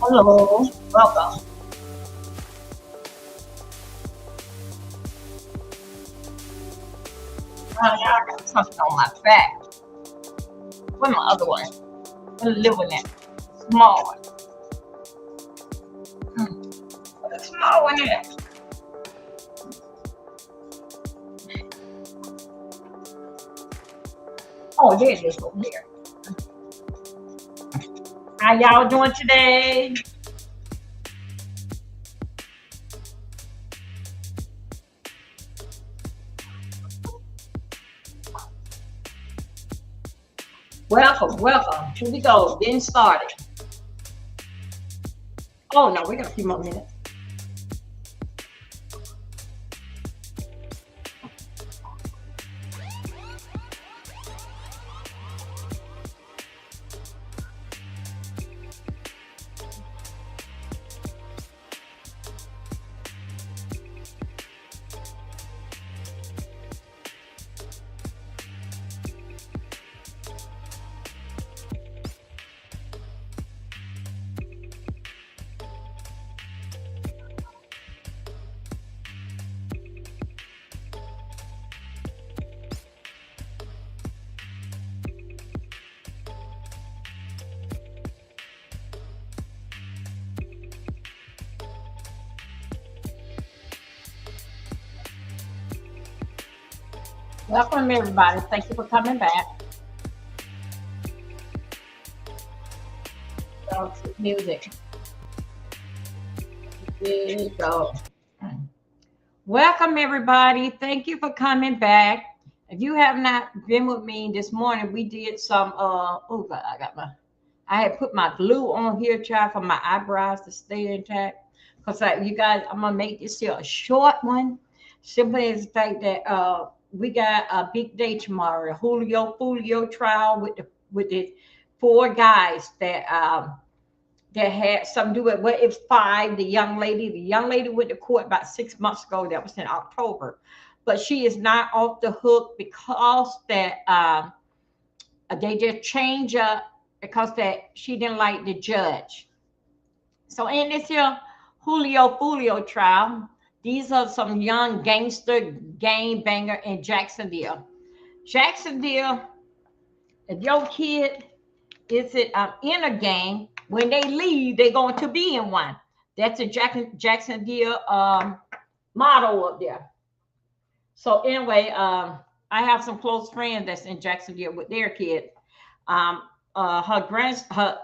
Hello, welcome. Oh, yeah, I got something on my back. Where's my other one? The little one, that small one. Where's the small one at? Oh, there it is over here. How y'all doing today? Welcome, welcome. Here we go. Getting started. Oh no, we got a few more minutes. Welcome everybody. Thank you for coming back. So, music. There you go. Welcome everybody. Thank you for coming back. If you have not been with me this morning, we did some oh God, I had put my glue on here, try for my eyebrows to stay intact. Because you guys, I'm gonna make this here a short one. Simply as the fact that we got a big day tomorrow, a Julio trial with the four guys that had something to do with what if five, the young lady went to court about 6 months ago. That was in October. But she is not off the hook because that they just changed up because that she didn't like the judge. So in this here Julio trial, these are some young gangster gang banger in Jacksonville. Jacksonville, if your kid is in a gang, when they leave, they're going to be in one. That's a Jacksonville motto up there. So anyway, I have some close friends that's in Jacksonville with their kids. Her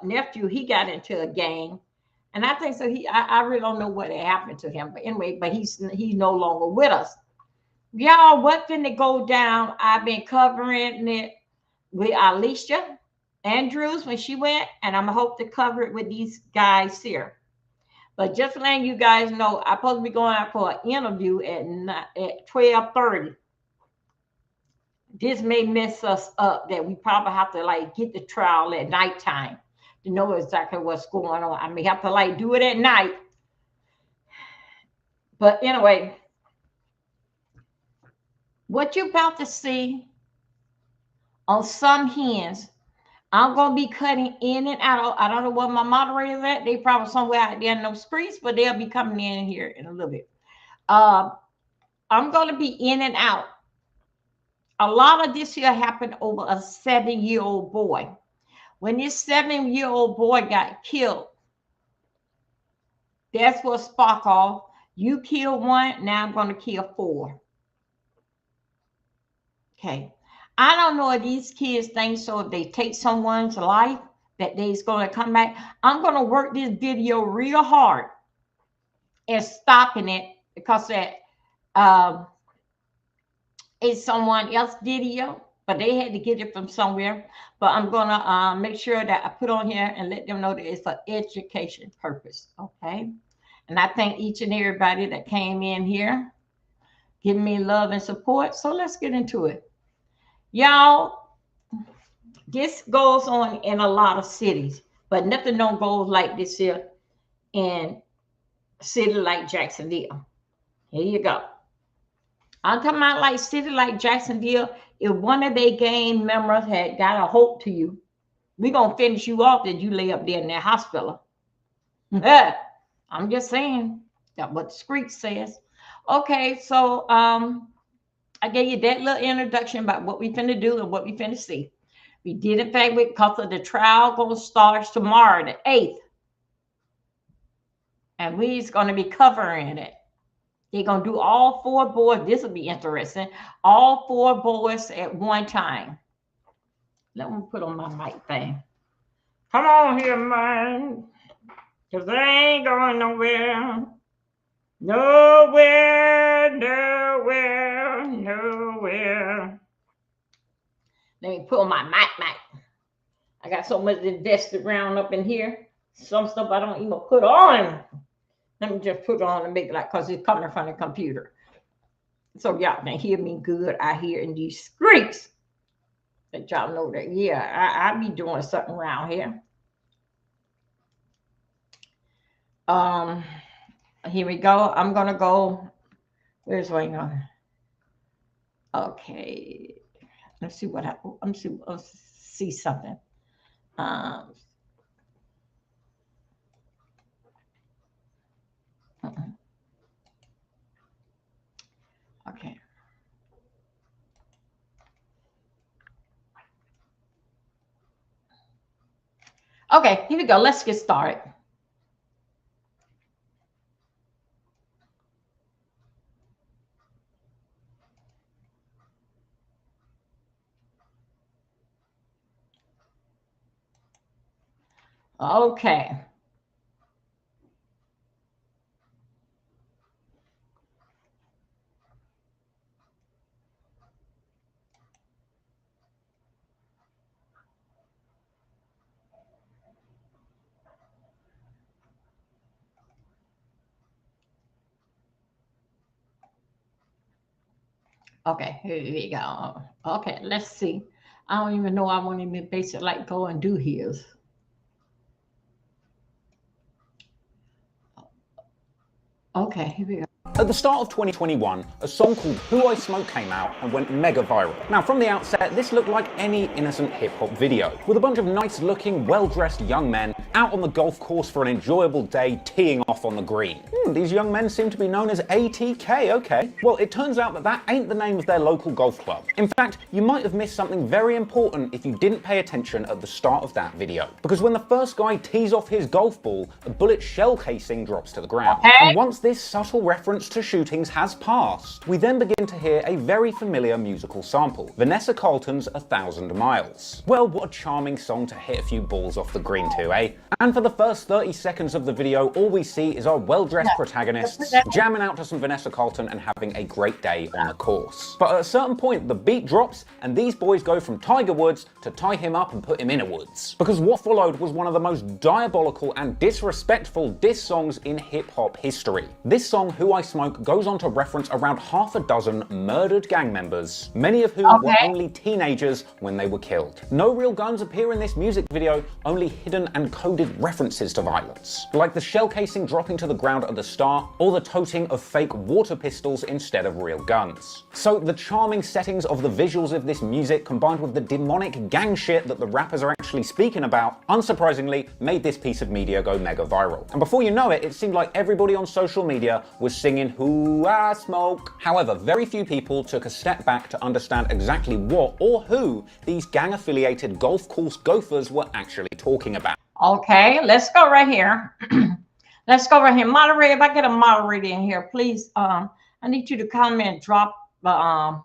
nephew, he got into a gang, and I think so. I really don't know what had happened to him, but anyway, but he's no longer with us. Y'all, what finna go down? I've been covering it with Alicia Andrews when she went, and I'm hope to cover it with these guys here. But just letting you guys know, I'm supposed to be going out for an interview at 12:30. This may mess us up that we probably have to like get the trial at nighttime to know exactly what's going on. I may have to like do it at night. But anyway, what you're about to see on some hens, I'm going to be cutting in and out. I don't know what my moderators at. They probably somewhere out there in those streets, but they'll be coming in here in a little bit. I'm going to be in and out. A lot of this here happened over a 7-year-old boy. When this 7-year-old boy got killed, that's what sparked off. You killed one, now I'm going to kill 4. Okay. I don't know if these kids think so. If they take someone's life, that they's going to come back. I'm going to work this video real hard and stopping it because that it's someone else's video, but they had to get it from somewhere. But I'm going to make sure that I put on here and let them know that it's for education purpose. Okay. And I thank each and everybody that came in here, giving me love and support. So let's get into it. Y'all, this goes on in a lot of cities, but nothing don't go like this here in a city like Jacksonville. Here you go. I'm talking about like city like Jacksonville. If one of their gang members had got a hope to you, we're going to finish you off that you lay up there in that hospital. I'm just saying. That's what the street says. Okay, so I gave you that little introduction about what we finna do and what we finna see. We did in fact because of the trial going to start tomorrow, the 8th. And we's going to be covering it. They're going to do all 4 boys. This will be interesting. All 4 boys at one time. Let me put on my mic thing. Come on here, man. Because they ain't going nowhere. Nowhere, nowhere, nowhere. Let me pull my mic. I got so much invested around up in here. Some stuff I don't even put on. Let me just put it on and make it like, because it's coming from the computer. So y'all can hear me good out here in these streets. That y'all know that, yeah, I be doing something around here. Here we go. I'm going to go. Where's Wayne on? Okay. Let's see what happens. Let's see something. Okay. Okay, here we go. Let's get started. Okay. Okay, here we go. Okay, let's see. I don't even know I want to basically like go and do his. Okay, here we go. At the start of 2021, a song called Who I Smoke came out and went mega viral. Now from the outset, this looked like any innocent hip-hop video, with a bunch of nice-looking, well-dressed young men out on the golf course for an enjoyable day teeing off on the green. These young men seem to be known as ATK, okay. Well, it turns out that that ain't the name of their local golf club. In fact, you might have missed something very important if you didn't pay attention at the start of that video. Because when the first guy tees off his golf ball, a bullet shell casing drops to the ground. Okay. And once this subtle reference resistance to shootings has passed, we then begin to hear a very familiar musical sample, Vanessa Carlton's 1,000 Miles. Well, what a charming song to hit a few balls off the green to, eh? And for the first 30 seconds of the video, all we see is our well-dressed protagonists jamming out to some Vanessa Carlton and having a great day on the course. But at a certain point, the beat drops and these boys go from Tiger Woods to tie him up and put him in a woods. Because what followed was one of the most diabolical and disrespectful diss songs in hip-hop history. This song, Who I Smoke, goes on to reference around half a dozen murdered gang members, many of whom were only teenagers when they were killed. No real guns appear in this music video, only hidden and coded references to violence, like the shell casing dropping to the ground at the start, or the toting of fake water pistols instead of real guns. So the charming settings of the visuals of this music, combined with the demonic gang shit that the rappers are actually speaking about, unsurprisingly made this piece of media go mega viral. And before you know it, it seemed like everybody on social media was singing Who I Smoke. However, very few people took a step back to understand exactly what or who these gang-affiliated golf course gophers were actually talking about. Okay, let's go right here. Let's go right here. Moderator, if I get a moderator in here, please. I need you to come and drop the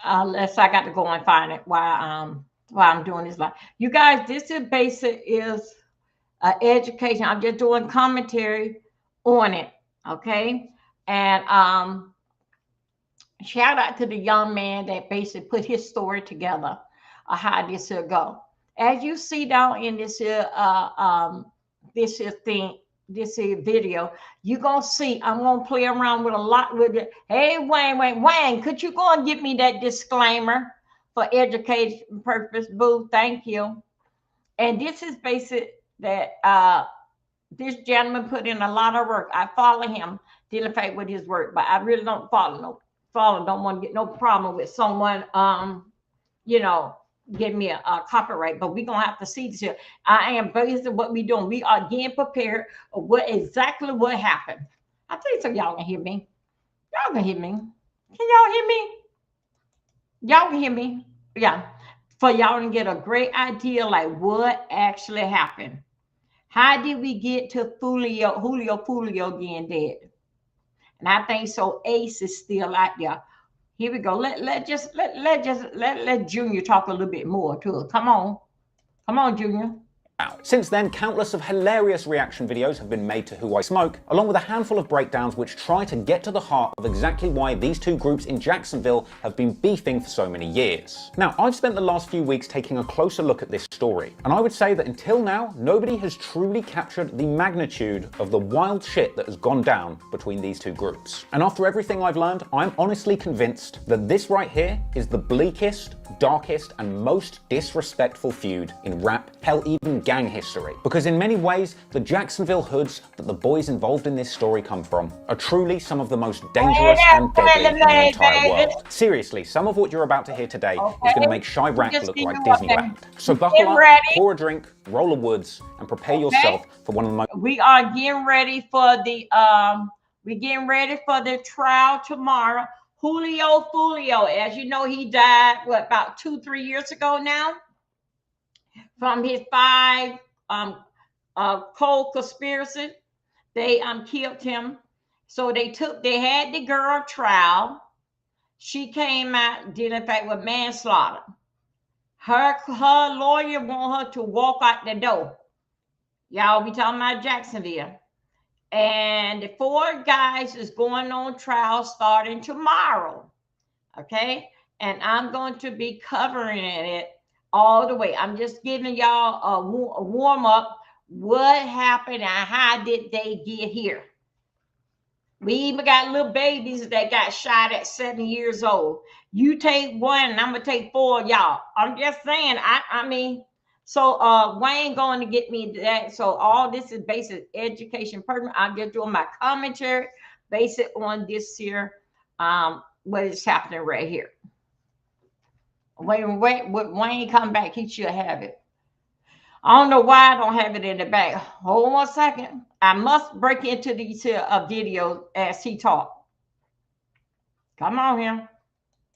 unless I got to go and find it while I'm doing this live. You guys, this is education. I'm just doing commentary on it. Okay. And shout out to the young man that basically put his story together of how this will go. As you see down in this video, you're gonna see I'm gonna play around with a lot with it. Hey Wayne, could you go and give me that disclaimer for education purpose? Boo, thank you. And this is basic that this gentleman put in a lot of work. I follow him, dealing with his work, but I really don't don't want to get no problem with someone give me a copyright, but we're gonna have to see this here. I am basically what we're doing. We are getting prepared of exactly what happened. I think so y'all can hear me. Y'all can hear me. Can y'all hear me? Y'all can hear me? Yeah. For y'all to get a great idea like what actually happened. How did we get to Julio getting dead? And I think so Ace is still out there. Here we go. Let Junior talk a little bit more to it. Come on, Junior. Since then, countless of hilarious reaction videos have been made to Who I Smoke, along with a handful of breakdowns which try to get to the heart of exactly why these two groups in Jacksonville have been beefing for so many years. Now, I've spent the last few weeks taking a closer look at this story, and I would say that until now, nobody has truly captured the magnitude of the wild shit that has gone down between these two groups. And after everything I've learned, I'm honestly convinced that this right here is the bleakest, darkest, and most disrespectful feud in rap, hell, even gang history. Because in many ways, the Jacksonville hoods that the boys involved in this story come from are truly some of the most dangerous and deadly in the entire world. Seriously, some of what you're about to hear today is going to make Chirac look like Disneyland. So buckle up, pour a drink, roll a woods, and prepare yourself for one of the most... We are getting ready for the trial tomorrow. Julio, as you know, he died, about 2-3 years ago now, from his 5 cold conspiracy. They killed him. So they had the girl trial. She came out, did in fact with manslaughter. Her lawyer want her to walk out the door. Y'all, we talking about Jacksonville. And the 4 guys is going on trial starting tomorrow. Okay. And I'm going to be covering it all the way. I'm just giving y'all a warm up. What happened and how did they get here? We even got little babies that got shot at 7 years old. You take 1 and I'm going to take 4 of y'all. I'm just saying, I mean, so Wayne going to get me that. So all this is basic education purpose. I'm just doing my commentary based on this here, what is happening right here. When Wayne come back, he should have it. I don't know why I don't have it in the back. Hold on 1 second. I must break into these videos as he talk. Come on here.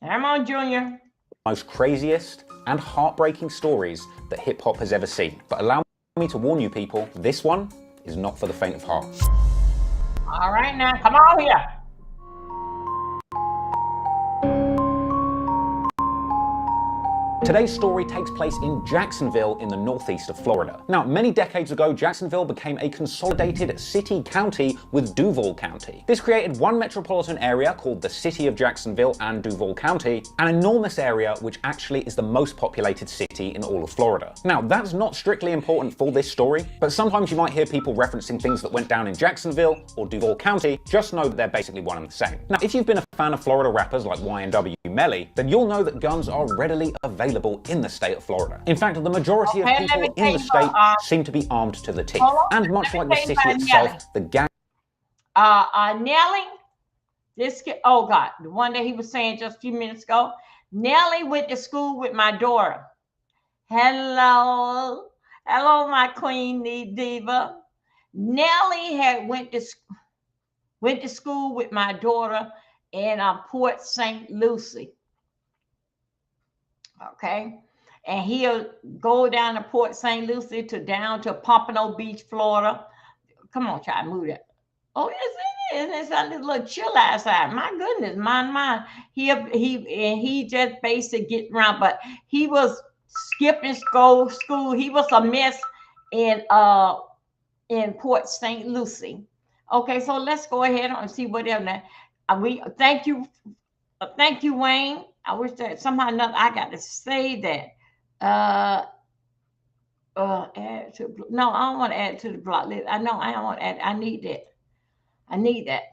Come on, Junior. Most craziest and heartbreaking stories that hip hop has ever seen. But allow me to warn you people, this one is not for the faint of heart. All right now, come on here. Today's story takes place in Jacksonville in the northeast of Florida. Now, many decades ago, Jacksonville became a consolidated city-county with Duval County. This created one metropolitan area called the City of Jacksonville and Duval County, an enormous area which actually is the most populated city in all of Florida. Now, that's not strictly important for this story, but sometimes you might hear people referencing things that went down in Jacksonville or Duval County. Just know that they're basically one and the same. Now, if you've been a fan of Florida rappers like YNW Melly, then you'll know that guns are readily available in the state of Florida. In fact, the majority of people in the state seem to be armed to the teeth. And much like the city itself, the gang... Nelly, oh God, the one that he was saying just a few minutes ago. Nelly went to school with my daughter. Hello, my queen diva. Nelly had went to school with my daughter in Port St. Lucie. Okay, and he'll go down to Port St. Lucie down to Pompano Beach, Florida. Come on, try to move that. Oh, yes, it is. It's a little chill outside. My goodness, mine. He just basically getting around, but he was skipping school. He was a mess in Port St. Lucie. Okay, so let's go ahead and see whatever. We thank you, Wayne. I wish that somehow enough I got to say that. Add to, no, I don't want to add to the block list. I know I don't want to add. I need that.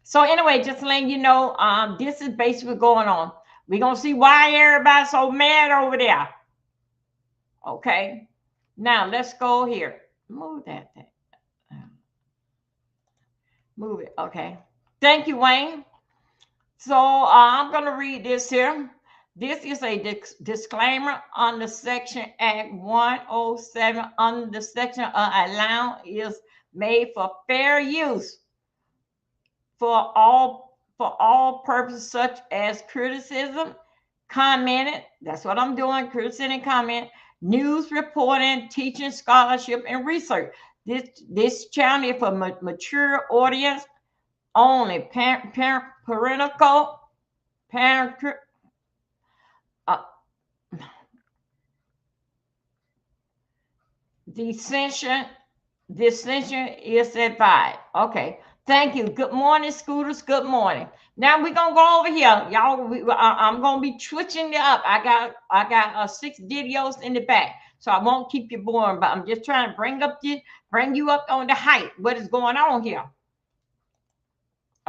So anyway, just letting you know, this is basically going on. We're gonna see why everybody's so mad over there. Okay, now let's go here. Move that thing. Move it. Okay. Thank you, Wayne. So I'm going to read this here. This is a disclaimer on the Section Act 107 under the section allowance is made for fair use for all purposes such as criticism, commenting. That's what I'm doing. Criticism and comment, news reporting, teaching, scholarship, and research. This channel is for mature audience only. Parental. Dissension is advised. Okay. Thank you. Good morning, Scooters. Good morning. Now we're gonna go over here, y'all. I'm gonna be switching it up. I got 6 videos in the back, so I won't keep you boring. But I'm just trying to bring you up on the height. What is going on here?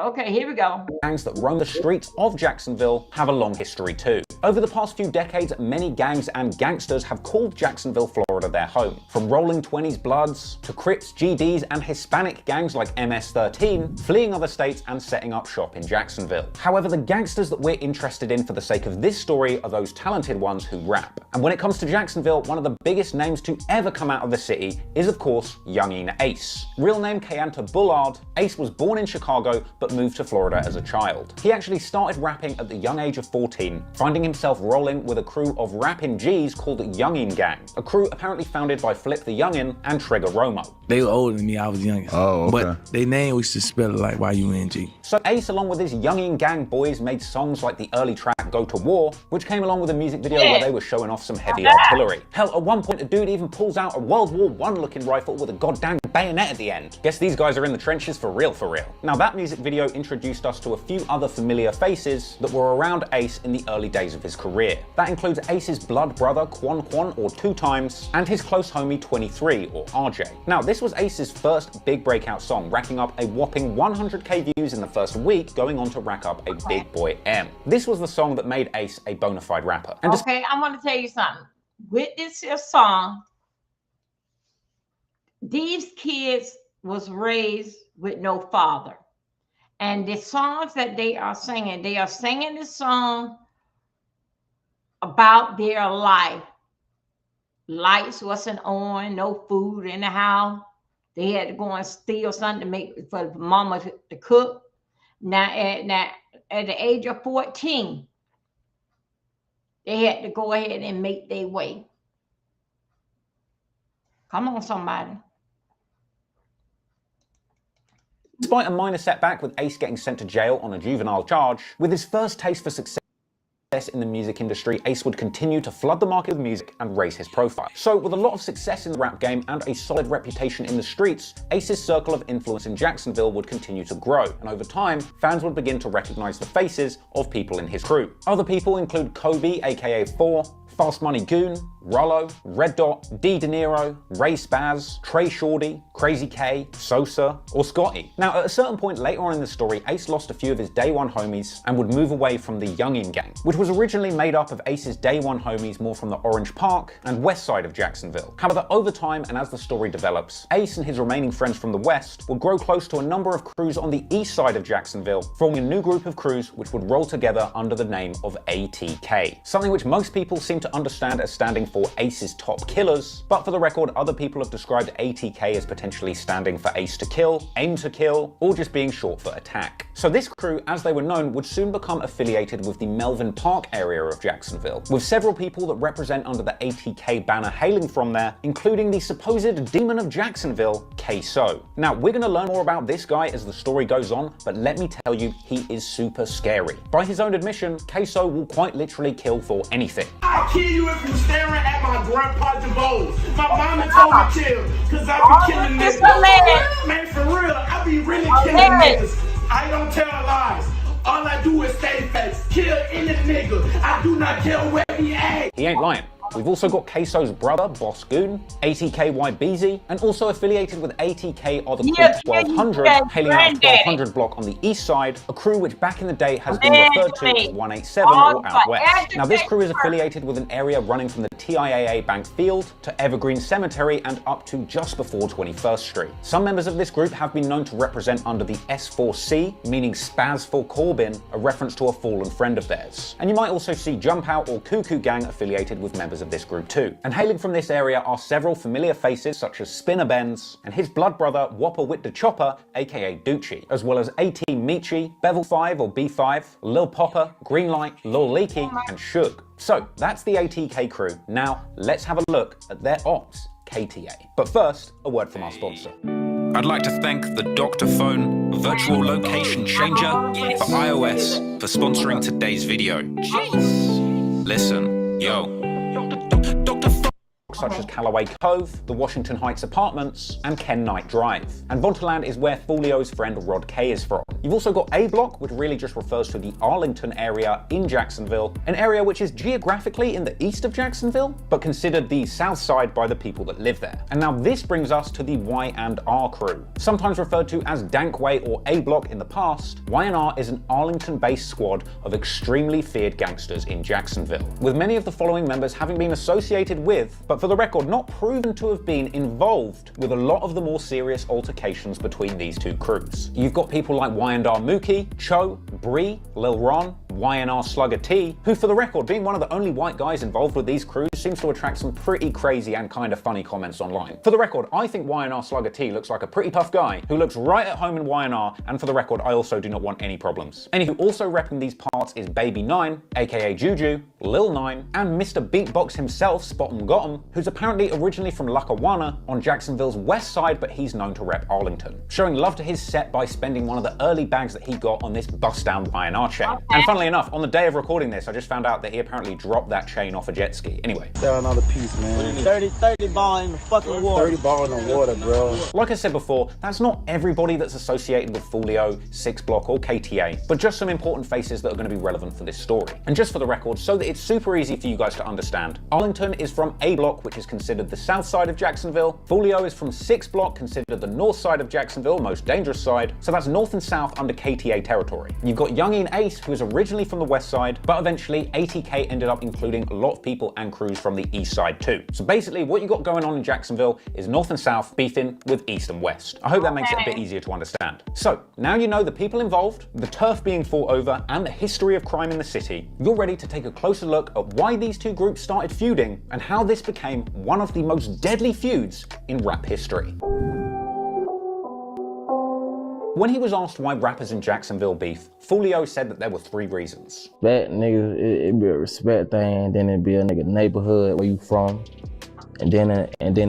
Okay, here we go. Gangs that roam the streets of Jacksonville have a long history too. Over the past few decades, many gangs and gangsters have called Jacksonville, Florida their home. From Rolling 20s Bloods to Crips, GDs, and Hispanic gangs like MS-13 fleeing other states and setting up shop in Jacksonville. However, the gangsters that we're interested in for the sake of this story are those talented ones who rap. And when it comes to Jacksonville, one of the biggest names to ever come out of the city is of course Youngin Ace. Real name Kayanta Bullard, Ace was born in Chicago but moved to Florida as a child. He actually started rapping at the young age of 14, finding himself rolling with a crew of rapping G's called Youngin Gang, a crew apparently founded by Flip the Youngin and Trigger Romo. They were older than me, I was younger. Oh, okay. But their name was to spell it like Y-U-N-G. So Ace, along with his Youngin Gang boys, made songs like the early track Go to War, which came along with a music video where they were showing off some heavy artillery. Hell, at one point a dude even pulls out a World War I looking rifle with a goddamn bayonet at the end. Guess these guys are in the trenches for real, for real. Now that music video introduced us to a few other familiar faces that were around Ace in the early days of his career. That includes Ace's blood brother Quan or 2 Times, and his close homie 23 or RJ. Now this was Ace's first big breakout song, racking up a whopping 100k views in the first week, going on to rack up a Big Boy M. This was the song that made Ace a bona fide rapper. And okay, I want to tell you something. With this here song, these kids was raised with no father. And the songs that they are singing this song about their life. Lights wasn't on, no food in the house. They had to go and steal something to make for mama to cook. Now at the age of 14, they had to go ahead and make their way. Come on, somebody. Despite a minor setback with Ace getting sent to jail on a juvenile charge, with his first taste for success success in the music industry, Ace would continue to flood the market with music and raise his profile. So with a lot of success in the rap game and a solid reputation in the streets, Ace's circle of influence in Jacksonville would continue to grow, and over time, fans would begin to recognize the faces of people in his crew. Other people include Kobe, aka 4, Fast Money Goon, Rollo, Red Dot, D De Niro, Ray Spaz, Trey Shorty, Crazy K, Sosa, or Scotty. Now, at a certain point later on in the story, Ace lost a few of his day one homies and would move away from the Youngin gang, which was originally made up of Ace's day one homies more from the Orange Park and west side of Jacksonville. However, over time and as the story develops, Ace and his remaining friends from the west would grow close to a number of crews on the east side of Jacksonville, forming a new group of crews which would roll together under the name of ATK, something which most people seem to understand as standing for Ace's Top Killers, but for the record, other people have described ATK as potentially standing for Ace to Kill, Aim to Kill, or just being short for Attack. So this crew, as they were known, would soon become affiliated with the Melvin Park area of Jacksonville, with several people that represent under the ATK banner hailing from there, including the supposed Demon of Jacksonville, K-So. Now, we're going to learn more about this guy as the story goes on, but let me tell you, he is super scary. By his own admission, K-So will quite literally kill for anything. I kill you if you staring at my grandpa DeVos. My mama told me chill, cause I be killing niggas. Man, for real, I be really killing niggas. I don't tell lies. All I do is stay facts. Kill any nigga. I do not care where he at. He ain't lying. We've also got K-So's brother, Boss Goon, ATKYBZ, and also affiliated with ATK are the crew 1200, hailing out of 1200 block on the east side, a crew which back in the day has been referred to as 187 or Out West. Now this crew is affiliated with an area running from the TIAA Bank Field to Evergreen Cemetery and up to just before 21st Street. Some members of this group have been known to represent under the S4C, meaning Spaz for Corbin, a reference to a fallen friend of theirs. And you might also see Jump Out or Cuckoo Gang affiliated with members of this group too. And hailing from this area are several familiar faces such as Spinner Benz and his blood brother Whopper Wit the Chopper, aka Doochie, as well as AT Michi, Bevel 5 or B5, Lil Popper, Greenlight, Lil Leaky, and Suge. So that's the ATK crew. Now let's have a look at their ops, KTA. But first, a word from our sponsor. I'd like to thank the Dr. Phone Virtual Location Changer for iOS for sponsoring today's video. Listen, yo. Dr. Phone Such as Callaway Cove, the Washington Heights Apartments, and Ken Knight Drive. And Vontaland is where Folio's friend Rod K is from. You've also got A Block, which really just refers to the Arlington area in Jacksonville, an area which is geographically in the east of Jacksonville, but considered the south side by the people that live there. And now this brings us to the Y&R crew. Sometimes referred to as Dankway or A Block in the past, Y&R is an Arlington-based squad of extremely feared gangsters in Jacksonville, with many of the following members having been associated with, but for the record, not proven to have been involved with a lot of the more serious altercations between these two crews. You've got people like Y&R Mookie, Cho, Bree, Lil Ron, Y&R Slugger T, who for the record, being one of the only white guys involved with these crews, seems to attract some pretty crazy and kind of funny comments online. For the record, I think Y&R Slugger T looks like a pretty tough guy who looks right at home in Y&R, and for the record, I also do not want any problems. Anywho, also repping these parts is Baby 9, aka Juju, Lil 9, and Mr. Beatbox himself, Spot'em Got'em, who's apparently originally from Lackawanna on Jacksonville's west side, but he's known to rep Arlington, showing love to his set by spending one of the early bags that he got on this bust-down Y&R chain. Okay. And funnily enough, on the day of recording this, I just found out that he apparently dropped that chain off a jet ski. Anyway. Throw another piece, man. 30 ball in the fucking water. 30 ball in the water, bro. Like I said before, that's not everybody that's associated with Folio, 6 Block, or KTA, but just some important faces that are going to be relevant for this story. And just for the record, so that it's super easy for you guys to understand, Arlington is from A Block, which is considered the south side of Jacksonville. Folio is from 6 Block, considered the north side of Jacksonville, most dangerous side. So that's north and south under KTA territory. You've got Youngin Ace, who is originally from the west side, but eventually ATK ended up including a lot of people and crews from the east side too. So basically what you got going on in Jacksonville is north and south beefing with east and west. I hope that makes it a bit easier to understand. So now you know the people involved, the turf being fought over, and the history of crime in the city. You're ready to take a closer look at why these two groups started feuding and how this became one of the most deadly feuds in rap history. When he was asked why rappers in Jacksonville beef, Folio said that there were 3 reasons. Respect niggas, it be a respect thing, then it be a nigga neighborhood where you from. And then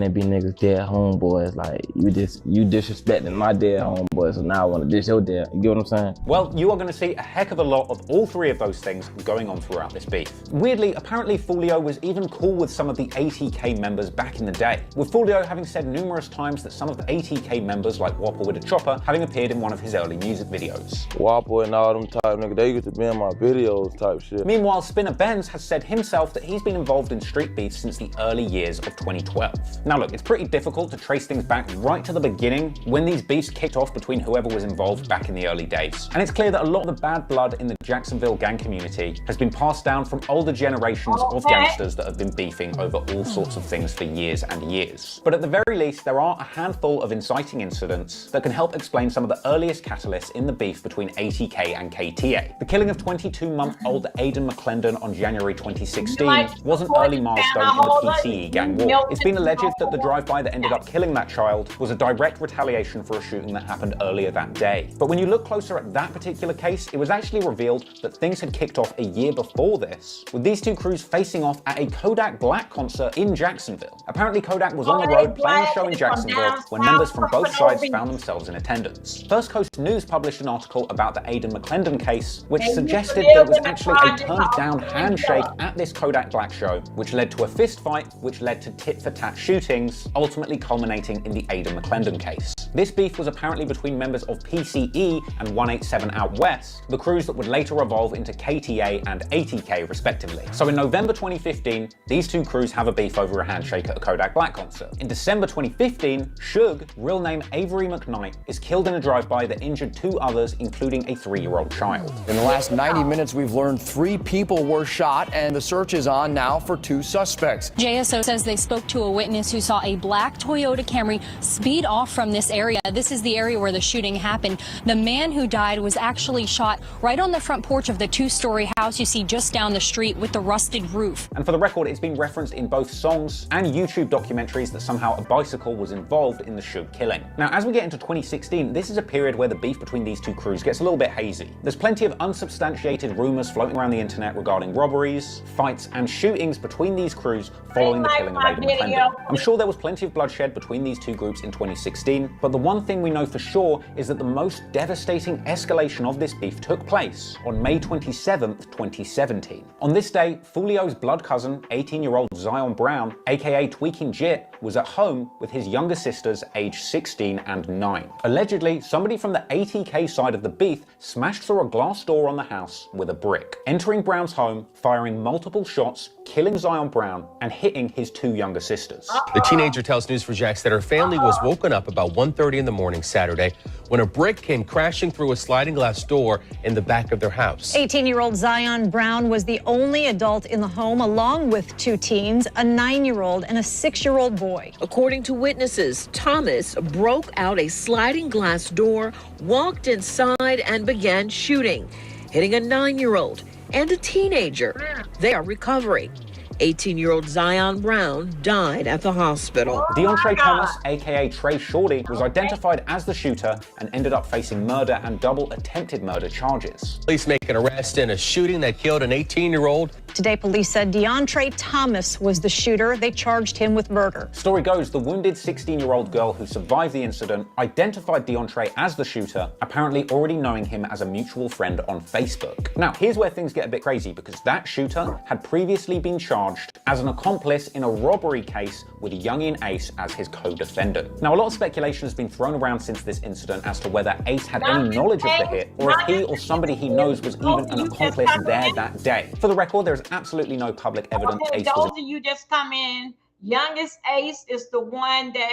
it be niggas dead homeboys, like you disrespecting my dead homeboy, so now I wanna diss your dad. You get what I'm saying? Well, you are going to see a heck of a lot of all three of those things going on throughout this beef. Weirdly, apparently Foolio was even cool with some of the ATK members back in the day, with Foolio having said numerous times that some of the ATK members, like Whopper with a Chopper, having appeared in one of his early music videos. Whopper and all them type niggas, they used to be in my videos type shit. Meanwhile, Spinner Benz has said himself that he's been involved in street beef since the early years of 2012. Now look, it's pretty difficult to trace things back right to the beginning when these beefs kicked off between whoever was involved back in the early days. And it's clear that a lot of the bad blood in the Jacksonville gang community has been passed down from older generations of gangsters that have been beefing over all sorts of things for years and years. But at the very least, there are a handful of inciting incidents that can help explain some of the earliest catalysts in the beef between ATK and KTA. The killing of 22-month-old Aiden McClendon on January 2016 was an early milestone in the PCE gang war. It's been alleged that the drive-by that ended up killing that child was a direct retaliation for a shooting that happened earlier that day. But when you look closer at that particular case, it was actually revealed that things had kicked off a year before this, with these two crews facing off at a Kodak Black concert in Jacksonville. Apparently Kodak was on the road playing a show in Jacksonville when members from both sides found themselves in attendance. First Coast News published an article about the Aiden McClendon case, which suggested that it was actually a turned-down handshake at this Kodak Black show, which led to a fist fight, which led to tit-for-tat shootings, ultimately culminating in the Aiden McClendon case. This beef was apparently between members of PCE and 187 Out West, the crews that would later evolve into KTA and ATK respectively. So in November 2015, these two crews have a beef over a handshake at a Kodak Black concert. In December 2015, Suge, real name Avery McKnight, is killed in a drive-by that injured two others, including a 3-year-old child. In the last 90 minutes, we've learned 3 people were shot, and the search is on now for 2 suspects. JSO says they spoke to a witness who saw a black Toyota Camry speed off from this area. This is the area where the shooting happened. The man who died was actually shot right on the front porch of the 2-story house you see just down the street with the rusted roof. And for the record, it's been referenced in both songs and YouTube documentaries that somehow a bicycle was involved in the Suge killing. Now, as we get into 2016, this is a period where the beef between these two crews gets a little bit hazy. There's plenty of unsubstantiated rumors floating around the internet regarding robberies, fights, and shootings between these crews following the killing of Aiden McClendon. I'm sure there was plenty of bloodshed between these two groups in 2016, but the one thing we know for sure is that the most devastating escalation of this beef took place on May 27th, 2017. On this day, Foolio's blood cousin, 18-year-old Zion Brown, aka Tweaking Jit, was at home with his younger sisters aged 16 and 9. Allegedly, somebody from the ATK side of the beef smashed through a glass door on the house with a brick, entering Brown's home, firing multiple shots, killing Zion Brown, and hitting his 2 younger sisters. The teenager tells News4Jax that her family was woken up about 1:30 in the morning Saturday when a brick came crashing through a sliding glass door in the back of their house. 18-year-old Zion Brown was the only adult in the home, along with 2 teens, a 9-year-old and a 6-year-old boy. According to witnesses, Thomas broke out a sliding glass door, walked inside, and began shooting, hitting a 9-year-old and a teenager. They are recovering. 18-year-old Zion Brown died at the hospital. DeAndre Thomas, aka Trey Shorty, was identified as the shooter and ended up facing murder and double attempted murder charges. Police make an arrest in a shooting that killed an 18-year-old. Today, police said DeAndre Thomas was the shooter. They charged him with murder. Story goes, the wounded 16-year-old girl who survived the incident identified DeAndre as the shooter, apparently already knowing him as a mutual friend on Facebook. Now, here's where things get a bit crazy, because that shooter had previously been charged as an accomplice in a robbery case with youngin Ace as his co-defendant. Now, a lot of speculation has been thrown around since this incident as to whether Ace had any knowledge of the hit, or if he or somebody he knows was even an accomplice there that day. For the record, there is absolutely no public evidence Ace was. Those of you just come in, youngest Ace is the one that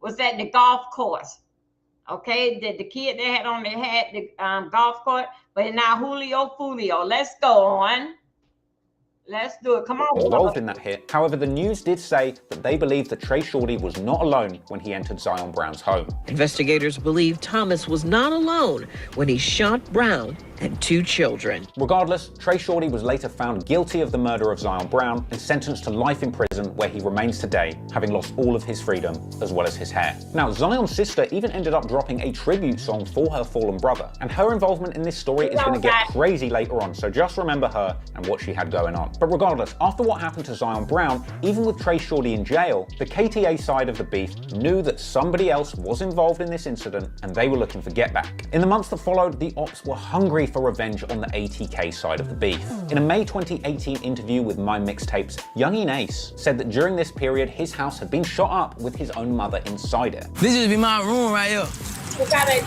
was at the golf course. Okay, the kid that had on the golf court, but now Julio Foolio. Let's go on. Let's do it. Come on. Involved in that hit. However, the news did say that they believe that Trey Shorty was not alone when he entered Zion Brown's home. Investigators believe Thomas was not alone when he shot Brown and 2 children. Regardless, Trey Shorty was later found guilty of the murder of Zion Brown and sentenced to life in prison, where he remains today, having lost all of his freedom as well as his hair. Now, Zion's sister even ended up dropping a tribute song for her fallen brother, and her involvement in this story is going to get crazy later on, so just remember her and what she had going on. But regardless, after what happened to Zion Brown, even with Trey Shorty in jail, the KTA side of the beef knew that somebody else was involved in this incident and they were looking for get back. In the months that followed, the ops were hungry for revenge on the ATK side of the beef. In a May 2018 interview with My Mixtapes, Youngin Ace said that during this period his house had been shot up with his own mother inside it. This used to be my room right here.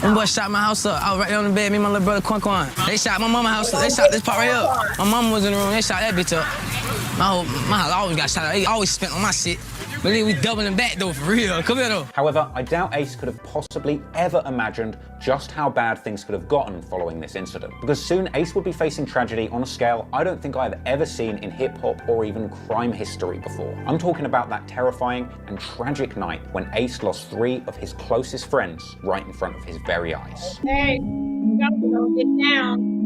Them boys shot my house up. I was right there on the bed, me and my little brother Quan. They shot my mama's house up. They shot this part right here. My mama was in the room, they shot that bitch up. My house always got shot up. They always spent on my shit. But then we doubling back though, for real. Come here though. However, I doubt Ace could have possibly ever imagined just how bad things could have gotten following this incident. Because soon Ace would be facing tragedy on a scale I don't think I've ever seen in hip hop or even crime history before. I'm talking about that terrifying and tragic night when Ace lost 3 of his closest friends right in front of his very eyes. Hey, don't get down.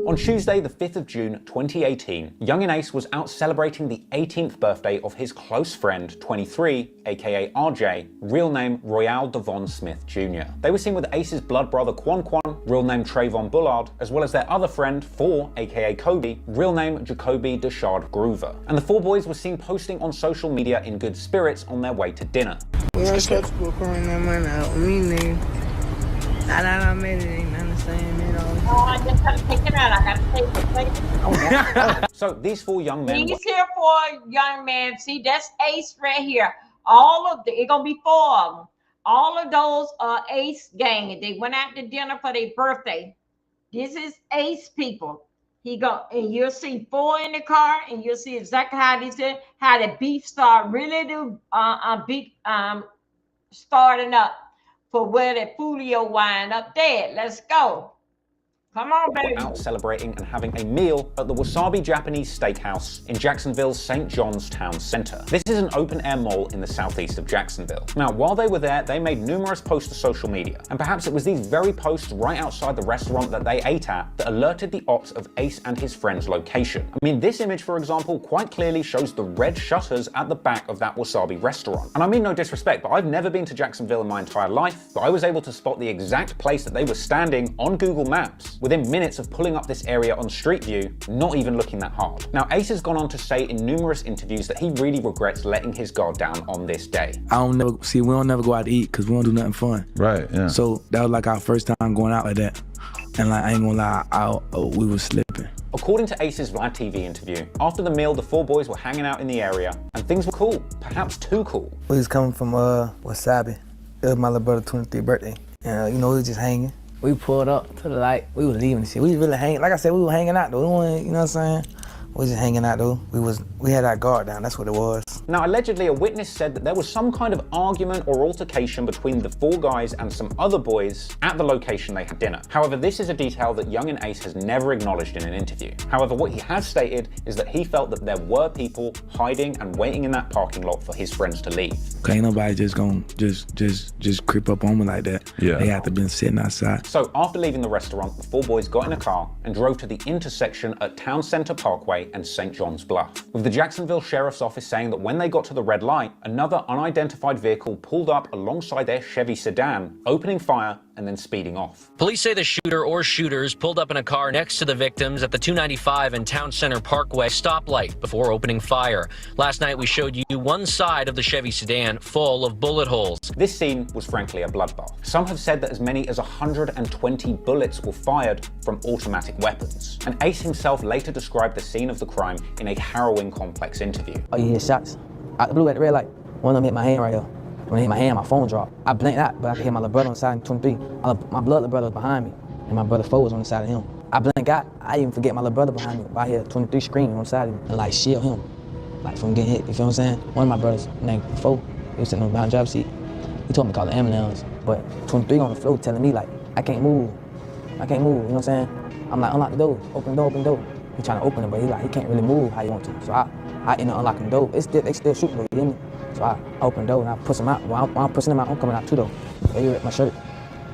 On Tuesday, the 5th of June 2018, Youngin Ace was out celebrating the 18th birthday of his close friend, 23, aka RJ, real name Royale Devon Smith Jr. They were seen with Ace's blood brother Quan, real name Trayvon Bullard, as well as their other friend, 4, aka Kobe, real name Jacoby Deshard Groover. And the 4 boys were seen posting on social media in good spirits on their way to dinner. We don't catch people pouring that money out with me, nigga. I made it, ain't nothing the same, you know. Oh, I just gotta take it out. I gotta take it. So these 4 young men. These here 4 young men. See, that's Ace right here. All of the, it's gonna be 4 of them. All of those are Ace gang. They went out to dinner for their birthday. This is Ace people. And you'll see 4 in the car, and you'll see exactly how the beef start really starting up for where the Fulio wind up there. Let's go. Come on, baby. Out celebrating and having a meal at the Wasabi Japanese Steakhouse in Jacksonville's St. John's Town Center. This is an open-air mall in the southeast of Jacksonville. Now, while they were there, they made numerous posts to social media, and perhaps it was these very posts right outside the restaurant that they ate at that alerted the ops of Ace and his friend's location. I mean, this image, for example, quite clearly shows the red shutters at the back of that Wasabi restaurant. And I mean no disrespect, but I've never been to Jacksonville in my entire life, but I was able to spot the exact place that they were standing on Google Maps within minutes of pulling up this area on Street View, not even looking that hard. Now, Ace has gone on to say in numerous interviews that he really regrets letting his guard down on this day. We don't never go out to eat because we don't do nothing fun. Right, yeah. So that was like our first time going out like that. And like, I ain't gonna lie, we was slipping. According to Ace's Vlad TV interview, after the meal, the 4 boys were hanging out in the area and things were cool, perhaps too cool. We was coming from Wasabi. It was my little brother's 23rd birthday. And we was just hanging. We pulled up to the light. We was leaving the shit. We was really hanging. Like I said, we were hanging out though. We weren't, you know what I'm saying? We was just hanging out though. We had our guard down. That's what it was. Now, allegedly, a witness said that there was some kind of argument or altercation between the 4 guys and some other boys at the location they had dinner. However, this is a detail that Youngin Ace has never acknowledged in an interview. However, what he has stated is that he felt that there were people hiding and waiting in that parking lot for his friends to leave. Okay, ain't nobody just gonna just creep up on me like that. Yeah. They have to been sitting outside. So after leaving the restaurant, the 4 boys got in a car and drove to the intersection at Town Center Parkway and St. John's Bluff, with the Jacksonville Sheriff's Office saying that when they got to the red light, another unidentified vehicle pulled up alongside their Chevy sedan, opening fire and then speeding off. Police say the shooter or shooters pulled up in a car next to the victims at the 295 and Town Center Parkway stoplight before opening fire. Last night we showed you one side of the Chevy sedan full of bullet holes. This scene was frankly a bloodbath. Some have said that as many as 120 bullets were fired from automatic weapons. And Ace himself later described the scene of the crime in a harrowing, complex interview. Oh, you hear shots? Out the blue at the red light. One of them hit my hand right here. When it hit my hand, my phone dropped. I blinked out, but I could hear my little brother on the side of 23. My blood little brother was behind me, and my brother 4 was on the side of him. I blinked out. I even forget my little brother behind me. But I hear 23 screaming on the side of me and like shield him, like from getting hit. You feel what I'm saying? One of my brothers, named 4, he was sitting on the behind driver's seat. He told me to call the ambulance, but 23 on the floor telling me like, I can't move. You know what I'm saying? I'm like, unlock the door, open the door, open the door. He trying to open it, but he can't really move how he want to. So I end up unlocking the door. They still shooting though, you hear me? So I open the door and I push him out. While I'm pushing him out, I'm coming out too though. They ripped my shirt.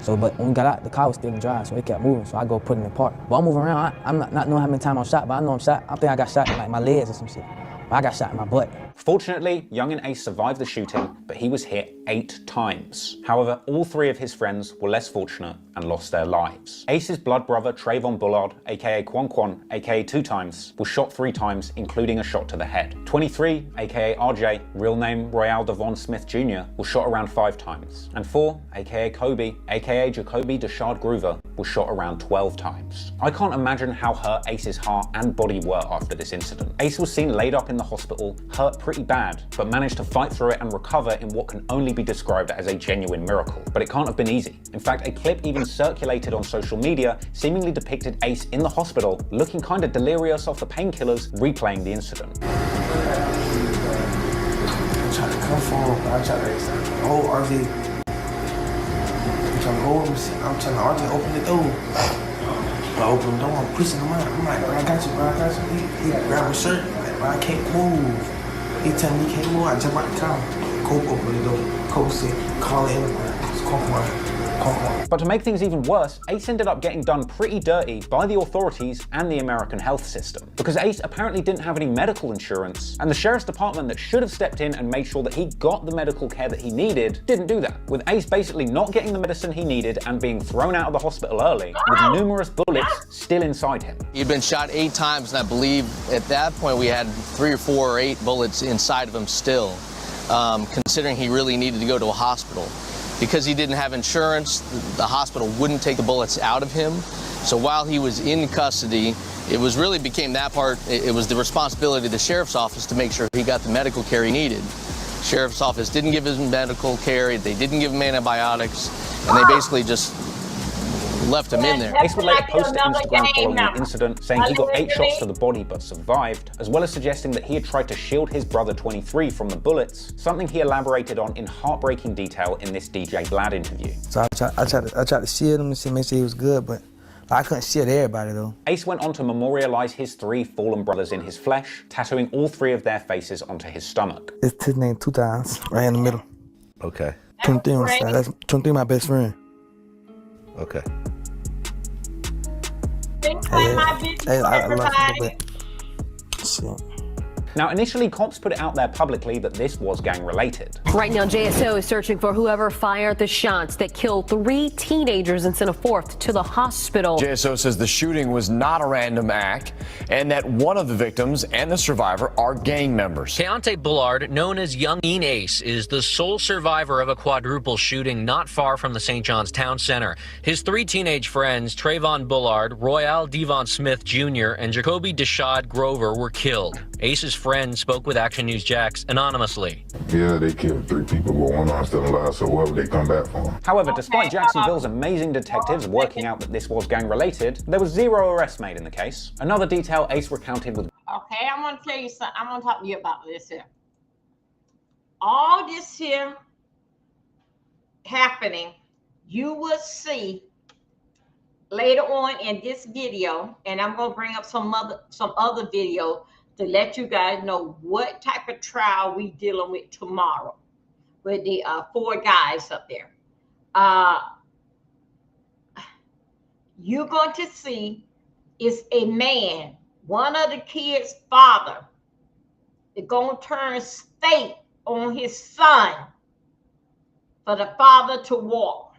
So, but when we got out, the car was still in drive, so it kept moving. So I go put it in the park. But I'm moving around. I'm not knowing how many times I'm shot, but I know I'm shot. I think I got shot in like my legs or some shit. But I got shot in my butt. Fortunately, Young and Ace survived the shooting, but he was hit 8 times. However, all 3 of his friends were less fortunate and lost their lives. Ace's blood brother, Trayvon Bullard, aka Quan Quan, aka 2 times, was shot 3 times, including a shot to the head. 23, aka RJ, real name Royale Devon Smith Jr., was shot around 5 times. And 4, aka Kobe, aka Jacoby Deshard Groover, was shot around 12 times. I can't imagine how hurt Ace's heart and body were after this incident. Ace was seen laid up in the hospital, hurt pretty bad, but managed to fight through it and recover in what can only be described as a genuine miracle. But it can't have been easy. In fact, a clip even circulated on social media seemingly depicted Ace in the hospital, looking kind of delirious off the painkillers, replaying the incident. I tried to come forward, but I tried to hold RJ. I'm trying to hold him, I'm trying to RJ open the door. I open the door, I'm pushing him out. I'm like, bro, I got you, bro, I got you. He grabbed my shirt, I'm like, bro, I can't move. He tell me he can't move, I jump out the car. Cope open the door. Cope said, call it in. But to make things even worse, Ace ended up getting done pretty dirty by the authorities and the American health system. Because Ace apparently didn't have any medical insurance, and the sheriff's department that should have stepped in and made sure that he got the medical care that he needed didn't do that, with Ace basically not getting the medicine he needed and being thrown out of the hospital early, with numerous bullets still inside him. He'd been shot 8 times, and I believe at that point we had 3 or 4 or 8 bullets inside of him still, considering he really needed to go to a hospital. Because he didn't have insurance, the hospital wouldn't take the bullets out of him. So while he was in custody, it was really became that part, it was the responsibility of the sheriff's office to make sure he got the medical care he needed. Sheriff's office didn't give him medical care, they didn't give him antibiotics, and they basically just left him in there. Ace would later post to Instagram following the incident, saying he got 8 shots to the body but survived, as well as suggesting that he had tried to shield his brother 23 from the bullets, something he elaborated on in heartbreaking detail in this DJ Vlad interview. So I tried to shield him and make sure he was good, but I couldn't shield everybody though. Ace went on to memorialize his 3 fallen brothers in his flesh, tattooing all 3 of their faces onto his stomach. It's his name 2 times, right in the middle. Okay. 23 on the side. That's 23 my best friend. Okay. Hey, I love you, but shit. Now, initially, cops put it out there publicly that this was gang-related. Right now, JSO is searching for whoever fired the shots that killed 3 teenagers and sent a 4th to the hospital. JSO says the shooting was not a random act and that one of the victims and the survivor are gang members. Keontae Bullard, known as Young Ace, is the sole survivor of a quadruple shooting not far from the St. John's Town Center. His 3 teenage friends, Trayvon Bullard, Royale Devon Smith Jr., and Jacoby Deshard Grover, were killed. Ace's friend spoke with Action News Jax anonymously. Yeah, they killed 3 people, but one of them still alive, so whoever they come back for. However, despite Jacksonville's amazing detectives working out that this was gang-related, there was 0 arrests made in the case. Another detail Ace recounted with... Okay, I'm going to tell you something. I'm going to talk to you about this here. All this here happening, you will see later on in this video, and I'm going to bring up some other video to let you guys know what type of trial we dealing with tomorrow with the 4 guys up there. You're going to see is a man, one of the kids' father, is going to turn state on his son for the father to walk.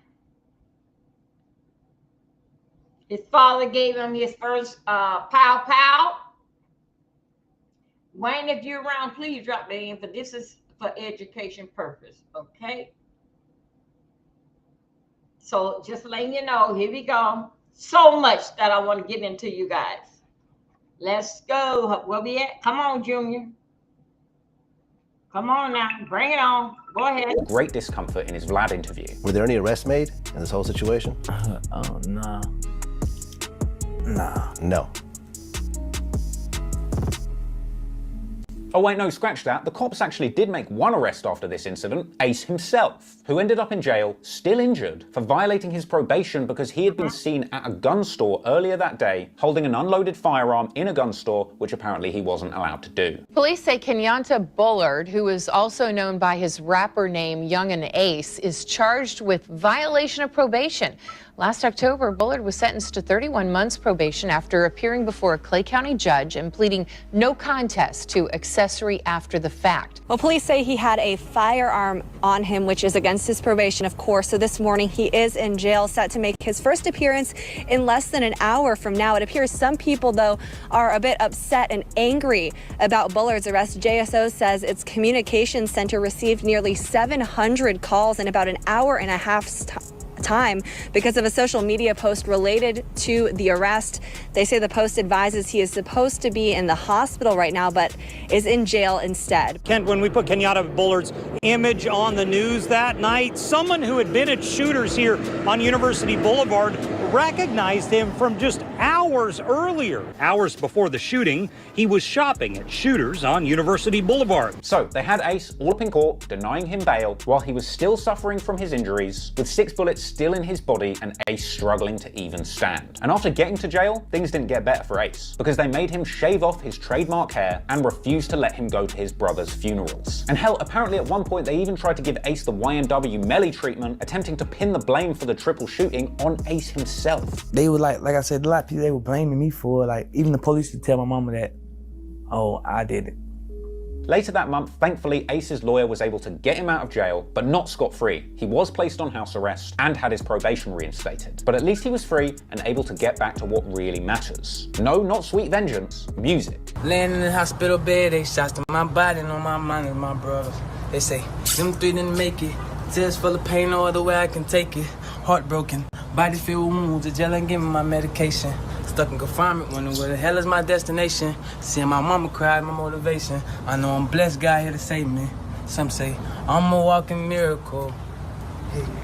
His father gave him his first pow. Wayne, if you're around, please drop that in, but this is for education purpose, okay? So just letting you know, here we go. So much that I want to get into you guys. Let's go. Where we at? Come on, Junior. Come on now. Bring it on. Go ahead. Great discomfort in his Vlad interview. Were there any arrests made in this whole situation? Oh, no. No. Oh wait, no, scratch that. The cops actually did make one arrest after this incident, Ace himself, who ended up in jail, still injured, for violating his probation because he had been seen at a gun store earlier that day holding an unloaded firearm in a gun store, which apparently he wasn't allowed to do. Police say Kenyatta Bullard, who is also known by his rapper name Young and Ace, is charged with violation of probation. Last October, Bullard was sentenced to 31 months probation after appearing before a Clay County judge and pleading no contest to accessory after the fact. Well, police say he had a firearm on him, which is against his probation, of course. So this morning he is in jail, set to make his first appearance in less than an hour from now. It appears some people, though, are a bit upset and angry about Bullard's arrest. JSO says its communications center received nearly 700 calls in about an hour and a half's time because of a social media post related to the arrest. They say the post advises he is supposed to be in the hospital right now, but is in jail instead. Kent, when we put Kenyatta Bullard's image on the news that night, someone who had been at Shooters here on University Boulevard recognized him from just hours earlier. Hours before the shooting, he was shopping at Shooters on University Boulevard. So they had Ace all up in court, denying him bail, while he was still suffering from his injuries, with 6 bullets still in his body and Ace struggling to even stand. And after getting to jail, things didn't get better for Ace, because they made him shave off his trademark hair and refused to let him go to his brother's funerals. And hell, apparently at one point they even tried to give Ace the YNW Melly treatment, attempting to pin the blame for the triple shooting on Ace himself. They were like I said, a lot of people, they were blaming me for it. Like, even the police would tell my mama that, oh, I did it. Later that month, thankfully, Ace's lawyer was able to get him out of jail, but not scot-free. He was placed on house arrest and had his probation reinstated. But at least he was free and able to get back to what really matters. No, not sweet vengeance, music. Laying in the hospital bed, they shots to my body, no my mind, my brothers. They say, them 3 didn't make it. Tears full of pain, no other way I can take it. Heartbroken, body filled with wounds, the jail ain't giving my medication. Stuck in confinement, wondering where the hell is my destination. Seeing my mama cry, my motivation. I know I'm blessed, God here to save me. Some say, I'm a walking miracle.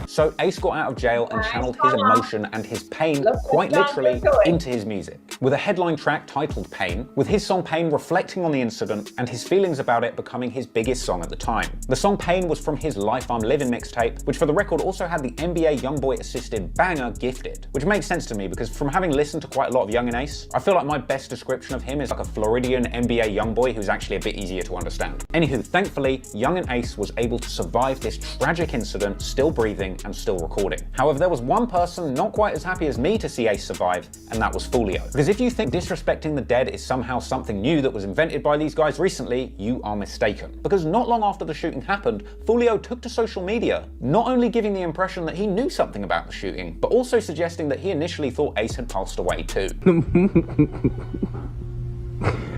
So Ace got out of jail and channeled his emotion and his pain, quite literally, into his music. With a headline track titled Pain, with his song Pain reflecting on the incident and his feelings about it becoming his biggest song at the time. The song Pain was from his Life I'm Living mixtape, which for the record also had the NBA YoungBoy assisted banger Gifted, which makes sense to me because from having listened to quite a lot of Young and Ace, I feel like my best description of him is like a Floridian NBA YoungBoy who's actually a bit easier to understand. Anywho, thankfully, Young and Ace was able to survive this tragic incident, still breathing and still recording. However, there was one person not quite as happy as me to see Ace survive, and that was Foolio. Because if you think disrespecting the dead is somehow something new that was invented by these guys recently, you are mistaken. Because not long after the shooting happened, Foolio took to social media, not only giving the impression that he knew something about the shooting, but also suggesting that he initially thought Ace had passed away too.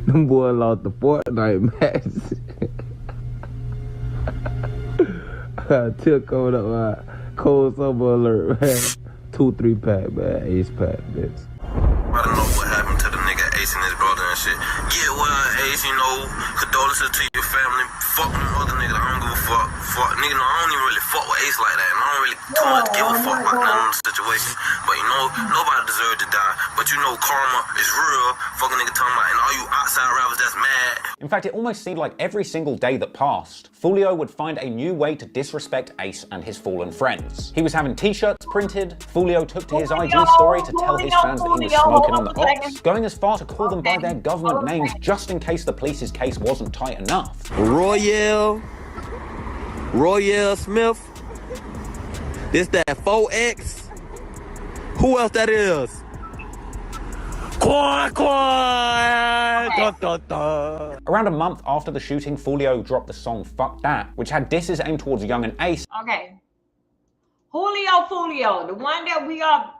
Them boy lost the Fortnite match. Took on up cold summer alert, man. 2-3 pack, man. Ace pack, bitch. I don't know what happened to the nigga Ace and his brother and shit. Yeah, well, Ace, you know, condolences to your family. Fuck them other niggas, I don't give a fuck. Fuck, nigga, no, I don't even really fuck with Ace like that. And I don't really too much give a fuck about none of the situation. But you know, nobody deserves to die. But you know, karma is real. Fucking nigga talking about, and all you outside rappers that's mad. In fact, it almost seemed like every single day that passed, Foolio would find a new way to disrespect Ace and his fallen friends. He was having t-shirts printed, Foolio took to his IG story to tell his fans that he was smoking on the ops, going as far to call them by their government names just in case the police's case wasn't tight enough. Royale Smith, this that 4X, who else that is? Around a month after the shooting, Foolio dropped the song Fuck That, which had disses aimed towards Young and Ace. Okay. Foolio, the one that we are.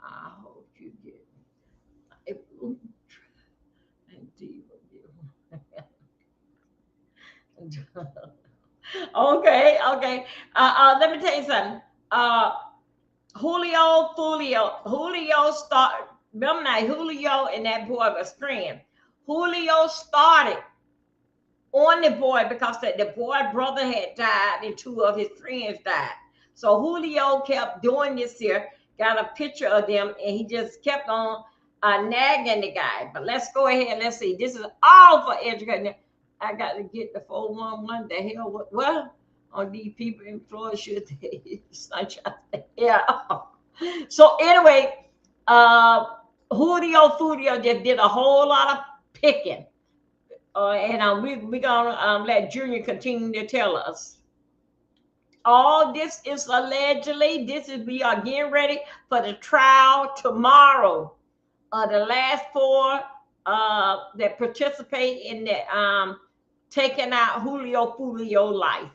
I hope you get. Okay. Let me tell you something. Julio started. Remember now, Julio and that boy was friends. Julio started on the boy because the boy brother had died and 2 of his friends died. So Julio kept doing this here, got a picture of them, and he just kept on nagging the guy. But let's go ahead. Let's see. This is all for education. I got to get the 411. The hell, what? On these people in Florida should they? Yeah. So anyway, Julio Fulio just did a whole lot of picking. And we're gonna let Junior continue to tell us. All this is allegedly. We are getting ready for the trial tomorrow. The last 4 that participate in the taking out Julio Fulio life.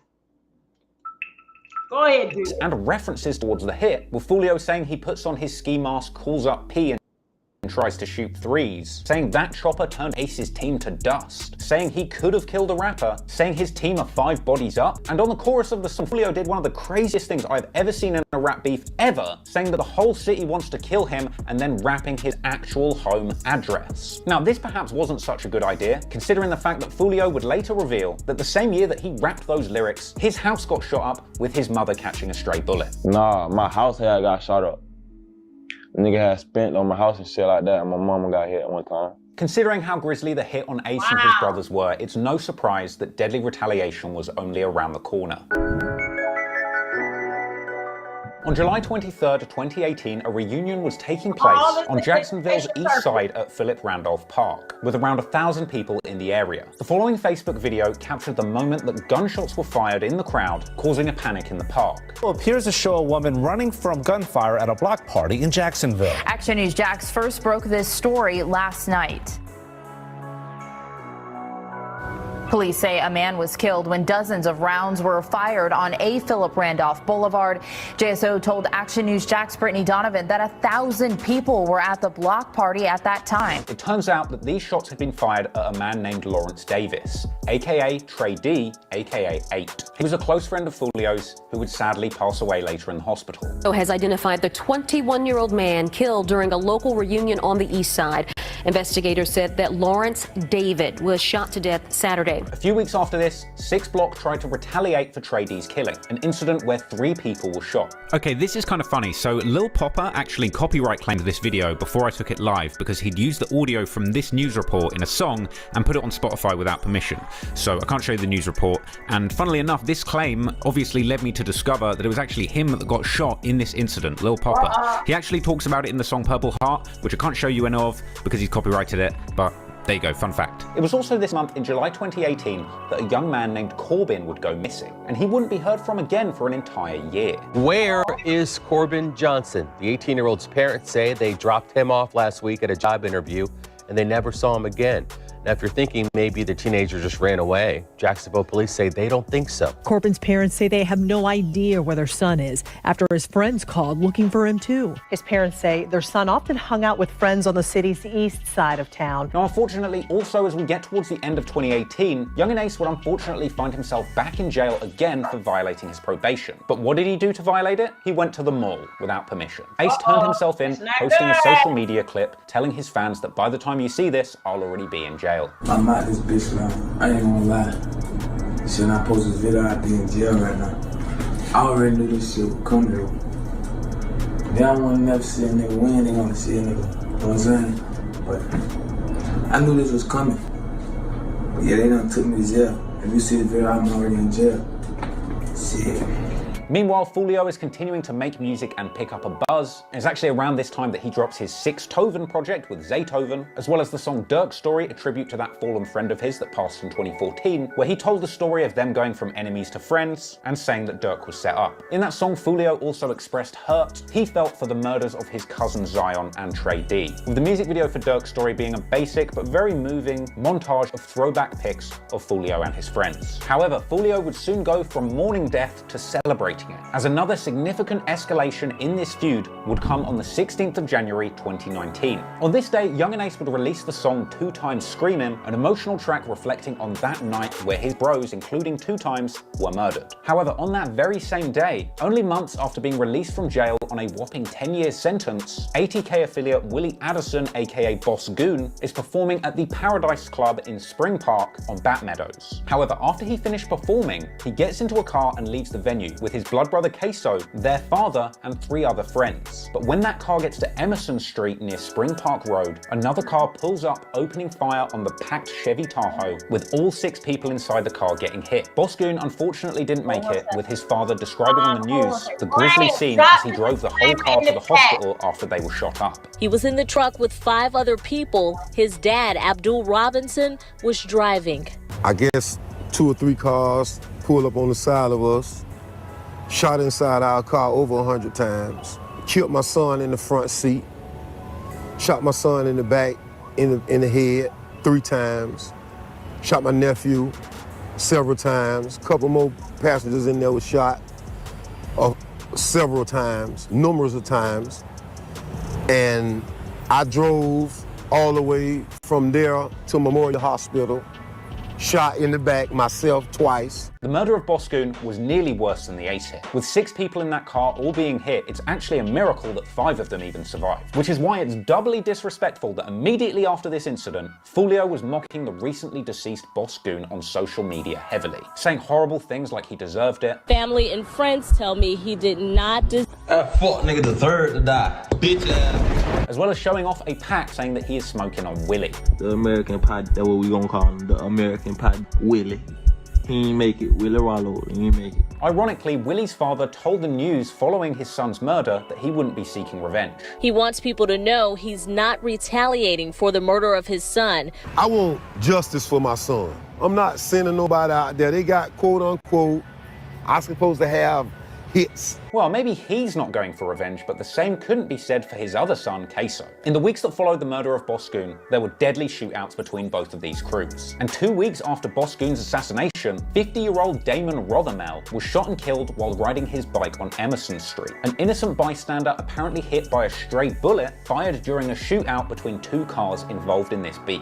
Go ahead, Junior. And references towards the hit, with Fulio saying he puts on his ski mask, calls up P, and tries to shoot threes, saying that chopper turned Ace's team to dust, saying he could have killed a rapper, saying his team are 5 bodies up, and on the chorus of the song, Fulio did one of the craziest things I've ever seen in a rap beef ever, saying that the whole city wants to kill him and then rapping his actual home address. Now, this perhaps wasn't such a good idea, considering the fact that Fulio would later reveal that the same year that he rapped those lyrics, his house got shot up with his mother catching a stray bullet. Nah, my house had got shot up. The nigga had spent on my house and shit like that, and my mama got hit one time. Considering how grisly the hit on Ace and his brothers were, it's no surprise that deadly retaliation was only around the corner. On July 23rd, 2018, a reunion was taking place on Jacksonville's east side at Philip Randolph Park, with around 1,000 people in the area. The following Facebook video captured the moment that gunshots were fired in the crowd, causing a panic in the park. It appears to show a woman running from gunfire at a block party in Jacksonville. Action News Jax first broke this story last night. Police say a man was killed when dozens of rounds were fired on A. Philip Randolph Boulevard. JSO told Action News Jax Brittany Donovan that 1,000 people were at the block party at that time. It turns out that these shots had been fired at a man named Lawrence Davis, aka Trey D, aka 8. He was a close friend of Fulio's who would sadly pass away later in the hospital. Has identified the 21-year-old man killed during a local reunion on the east side. Investigators said that Lawrence David was shot to death Saturday. A few weeks after this, 6 Block tried to retaliate for Trey D's killing, an incident where 3 people were shot. Okay, this is kind of funny. So Lil Popper actually copyright claimed this video before I took it live because he'd used the audio from this news report in a song and put it on Spotify without permission. So I can't show you the news report. And funnily enough, this claim obviously led me to discover that it was actually him that got shot in this incident, Lil Popper. He actually talks about it in the song Purple Heart, which I can't show you any of because he's copyrighted it, but there you go, fun fact. It was also this month in July 2018 that a young man named Corbin would go missing, and he wouldn't be heard from again for an entire year. Where is Corbin Johnson? The 18-year-old's parents say they dropped him off last week at a job interview and they never saw him again. Now, if you're thinking maybe the teenager just ran away, Jacksonville police say they don't think so. Corbin's parents say they have no idea where their son is after his friends called looking for him too. His parents say their son often hung out with friends on the city's east side of town. Now, unfortunately, also as we get towards the end of 2018, young and Ace would unfortunately find himself back in jail again for violating his probation. But what did he do to violate it? He went to the mall without permission. Ace turned himself in, posting a social media clip telling his fans that by the time you see this, I'll already be in jail. I'm out this bitch now. I ain't gonna lie. Shit, I post this video, I'd be in jail right now. I already knew this shit would come here. They don't wanna never see a nigga win, they wanna see a nigga. You know what I'm saying? But I knew this was coming. But yeah, they done took me to jail. If you see the video, I'm already in jail. Shit. Meanwhile, Fulio is continuing to make music and pick up a buzz. It's actually around this time that he drops his 6toven project with Zaytoven, as well as the song Dirk's Story, a tribute to that fallen friend of his that passed in 2014, where he told the story of them going from enemies to friends and saying that Dirk was set up. In that song, Fulio also expressed hurt he felt for the murders of his cousin Zion and Trey D, with the music video for Dirk's Story being a basic but very moving montage of throwback pics of Fulio and his friends. However, Fulio would soon go from mourning death to celebrating it, as another significant escalation in this feud would come on the 16th of January 2019. On this day, Young and Ace would release the song 2 Times Screamin', an emotional track reflecting on that night where his bros, including 2 Times, were murdered. However, on that very same day, only months after being released from jail, on a whopping 10-year sentence, ATK affiliate Willie Addison, aka Boss Goon, is performing at the Paradise Club in Spring Park on Bat Meadows. However, after he finished performing, he gets into a car and leaves the venue with his blood brother Queso, their father, and 3 other friends. But when that car gets to Emerson Street near Spring Park Road, another car pulls up, opening fire on the packed Chevy Tahoe, with all 6 people inside the car getting hit. Boss Goon unfortunately didn't make it, with his father describing on the news the grisly scene as he drove the whole car to the hospital after they were shot up. He was in the truck with 5 other people. His dad, Abdul Robinson, was driving. I guess 2 or 3 cars pulled up on the side of us, shot inside our car over 100 times, killed my son in the front seat, shot my son in the back, in the head 3 times, shot my nephew several times, a couple more passengers in there were shot several times, numerous of times, and I drove all the way from there to Memorial Hospital, shot in the back myself twice. The murder of Boss Goon was nearly worse than the ace hit. With 6 people in that car all being hit, it's actually a miracle that 5 of them even survived. Which is why it's doubly disrespectful that immediately after this incident, Fulio was mocking the recently deceased Boss Goon on social media heavily, saying horrible things like he deserved it. Family and friends tell me he did not deserve. That fuck nigga deserved to die. Bitch ass. As well as showing off a pack saying that he is smoking on Willie. The American pie, that's what we gonna call him, the American pie Willie. He ain't make it, Willie Rollo, he ain't make it. Ironically, Willie's father told the news following his son's murder that he wouldn't be seeking revenge. He wants people to know he's not retaliating for the murder of his son. I want justice for my son. I'm not sending nobody out there. They got quote unquote, I'm supposed to have hits. Well, maybe he's not going for revenge, but the same couldn't be said for his other son, Queso. In the weeks that followed the murder of Boss Goon, there were deadly shootouts between both of these crews. And 2 weeks after Boss Goon's assassination, 50-year-old Damon Rothermel was shot and killed while riding his bike on Emerson Street. An innocent bystander apparently hit by a stray bullet fired during a shootout between 2 cars involved in this beef.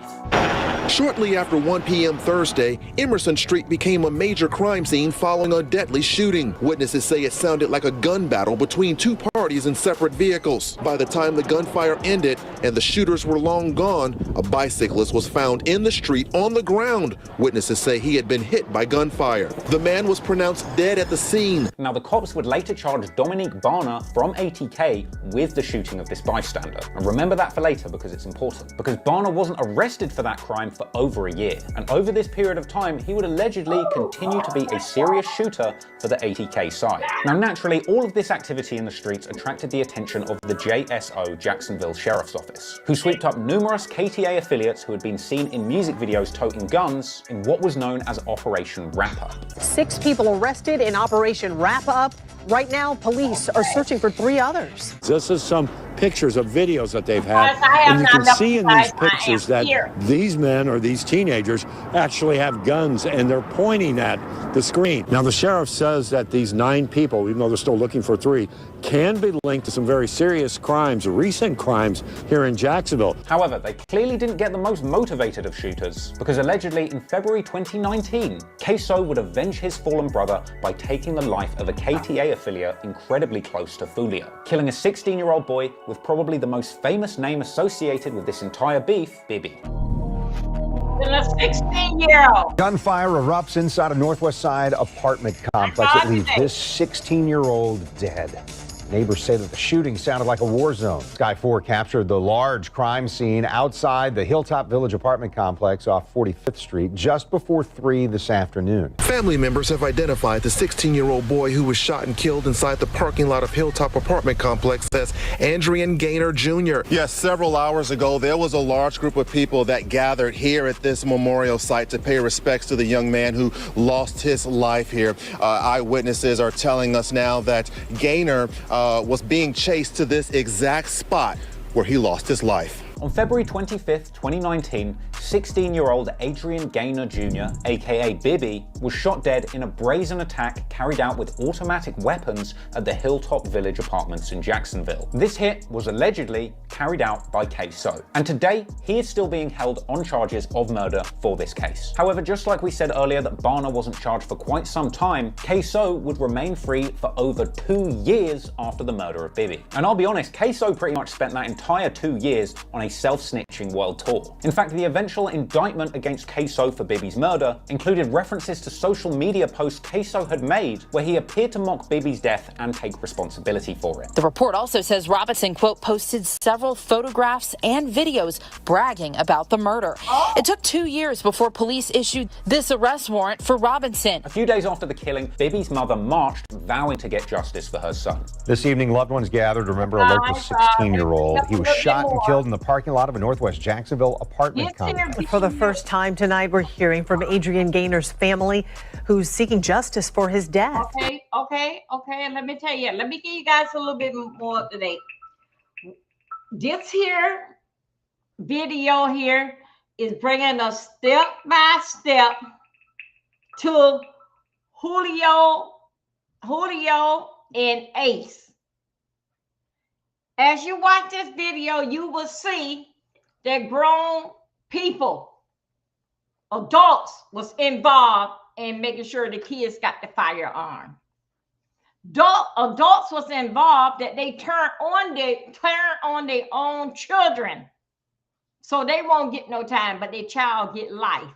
Shortly after 1 p.m. Thursday, Emerson Street became a major crime scene following a deadly shooting. Witnesses say it sounded like a gun battle between 2 parties in separate vehicles. By the time the gunfire ended and the shooters were long gone, a bicyclist was found in the street on the ground. Witnesses say he had been hit by gunfire. The man was pronounced dead at the scene. Now, the cops would later charge Dominique Barner from ATK with the shooting of this bystander. And remember that for later because it's important. Because Barner wasn't arrested for that crime for over a year. And over this period of time, he would allegedly continue to be a serious shooter for the ATK side. Now, naturally, all of this activity in the streets attracted the attention of the JSO Jacksonville Sheriff's Office, who swept up numerous KTA affiliates who had been seen in music videos toting guns in what was known as Operation Wrap Up. 6 people arrested in Operation Wrap Up. Right now, police are searching for 3 others. This is some pictures of videos that they've had, and you can see in these pictures that these men or these teenagers actually have guns and they're pointing at the screen. Now, the sheriff says that these 9 people, even though they're still looking for 3, can be linked to some very serious crimes, recent crimes here in Jacksonville. However, they clearly didn't get the most motivated of shooters, because allegedly in February 2019, Queso would avenge his fallen brother by taking the life of a KTA affiliate incredibly close to Fulio, killing a 16-year-old boy with probably the most famous name associated with this entire beef, Bibby. And a 16-year-old. Gunfire erupts inside a Northwest Side apartment complex. It leaves this 16-year-old dead. Neighbors say that the shooting sounded like a war zone. Sky 4 captured the large crime scene outside the Hilltop Village apartment complex off 45th Street just before 3 this afternoon. Family members have identified the 16-year-old boy who was shot and killed inside the parking lot of Hilltop apartment complex as Andrian Gaynor Jr. Yes, several hours ago, there was a large group of people that gathered here at this memorial site to pay respects to the young man who lost his life here. Eyewitnesses are telling us now that Gaynor was being chased to this exact spot where he lost his life. On February 25th, 2019, 16-year-old Adrian Gaynor Jr., aka Bibby, was shot dead in a brazen attack carried out with automatic weapons at the Hilltop Village Apartments in Jacksonville. This hit was allegedly carried out by K-So, and today he is still being held on charges of murder for this case. However, just like we said earlier that Barner wasn't charged for quite some time, K-So would remain free for over 2 years after the murder of Bibby. And I'll be honest, K-So pretty much spent that entire 2 years on a self-snitching world tour. In fact, the eventual indictment against K-So for Bibby's murder included references to social media posts K-So had made where he appeared to mock Bibby's death and take responsibility for it. The report also says Robinson, quote, posted several photographs and videos bragging about the murder. It took 2 years before police issued this arrest warrant for Robinson. A few days after the killing, Bibby's mother marched, vowing to get justice for her son. This evening, loved ones gathered to remember a local 16-year-old. He was shot and killed in the parking lot of a Northwest Jacksonville apartment complex. For the first time tonight, we're hearing from Adrian Gaynor's family, who's seeking justice for his death. Okay. Let me tell you. Let me give you guys a little bit more up to date. This here video here is bringing us step by step to Julio and Ace. As you watch this video, you will see that grown people, adults, was involved in making sure the kids got the firearm. Adults was involved that they turn on their own children, so they won't get no time, but their child get life.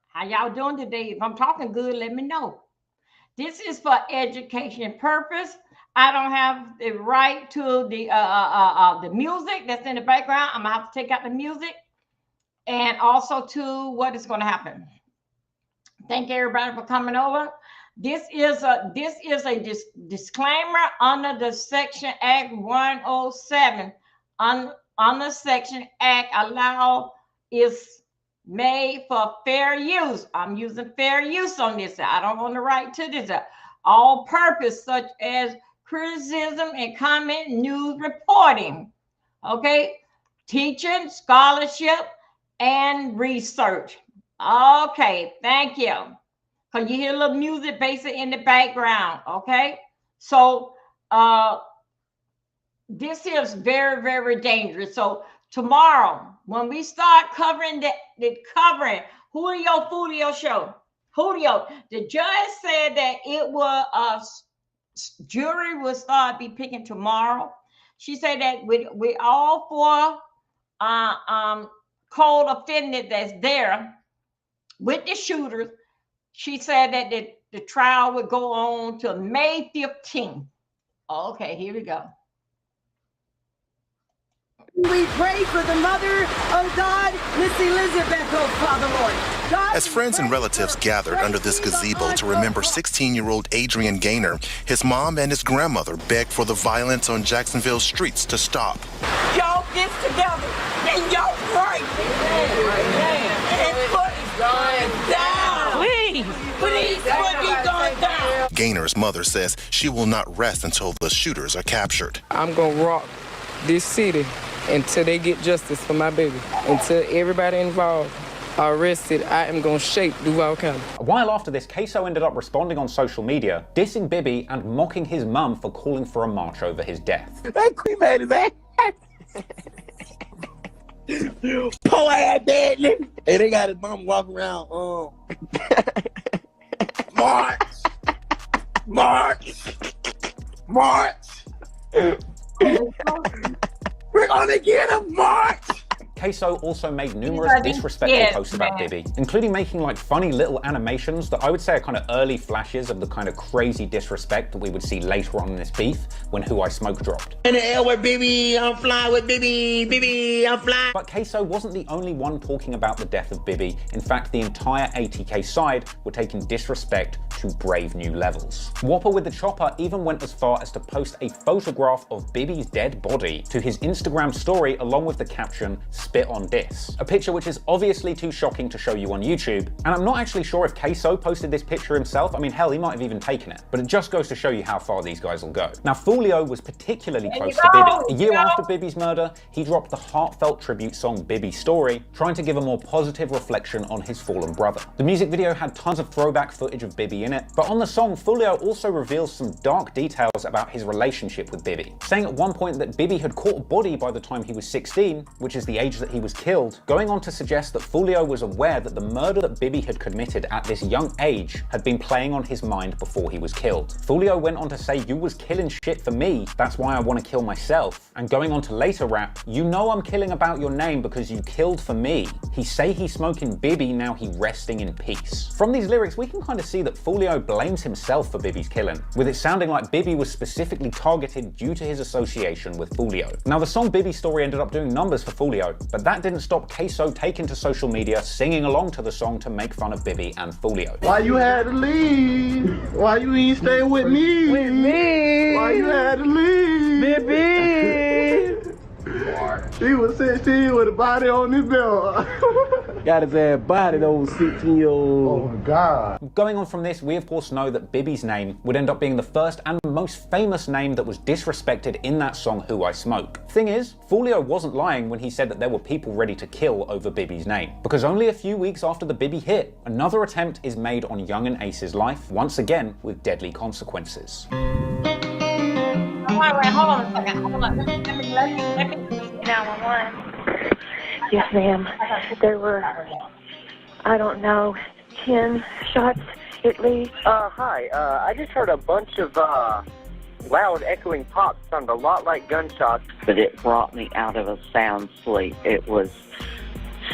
How y'all doing today? If I'm talking good, let me know. This is for education purpose. I don't have the right to the music that's in the background. I'm gonna have to take out the music, and also to what is going to happen. Thank everybody for coming over. This is a disclaimer under the Section Act 107. On the Section Act allow is made for fair use. I'm using fair use on this. I don't want the right to this. All purpose such as criticism and comment, news reporting, okay, teaching, scholarship, and research. Okay, thank you. Because you hear a little music basically in the background, okay? So this is very, very dangerous. So tomorrow, when we start covering the Julio show, Julio, the judge said that it was jury will start be picking tomorrow. She said that with all 4 cold offenders that's there with the shooters, she said that the trial would go on till May 15th. Okay, here we go. We pray for the mother of God, Miss Elizabeth, oh Father Lord. God, as friends and relatives gathered under this gazebo to remember 16-year-old Adrian Gaynor, his mom and his grandmother begged for the violence on Jacksonville streets to stop. Y'all get together and y'all pray. And put it down. Please put it down. Gaynor's mother says she will not rest until the shooters are captured. I'm going to rock this city until they get justice for my baby. Until everybody involved are arrested, I am going to shake Duval County. A while after this, K-So ended up responding on social media, dissing Bibby and mocking his mum for calling for a march over his death. That cremated man. Poor ass dead nigga. Hey, they got his mom walking around. March. We're gonna get him, March. K-So also made numerous disrespectful posts about Bibby, including making like funny little animations that I would say are kind of early flashes of the kind of crazy disrespect that we would see later on in this beef when Who I Smoke dropped. In the air with Bibby, I'm flying with Bibby, I'm flying. But K-So wasn't the only one talking about the death of Bibby. In fact, the entire ATK side were taking disrespect to brave new levels. Whopper with the Chopper even went as far as to post a photograph of Bibby's dead body to his Instagram story along with the caption, spit on diss. A picture which is obviously too shocking to show you on YouTube, and I'm not actually sure if Queso posted this picture himself. I mean, hell, he might have even taken it, but it just goes to show you how far these guys will go. Now, Foolio was particularly close to Bibby. A year after Bibby's murder, he dropped the heartfelt tribute song Bibby Story, trying to give a more positive reflection on his fallen brother. The music video had tons of throwback footage of Bibby in it, but on the song, Foolio also reveals some dark details about his relationship with Bibby, saying at one point that Bibby had caught a body by the time he was 16, which is the age that he was killed, going on to suggest that Foolio was aware that the murder that Bibby had committed at this young age had been playing on his mind before he was killed. Foolio went on to say, "You was killing shit for me, that's why I want to kill myself," and going on to later rap, "You know I'm killing about your name because you killed for me. He say he smoking Bibby, now he resting in peace." From these lyrics, we can kind of see that Foolio blames himself for Bibby's killing, with it sounding like Bibby was specifically targeted due to his association with Foolio. Now, the song Bibby Story ended up doing numbers for Foolio, but that didn't stop Queso taking to social media singing along to the song to make fun of Bibby and Foolio. Why you had to leave? Why you ain't stay with me? With me? Why you had to leave? Bibby! She was 16 with a body on his belt. Got his ass body, those 16-year-old. Oh my God. Going on from this, we of course know that Bibby's name would end up being the first and most famous name that was disrespected in that song Who I Smoke. Thing is, Foolio wasn't lying when he said that there were people ready to kill over Bibby's name, because only a few weeks after the Bibby hit, another attempt is made on Young and Ace's life, once again with deadly consequences. Wait, hold on a second. Hold on. Let me 911. Yes, ma'am. There were, I don't know, 10 shots at least. Hi. I just heard a bunch of loud echoing pops. Sound a lot like gunshots. But it brought me out of a sound sleep. It was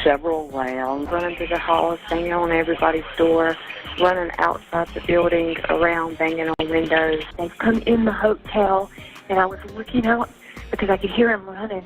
several rounds. Running through the halls, banging on everybody's door, running outside the building, around, banging on windows. They've come in the hotel, and I was looking out because I could hear them running.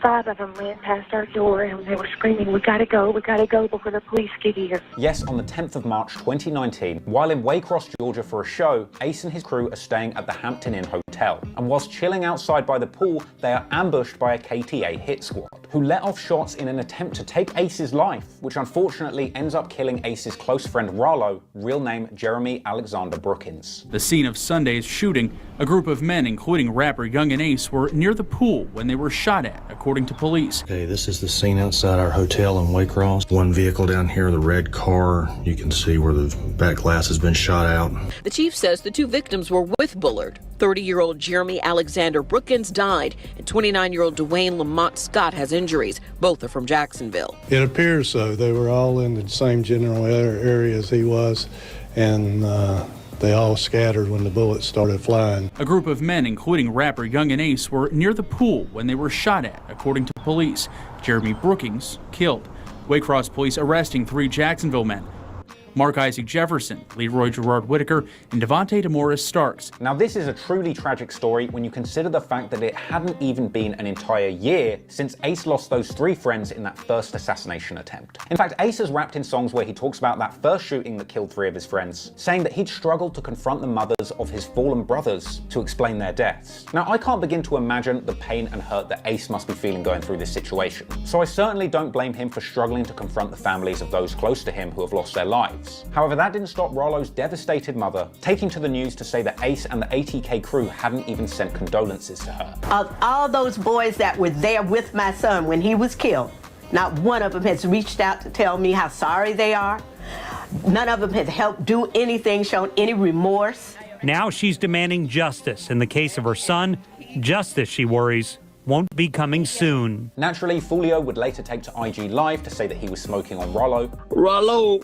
5 of them ran past our door and they were screaming, we gotta go before the police get here. Yes, on the 10th of March 2019, while in Waycross, Georgia for a show, Ace and his crew are staying at the Hampton Inn Hotel. And whilst chilling outside by the pool, they are ambushed by a KTA hit squad, who let off shots in an attempt to take Ace's life, which unfortunately ends up killing Ace's close friend Rallo, real name Jeremy Alexander Brookins. The scene of Sunday's shooting, a group of men, including rapper Young and Ace, were near the pool when they were shot at, according to police. Okay, this is the scene outside our hotel in Waycross. One vehicle down here, the red car. You can see where the back glass has been shot out. The chief says the 2 victims were with Bullard. 30-year-old Jeremy Alexander Brookins died, and 29-year-old Dwayne Lamont Scott has injuries. Both are from Jacksonville. It appears so. They were all in the same general area as he was, and they all scattered when the bullets started flying. A group of men, including rapper Young and Ace, were near the pool when they were shot at, according to police. Jeremy Brookins killed. Waycross police arresting 3 Jacksonville men. Mark Isaac Jefferson, Leroy Gerard Whitaker, and Devontae DeMorris Starks. Now, this is a truly tragic story when you consider the fact that it hadn't even been an entire year since Ace lost those 3 friends in that first assassination attempt. In fact, Ace has rapped in songs where he talks about that first shooting that killed 3 of his friends, saying that he'd struggled to confront the mothers of his fallen brothers to explain their deaths. Now, I can't begin to imagine the pain and hurt that Ace must be feeling going through this situation, so I certainly don't blame him for struggling to confront the families of those close to him who have lost their lives. However, that didn't stop Rollo's devastated mother taking to the news to say that Ace and the ATK crew hadn't even sent condolences to her. Of all those boys that were there with my son when he was killed, not one of them has reached out to tell me how sorry they are. None of them has helped do anything, shown any remorse. Now she's demanding justice in the case of her son. Justice, she worries, won't be coming soon. Naturally, Foolio would later take to IG Live to say that he was smoking on Rollo. Rollo!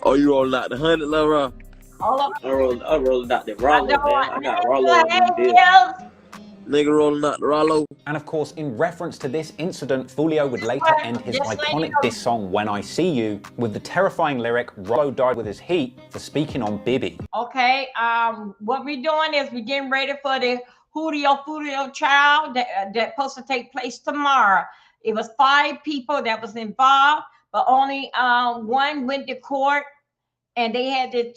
Oh, you rolling out the 100, Laura? Hold up. I rolled out the Rollo, man. I got Rollo on this Nigga rolling out the Rollo. And of course, in reference to this incident, Foolio would later end his iconic diss song When I See You with the terrifying lyric, Rollo died with his heat, for speaking on Bibby. Okay, what we're doing is we're getting ready for the Foolio trial that's supposed to take place tomorrow. It was 5 people that was involved, but only 1 went to court, and they had to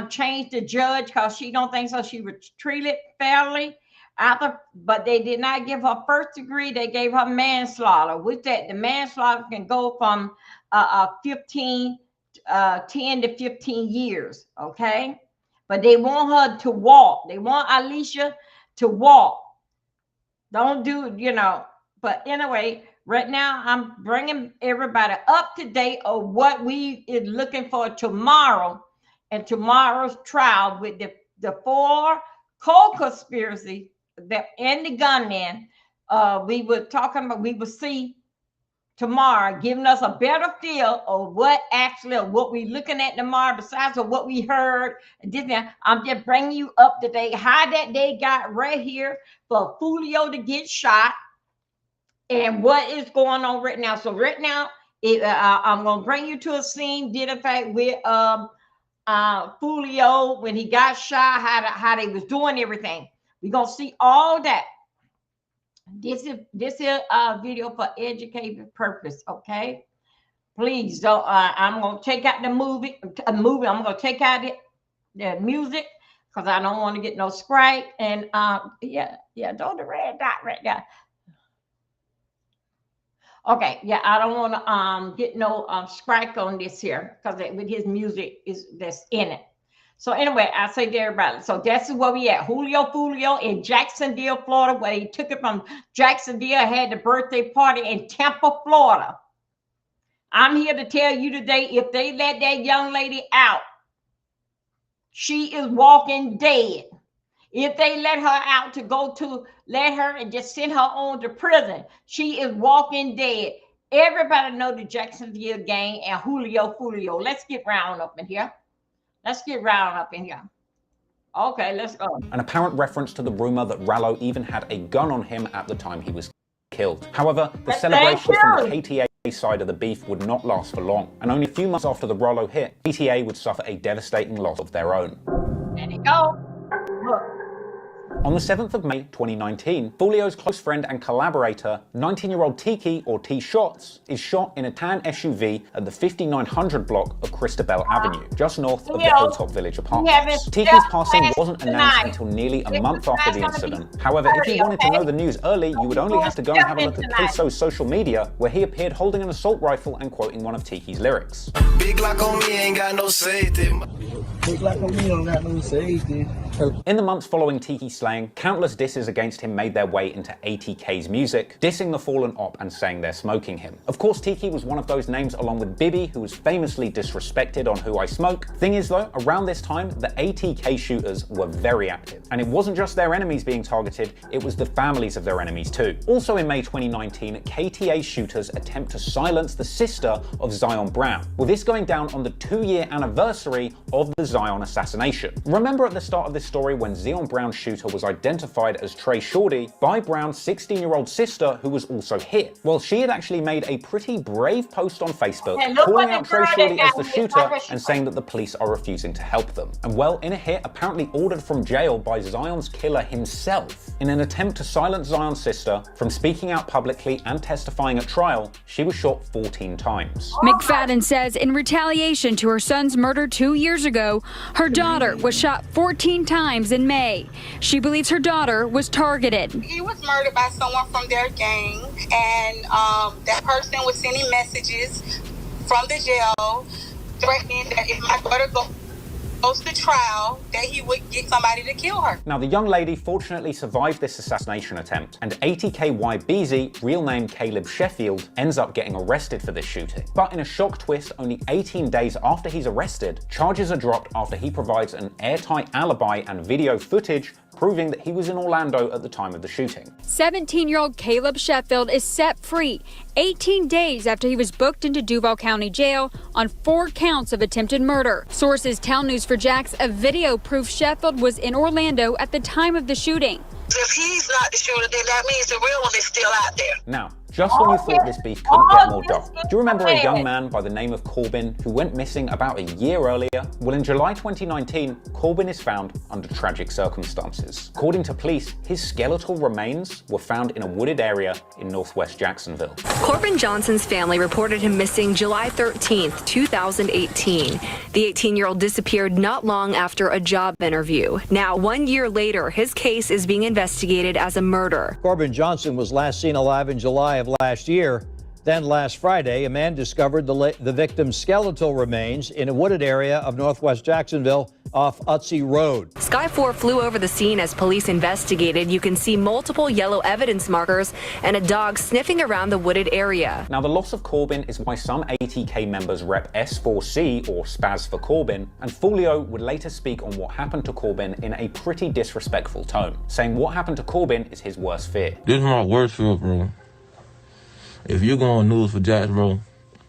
change the judge because she don't think so. She was treated fairly. But they did not give her first degree. They gave her manslaughter. With that, the manslaughter can go from 10 to 15 years. Okay, but they want her to walk. They want Alicia to walk. Don't do, But anyway, right now I'm bringing everybody up to date on what we is looking for tomorrow and tomorrow's trial with the 4 co-conspiracy and the gunman. We were talking about, we will see tomorrow, giving us a better feel of what we're looking at tomorrow, besides of what we heard. I'm just bringing you up to date how that they got right here for Julio to get shot and what is going on right now. So right now, I'm going to bring you to a scene, did in fact with Julio when he got shot, how they was doing everything. We're going to see all that. This is a video for educative purpose, okay? Please don't. I'm gonna take out the movie. I'm gonna take out the music because I don't want to get no strike. And yeah, don't the red dot right there. Okay, yeah, I don't want to get no strike on this here because with his music that's in it. So anyway, I say to everybody, so that's where we at. Julio in Jacksonville, Florida, where he took it from Jacksonville, had the birthday party in Tampa, Florida. I'm here to tell you today, if they let that young lady out, she is walking dead. If they let her out let her and just send her on to prison, she is walking dead. Everybody know the Jacksonville gang and Julio. Let's get round up in here. Okay, let's go. An apparent reference to the rumor that Rallo even had a gun on him at the time he was killed. However, the celebration from the KTA side of the beef would not last for long, and only a few months after the Rallo hit, KTA would suffer a devastating loss of their own. There you go. Look. On the 7th of May 2019, Julio's close friend and collaborator, 19-year-old Tiki, or T-Shots, is shot in a tan SUV at the 5900 block of Christabel Avenue, just north of the Hilltop Village apartments. Tiki's passing wasn't announced until nearly a month after the incident. However, if you wanted to know the news early, you would only have to go and have a look at Queso's social media, where he appeared holding an assault rifle and quoting one of Tiki's lyrics. Big lock on me, ain't got no safety. Big lock on me, don't got no safety. In the months following Tiki's slaying, countless disses against him made their way into ATK's music, dissing the fallen op and saying they're smoking him. Of course, Tiki was one of those names along with Bibby, who was famously disrespected on Who I Smoke. Thing is though, around this time, the ATK shooters were very active. And it wasn't just their enemies being targeted, it was the families of their enemies too. Also in May 2019, KTA shooters attempt to silence the sister of Zion Brown, with this going down on the 2-year anniversary of the Zion assassination. Remember at the start of this story when Zion Brown's shooter was identified as Trey Shorty by Brown's 16-year-old sister, who was also hit? Well, she had actually made a pretty brave post on Facebook calling out Trey Shorty as the shooter and saying that the police are refusing to help them. And well, in a hit apparently ordered from jail by Zion's killer himself, in an attempt to silence Zion's sister from speaking out publicly and testifying at trial, she was shot 14 times. McFadden says in retaliation to her son's murder 2 years ago, her daughter was shot 14 times in May. She believes her daughter was targeted. He was murdered by someone from their gang, and that person was sending messages from the jail threatening that if my daughter goes to trial, that he would get somebody to kill her. Now, the young lady fortunately survived this assassination attempt, and ATKY Beezy, real name Caleb Sheffield, ends up getting arrested for this shooting. But in a shock twist, only 18 days after he's arrested, charges are dropped after he provides an airtight alibi and video footage proving that he was in Orlando at the time of the shooting. 17-year-old Caleb Sheffield is set free 18 days after he was booked into Duval County Jail on 4 counts of attempted murder. Sources tell News4Jax a video proves Sheffield was in Orlando at the time of the shooting. If he's not the shooter, then that means the real one is still out there. Now, just when you thought this beef couldn't get more dark. Do you remember a young man by the name of Corbin who went missing about a year earlier? Well, in July 2019, Corbin is found under tragic circumstances. According to police, his skeletal remains were found in a wooded area in northwest Jacksonville. Corbin Johnson's family reported him missing July 13th, 2018. The 18-year-old disappeared not long after a job interview. Now, 1 year later, his case is being investigated as a murder. Corbin Johnson was last seen alive in July of last year. Then last Friday, a man discovered the victim's skeletal remains in a wooded area of northwest Jacksonville off Utsey Road. Sky 4 flew over the scene as police investigated. You can see multiple yellow evidence markers and a dog sniffing around the wooded area. Now, the loss of Corbin is why some ATK members rep S4C, or Spaz for Corbin, and Fulio would later speak on what happened to Corbin in a pretty disrespectful tone, saying what happened to Corbin is his worst fear. This is my worst fear, bro. If you go on News for Jacks, bro,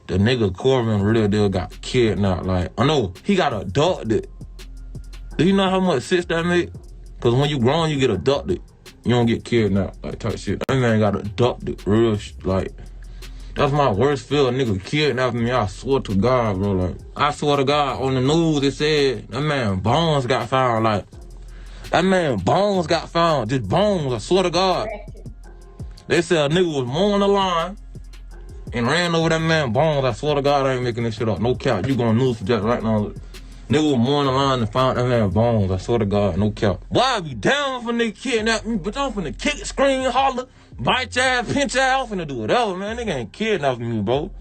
the nigga Corbin really did got kidnapped. Like, I know he got abducted. Do you know how much sense that make? Because when you grown, you get abducted. You don't get kidnapped, like, type shit. That man got abducted, real like, that's my worst fear. A nigga kidnapped me, I swear to God, bro. Like, I swear to God, on the news, it said that man bones got found. Like, that man bones got found. Just bones, I swear to God. They said a nigga was mowing the line and ran over that man bones. I swear to God, I ain't making this shit up. No cap. You going News for Jacks right now. Nigga was mowing the line and found that man bones. I swear to God, no cap. Boy, I be down for nigga kidnap me, but I'm finna kick, scream, holler, bite your ass, pinch your ass, I'm finna do whatever, man. Nigga ain't kidnapping me, bro.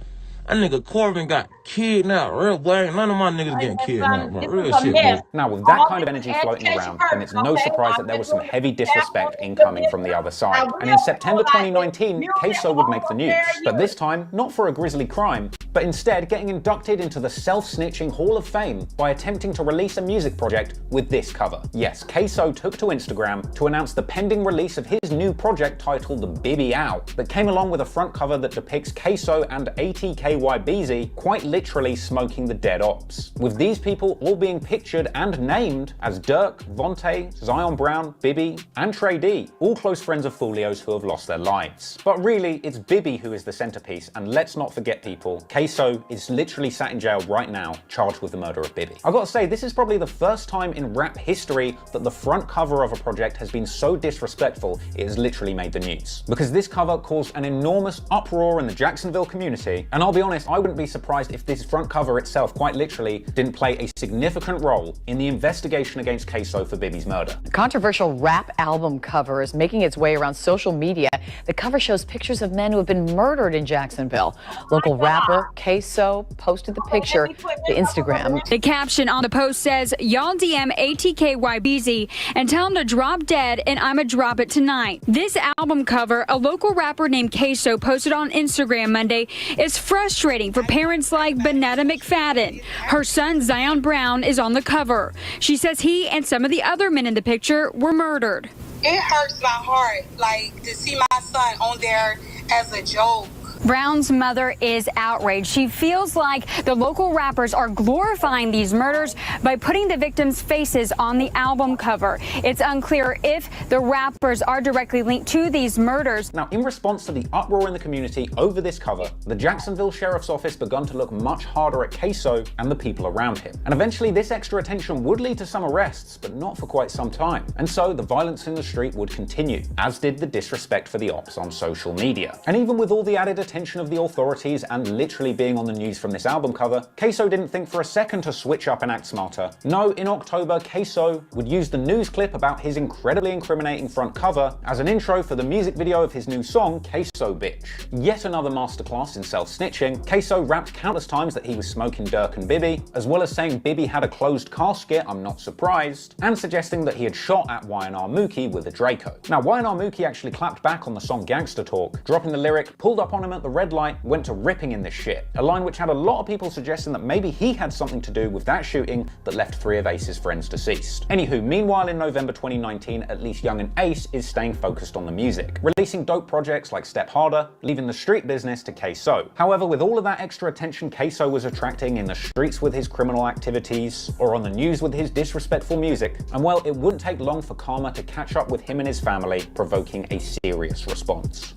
That nigga Corbin got kidnapped, real boy. Ain't none of my niggas getting kidnapped, bro. Real shit, bro. Now, with that kind of energy floating around, then it's no surprise that there was some heavy disrespect incoming from the other side. And in September 2019, Queso would make the news. But this time, not for a grisly crime, but instead getting inducted into the self-snitching Hall of Fame by attempting to release a music project with this cover. Yes, Queso took to Instagram to announce the pending release of his new project titled Bibby Out, that came along with a front cover that depicts Queso and ATKYBZ quite literally smoking the dead ops, with these people all being pictured and named as Dirk, Vontae, Zion Brown, Bibby, and Trey D, all close friends of Fulio's who have lost their lives. But really, it's Bibby who is the centerpiece, and let's not forget, people, Queso is literally sat in jail right now, charged with the murder of Bibby. I've got to say, this is probably the first time in rap history that the front cover of a project has been so disrespectful it has literally made the news. Because this cover caused an enormous uproar in the Jacksonville community, and I'll be honest, I wouldn't be surprised if this front cover itself quite literally didn't play a significant role in the investigation against Queso for Bibby's murder. A controversial rap album cover is making its way around social media. The cover shows pictures of men who have been murdered in Jacksonville. Local rapper Queso posted the picture to Instagram. The caption on the post says, "Y'all DM ATKYBZ and tell him to drop dead and I'ma drop it tonight." This album cover, a local rapper named Queso posted on Instagram Monday, is frustrating for parents like Bonetta McFadden. Her son Zion Brown is on the cover. She says he and some of the other men in the picture were murdered. It hurts my heart, like, to see my son on there as a joke. Brown's mother is outraged. She feels like the local rappers are glorifying these murders by putting the victims' faces on the album cover. It's unclear if the rappers are directly linked to these murders. Now, in response to the uproar in the community over this cover, the Jacksonville Sheriff's Office begun to look much harder at Queso and the people around him. And eventually this extra attention would lead to some arrests, but not for quite some time. And so the violence in the street would continue, as did the disrespect for the ops on social media. And even with all the added attention of the authorities and literally being on the news from this album cover, Queso didn't think for a second to switch up and act smarter. No, in October, Queso would use the news clip about his incredibly incriminating front cover as an intro for the music video of his new song, Queso Bitch. Yet another masterclass in self-snitching, Queso rapped countless times that he was smoking Dirk and Bibby, as well as saying Bibby had a closed casket, I'm not surprised, and suggesting that he had shot at Y&R Mookie with a Draco. Now, Y&R Mookie actually clapped back on the song Gangsta Talk, dropping the lyric, pulled up on him at the red light, went to ripping in this shit, a line which had a lot of people suggesting that maybe he had something to do with that shooting that left 3 of Ace's friends deceased. Anywho, meanwhile in November 2019, at least Young and Ace is staying focused on the music, releasing dope projects like Step Harder, leaving the street business to Queso. However, with all of that extra attention Queso was attracting in the streets with his criminal activities, or on the news with his disrespectful music, and well, it wouldn't take long for karma to catch up with him and his family, provoking a serious response.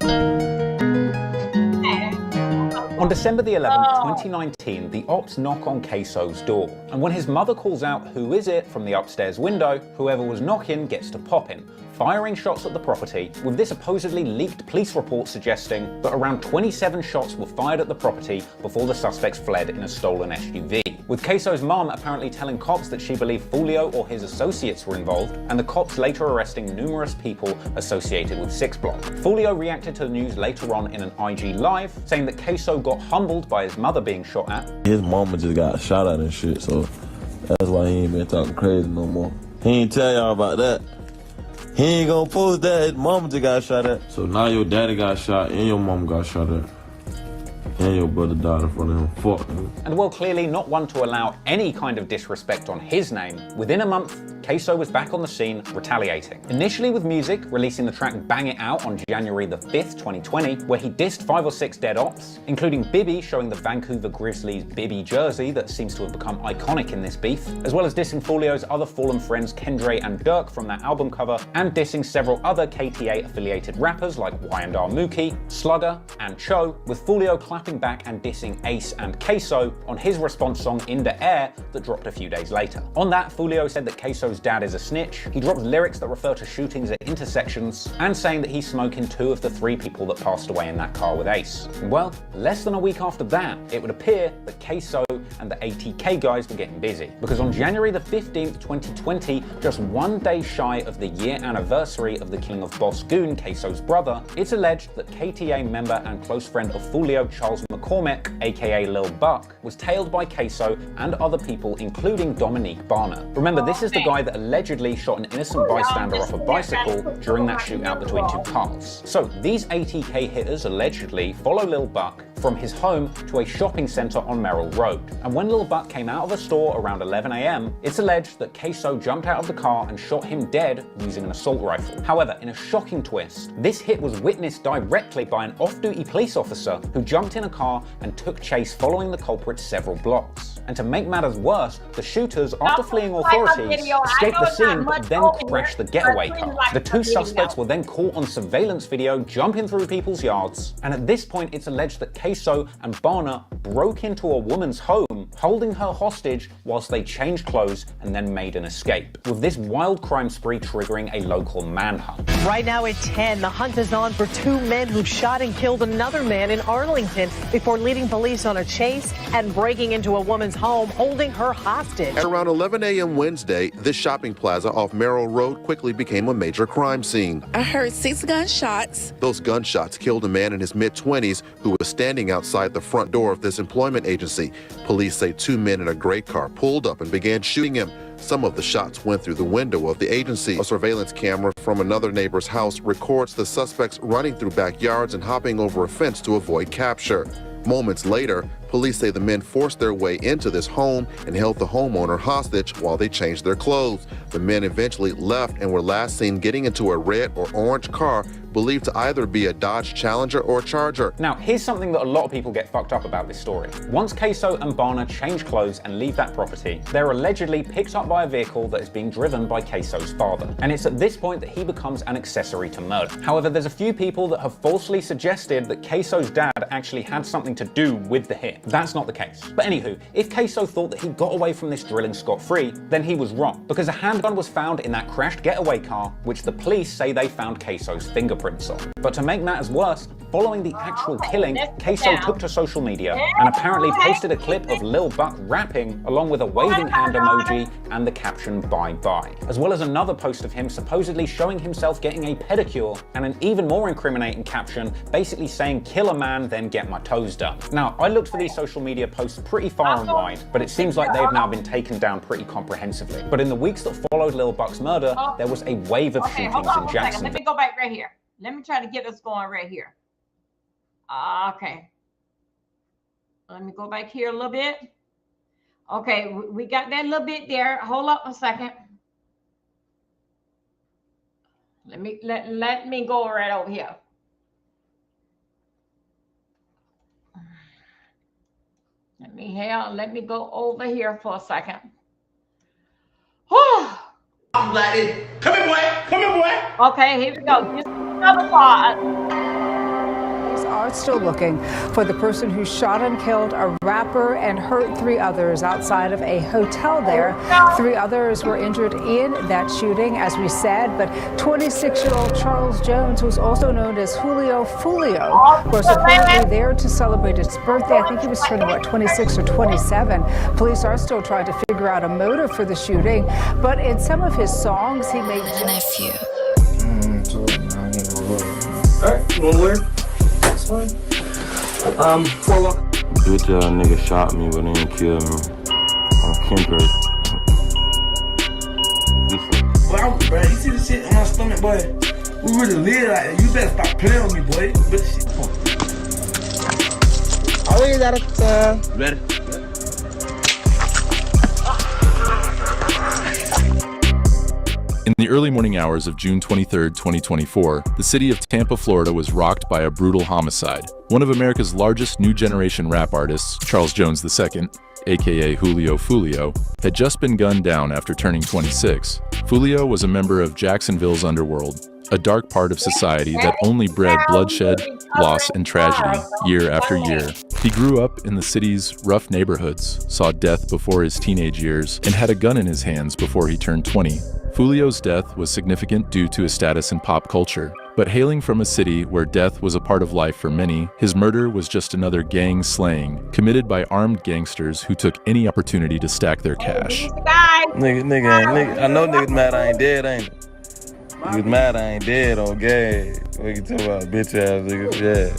On December the 11th, 2019, the ops knock on Queso's door. And when his mother calls out, "Who is it?" from the upstairs window, whoever was knocking gets to popping, firing shots at the property, with this supposedly leaked police report suggesting that around 27 shots were fired at the property before the suspects fled in a stolen SUV. With Queso's mom apparently telling cops that she believed Fulio or his associates were involved, and the cops later arresting numerous people associated with 6 Block. Fulio reacted to the news later on in an IG Live, saying that Queso got humbled by his mother being shot at. His mama just got shot at and shit, so that's why he ain't been talking crazy no more. He ain't tell y'all about that. He ain't gonna post that. His mama just got shot at. So now your daddy got shot and your mom got shot at. And your brother died in front of him. Fuck him. And while clearly not one to allow any kind of disrespect on his name, within a month, Queso was back on the scene retaliating. Initially with music, releasing the track Bang It Out on January the 5th, 2020, where he dissed 5 or 6 dead ops, including Bibby showing the Vancouver Grizzlies Bibby jersey that seems to have become iconic in this beef, as well as dissing Fulio's other fallen friends Kendre and Dirk from that album cover, and dissing several other KTA affiliated rappers like Y&R Mookie, Slugger, and Cho, with Fulio clapping back and dissing Ace and Queso on his response song In the Air that dropped a few days later. On that, Fulio said that Queso's dad is a snitch. He drops lyrics that refer to shootings at intersections, and saying that he's smoking 2 of the 3 people that passed away in that car with Ace. And well, less than a week after that, it would appear that Queso and the ATK guys were getting busy, because on January the 15th, 2020, just 1 day shy of the year anniversary of the killing of Boss Goon, Queso's brother, it's alleged that KTA member and close friend of Fulio, Charles McCormick, aka Lil Buck, was tailed by Queso and other people, including Dominique Barner. Remember, this is the guy that allegedly shot an innocent bystander off a bicycle during that shootout between 2 cars. So these ATK hitters allegedly follow Lil Buck from his home to a shopping center on Merrill Road. And when Lil Buck came out of a store around 11 AM, it's alleged that Queso jumped out of the car and shot him dead using an assault rifle. However, in a shocking twist, this hit was witnessed directly by an off-duty police officer who jumped in a car and took chase following the culprit several blocks. And to make matters worse, the shooters, after fleeing authorities, escaped the scene but then crashed the getaway car. The 2 suspects were then caught on surveillance video jumping through people's yards, and at this point it's alleged that Queso and Barner broke into a woman's home, holding her hostage whilst they changed clothes and then made an escape, with this wild crime spree triggering a local manhunt. Right now at 10, the hunt is on for 2 men who shot and killed another man in Arlington before leading police on a chase and breaking into a woman's home, holding her hostage. At around 11 a.m. Wednesday, this shopping plaza off Merrill Road quickly became a major crime scene. I heard 6 gunshots. Those gunshots killed a man in his mid-20s who was standing outside the front door of this employment agency. Police say 2 men in a gray car pulled up and began shooting him. Some of the shots went through the window of the agency. A surveillance camera from another neighbor's house records the suspects running through backyards and hopping over a fence to avoid capture. Moments later, police say the men forced their way into this home and held the homeowner hostage while they changed their clothes. The men eventually left and were last seen getting into a red or orange car believed to either be a Dodge Challenger or Charger. Now, here's something that a lot of people get fucked up about this story. Once Queso and Barner change clothes and leave that property, they're allegedly picked up by a vehicle that is being driven by Queso's father. And it's at this point that he becomes an accessory to murder. However, there's a few people that have falsely suggested that Queso's dad actually had something to do with the hit. That's not the case. But anywho, if Queso thought that he got away from this drilling scot-free, then he was wrong, because a handgun was found in that crashed getaway car, which the police say they found Queso's fingerprints on. But to make matters worse, following the actual killing, Queso took to social media and apparently posted a clip of Lil Buck rapping along with a waving hand emoji and the caption "bye bye," as well as another post of him supposedly showing himself getting a pedicure and an even more incriminating caption basically saying "kill a man, then get my toes done." Now, I looked for these social media posts pretty far and wide, but it seems like they've now been taken down pretty comprehensively. But in the weeks that followed Lil Buck's murder, there was a wave of shootings in Jacksonville. Let me go back right here. Let me try to get us going right here. Okay. Let me go back here a little bit. Okay, we got that little bit there. Hold up a second. Let me go right over here. Let me go over here for a second. I'm glad come here, boy. Come here, boy. Okay, here we go. Here's another part. are still looking for the person who shot and killed a rapper and hurt 3 others outside of a hotel there. 3 others were injured in that shooting, as we said, but 26-year-old Charles Jones, who's also known as Julio Fulio, was apparently there to celebrate his birthday. I think he was turning, 26 or 27. Police are still trying to figure out a motive for the shooting, but in some of his songs, he made nephew. Alright, one word. That's fine. Bitch nigga shot me, but they didn't kill me. I'm Kendrick. Bro, you see the shit on my stomach, boy? We really live like that. You better stop playing with me, boy. Bitch, shit. Oh, is that ready? In the early morning hours of June 23, 2024, the city of Tampa, Florida was rocked by a brutal homicide. One of America's largest new generation rap artists, Charles Jones II, aka Julio Fulio, had just been gunned down after turning 26. Fulio was a member of Jacksonville's underworld, a dark part of society that only bred bloodshed, loss, and tragedy year after year. He grew up in the city's rough neighborhoods, saw death before his teenage years, and had a gun in his hands before he turned 20. Fulio's death was significant due to his status in pop culture, but hailing from a city where death was a part of life for many, his murder was just another gang slaying, committed by armed gangsters who took any opportunity to stack their cash. Nigga, I know niggas mad I ain't dead, ain't it? Niggas mad I ain't dead, okay? We can talk about bitch ass niggas, yeah.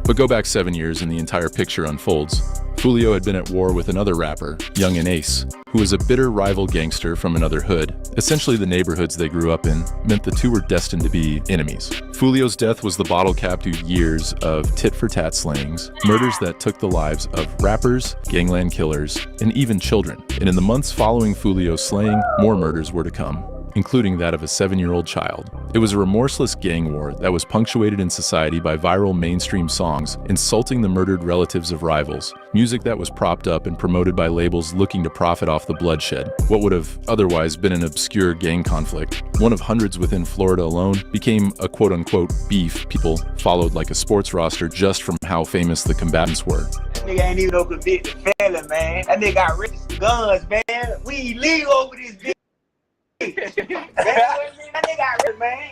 But go back 7 years and the entire picture unfolds. Fulio had been at war with another rapper, Young and Ace, who was a bitter rival gangster from another hood. Essentially, the neighborhoods they grew up in meant the two were destined to be enemies. Fulio's death was the bottle cap to years of tit-for-tat slayings, murders that took the lives of rappers, gangland killers, and even children. And in the months following Fulio's slaying, more murders were to come, including that of a 7-year-old child. It was a remorseless gang war that was punctuated in society by viral mainstream songs insulting the murdered relatives of rivals, music that was propped up and promoted by labels looking to profit off the bloodshed. What would have otherwise been an obscure gang conflict, one of hundreds within Florida alone, became a quote-unquote beef people followed like a sports roster just from how famous the combatants were. That nigga ain't even no convicted felon, man. That nigga got registered guns, man. We illegal over this bitch.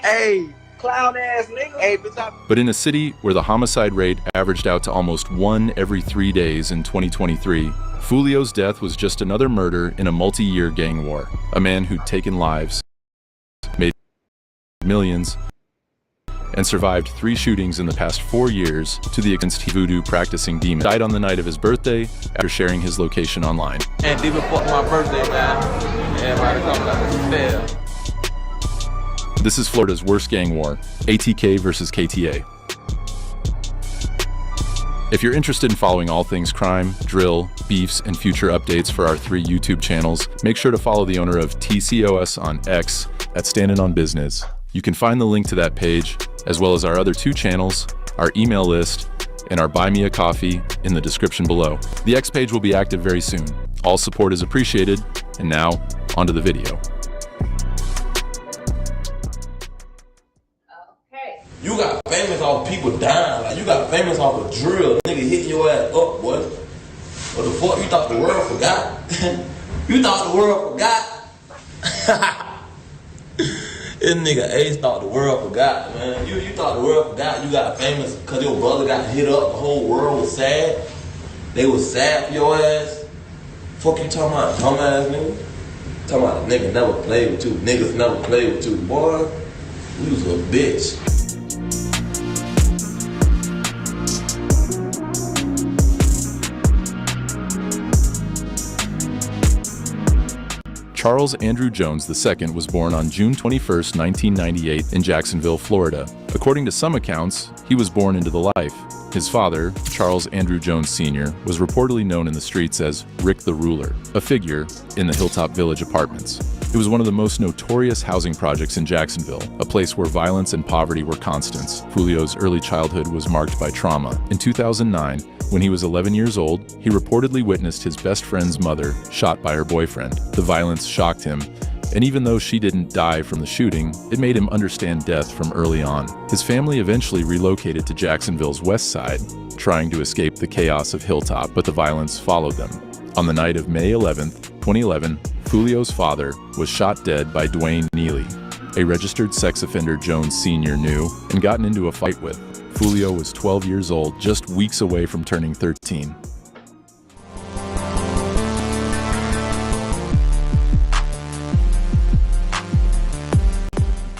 Hey, clown ass nigga. Hey, but in a city where the homicide rate averaged out to almost 1 every 3 days in 2023, Fulio's death was just another murder in a multi-year gang war. A man who'd taken lives, made millions, and survived 3 shootings in the past 4 years to the extent he voodoo practicing demon died on the night of his birthday after sharing his location online. And demon fucked my birthday, man. Everybody come like a fail. This is Florida's worst gang war, ATK versus KTA. If you're interested in following all things crime, drill, beefs, and future updates for our 3 YouTube channels, make sure to follow the owner of TCOS on X at Standin' on Business. You can find the link to that page, as well as our other 2 channels, our email list, and our Buy Me a Coffee in the description below. The X page will be active very soon. All support is appreciated, and now, onto the video. You got famous off people dying. Like, you got famous off a drill. Nigga hitting your ass up, boy. What the fuck? You thought the world forgot? You thought the world forgot? This nigga Ace thought the world forgot, man. You thought the world forgot you got famous because your brother got hit up. The whole world was sad. They was sad for your ass. Fuck you talking about, dumbass nigga? Talking about the nigga never played with you. Niggas never played with you. Boy, you was a bitch. Charles Andrew Jones II was born on June 21, 1998 in Jacksonville, Florida. According to some accounts, he was born into the life. His father, Charles Andrew Jones Sr., was reportedly known in the streets as Rick the Ruler, a figure in the Hilltop Village apartments. It was one of the most notorious housing projects in Jacksonville, a place where violence and poverty were constants. Fulio's early childhood was marked by trauma. In 2009, when he was 11 years old, he reportedly witnessed his best friend's mother shot by her boyfriend. The violence shocked him, and even though she didn't die from the shooting, it made him understand death from early on. His family eventually relocated to Jacksonville's west side, trying to escape the chaos of Hilltop, but the violence followed them. On the night of May 11th, 2011, Julio's father was shot dead by Dwayne Neely, a registered sex offender Jones Sr. knew and gotten into a fight with. Julio was 12 years old, just weeks away from turning 13.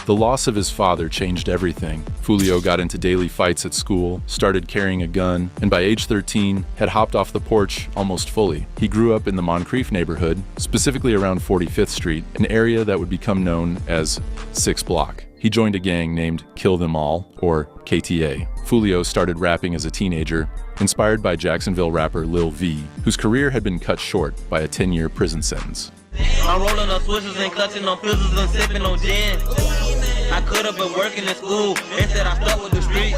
The loss of his father changed everything. Julio got into daily fights at school, started carrying a gun, and by age 13, had hopped off the porch almost fully. He grew up in the Moncrief neighborhood, specifically around 45th Street, an area that would become known as 6 Block. He joined a gang named Kill Them All, or KTA. Julio started rapping as a teenager, inspired by Jacksonville rapper Lil V, whose career had been cut short by a 10-year prison sentence. I'm rolling on switches and clutching on pistols and sipping on gin. I could have been working in school, instead I stuck with the street.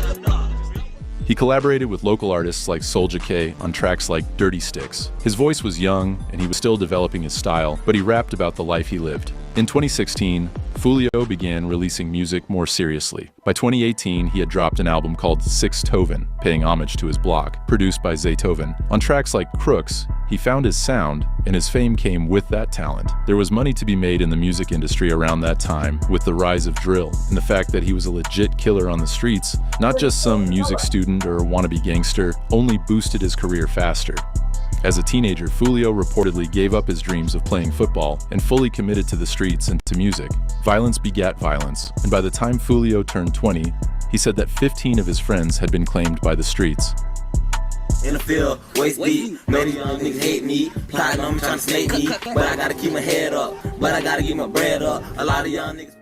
He collaborated with local artists like Soulja K on tracks like Dirty Sticks. His voice was young and he was still developing his style, but he rapped about the life he lived. In 2016, Julio began releasing music more seriously. By 2018, he had dropped an album called Six Toven, paying homage to his block, produced by Zaytoven. On tracks like Crooks, he found his sound, and his fame came with that talent. There was money to be made in the music industry around that time with the rise of drill, and the fact that he was a legit killer on the streets, not just some music student or wannabe gangster, only boosted his career faster. As a teenager, Julio reportedly gave up his dreams of playing football and fully committed to the streets and to music. Violence begat violence, and by the time Julio turned 20, he said that 15 of his friends had been claimed by the streets. In the field, waist deep, many young niggas hate me, plotting on me, trying to snake me, but I gotta keep my head up, but I gotta get my bread up. A lot of young niggas.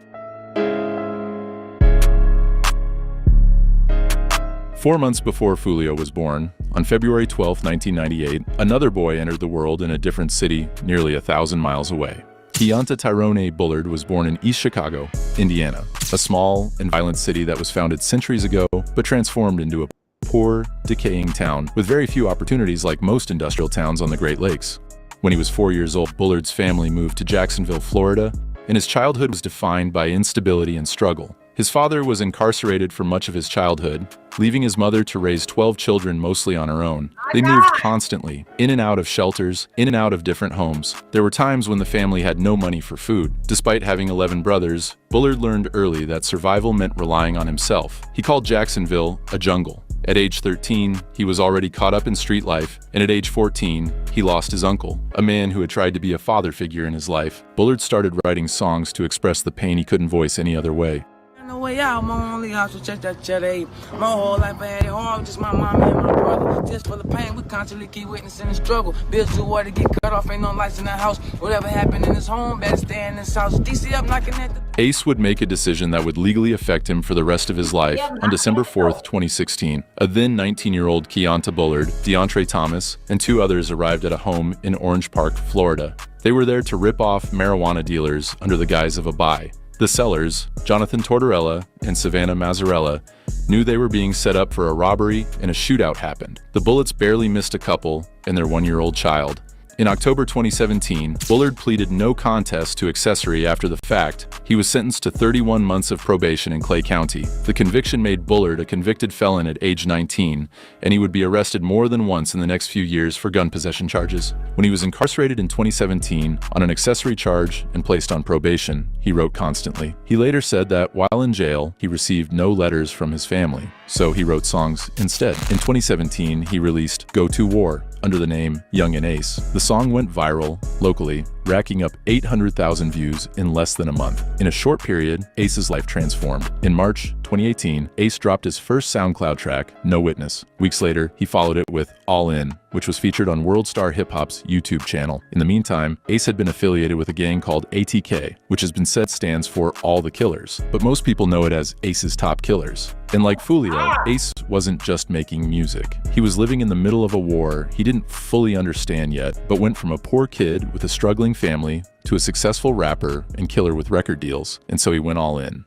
4 months before Julio was born, on February 12, 1998, another boy entered the world in a different city nearly 1,000 miles away. Keonta Tyrone Bullard was born in East Chicago, Indiana, a small and violent city that was founded centuries ago but transformed into a poor, decaying town with very few opportunities like most industrial towns on the Great Lakes. When he was 4 years old, Bullard's family moved to Jacksonville, Florida, and his childhood was defined by instability and struggle. His father was incarcerated for much of his childhood, leaving his mother to raise 12 children mostly on her own. They moved constantly, in and out of shelters, in and out of different homes. There were times when the family had no money for food. Despite having 11 brothers, Bullard learned early that survival meant relying on himself. He called Jacksonville a jungle. At age 13, he was already caught up in street life, and at age 14, he lost his uncle, a man who had tried to be a father figure in his life. Bullard started writing songs to express the pain he couldn't voice any other way. No way out, my only house was just that jet aid. My whole life I had it hard, just my mom and my brother. Just for the pain, we constantly keep witnessing the struggle. Bills too hard to get cut off, ain't no lights in the house. Whatever happened in his home, better stay in this house. DC up knocking at the... Ace would make a decision that would legally affect him for the rest of his life on December 4th, 2016. A then 19-year-old Keonta Bullard, DeAndre Thomas, and 2 others arrived at a home in Orange Park, Florida. They were there to rip off marijuana dealers under the guise of a buy. The sellers, Jonathan Tortorella and Savannah Mazzarella, knew they were being set up for a robbery, and a shootout happened. The bullets barely missed a couple and their 1-year-old child. In October 2017, Bullard pleaded no contest to accessory after the fact. He was sentenced to 31 months of probation in Clay County. The conviction made Bullard a convicted felon at age 19, and he would be arrested more than once in the next few years for gun possession charges. When he was incarcerated in 2017 on an accessory charge and placed on probation, he wrote constantly. He later said that while in jail, he received no letters from his family, so he wrote songs instead. In 2017, he released Go to War under the name Young and Ace. The song went viral locally, racking up 800,000 views in less than a month. In a short period, Ace's life transformed. In March 2018, Ace dropped his first SoundCloud track, No Witness. Weeks later, he followed it with All In, which was featured on World Star Hip Hop's YouTube channel. In the meantime, Ace had been affiliated with a gang called ATK, which has been said stands for All the Killers, but most people know it as Ace's Top Killers. And like Julio, Ace wasn't just making music. He was living in the middle of a war he didn't fully understand yet, but went from a poor kid with a struggling family to a successful rapper and killer with record deals, and so he went all in.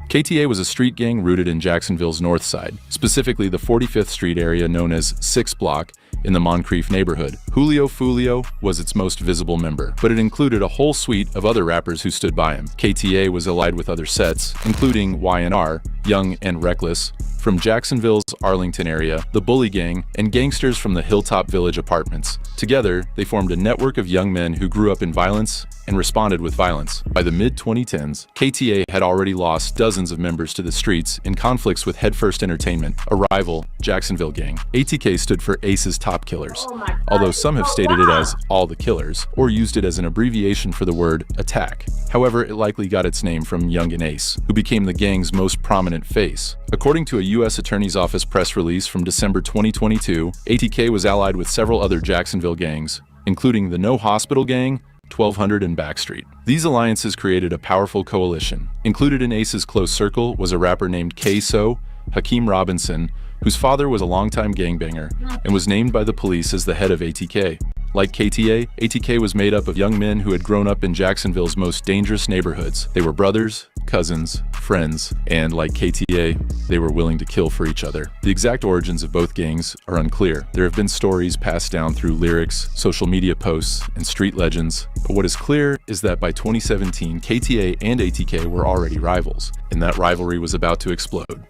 KTA was a street gang rooted in Jacksonville's north side, specifically the 45th Street area known as 6 Block in the Moncrief neighborhood. Julio Fulio was its most visible member, but it included a whole suite of other rappers who stood by him. KTA was allied with other sets, including Y&R, Young and Reckless, from Jacksonville's Arlington area, the Bully Gang, and gangsters from the Hilltop Village apartments. Together, they formed a network of young men who grew up in violence and responded with violence. By the mid-2010s, KTA had already lost dozens of members to the streets in conflicts with Headfirst Entertainment, a rival Jacksonville gang. ATK stood for Ace's Top Killers, although some have stated it as All the Killers, or used it as an abbreviation for the word attack. However, it likely got its name from Young and Ace, who became the gang's most prominent face. According to a U.S. Attorney's Office press release from December 2022, ATK was allied with several other Jacksonville gangs, including the No Hospital Gang, 1200 and Backstreet. These alliances created a powerful coalition. Included in Ace's close circle was a rapper named K-So, Hakeem Robinson, whose father was a longtime gangbanger and was named by the police as the head of ATK. Like KTA, ATK was made up of young men who had grown up in Jacksonville's most dangerous neighborhoods. They were brothers, cousins, friends, and like KTA, they were willing to kill for each other. The exact origins of both gangs are unclear. There have been stories passed down through lyrics, social media posts, and street legends, but what is clear is that by 2017, KTA and ATK were already rivals, and that rivalry was about to explode.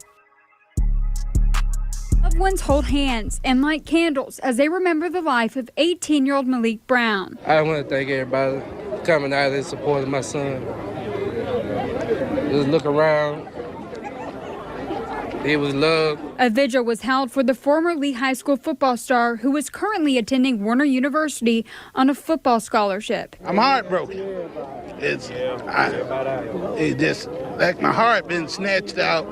Loved ones hold hands and light candles as they remember the life of 18-year-old Malik Brown. I want to thank everybody coming out and supporting my son. Just look around. It was love. A vigil was held for the former Lee High School football star who is currently attending Warner University on a football scholarship. I'm heartbroken. It's just like my heart been snatched out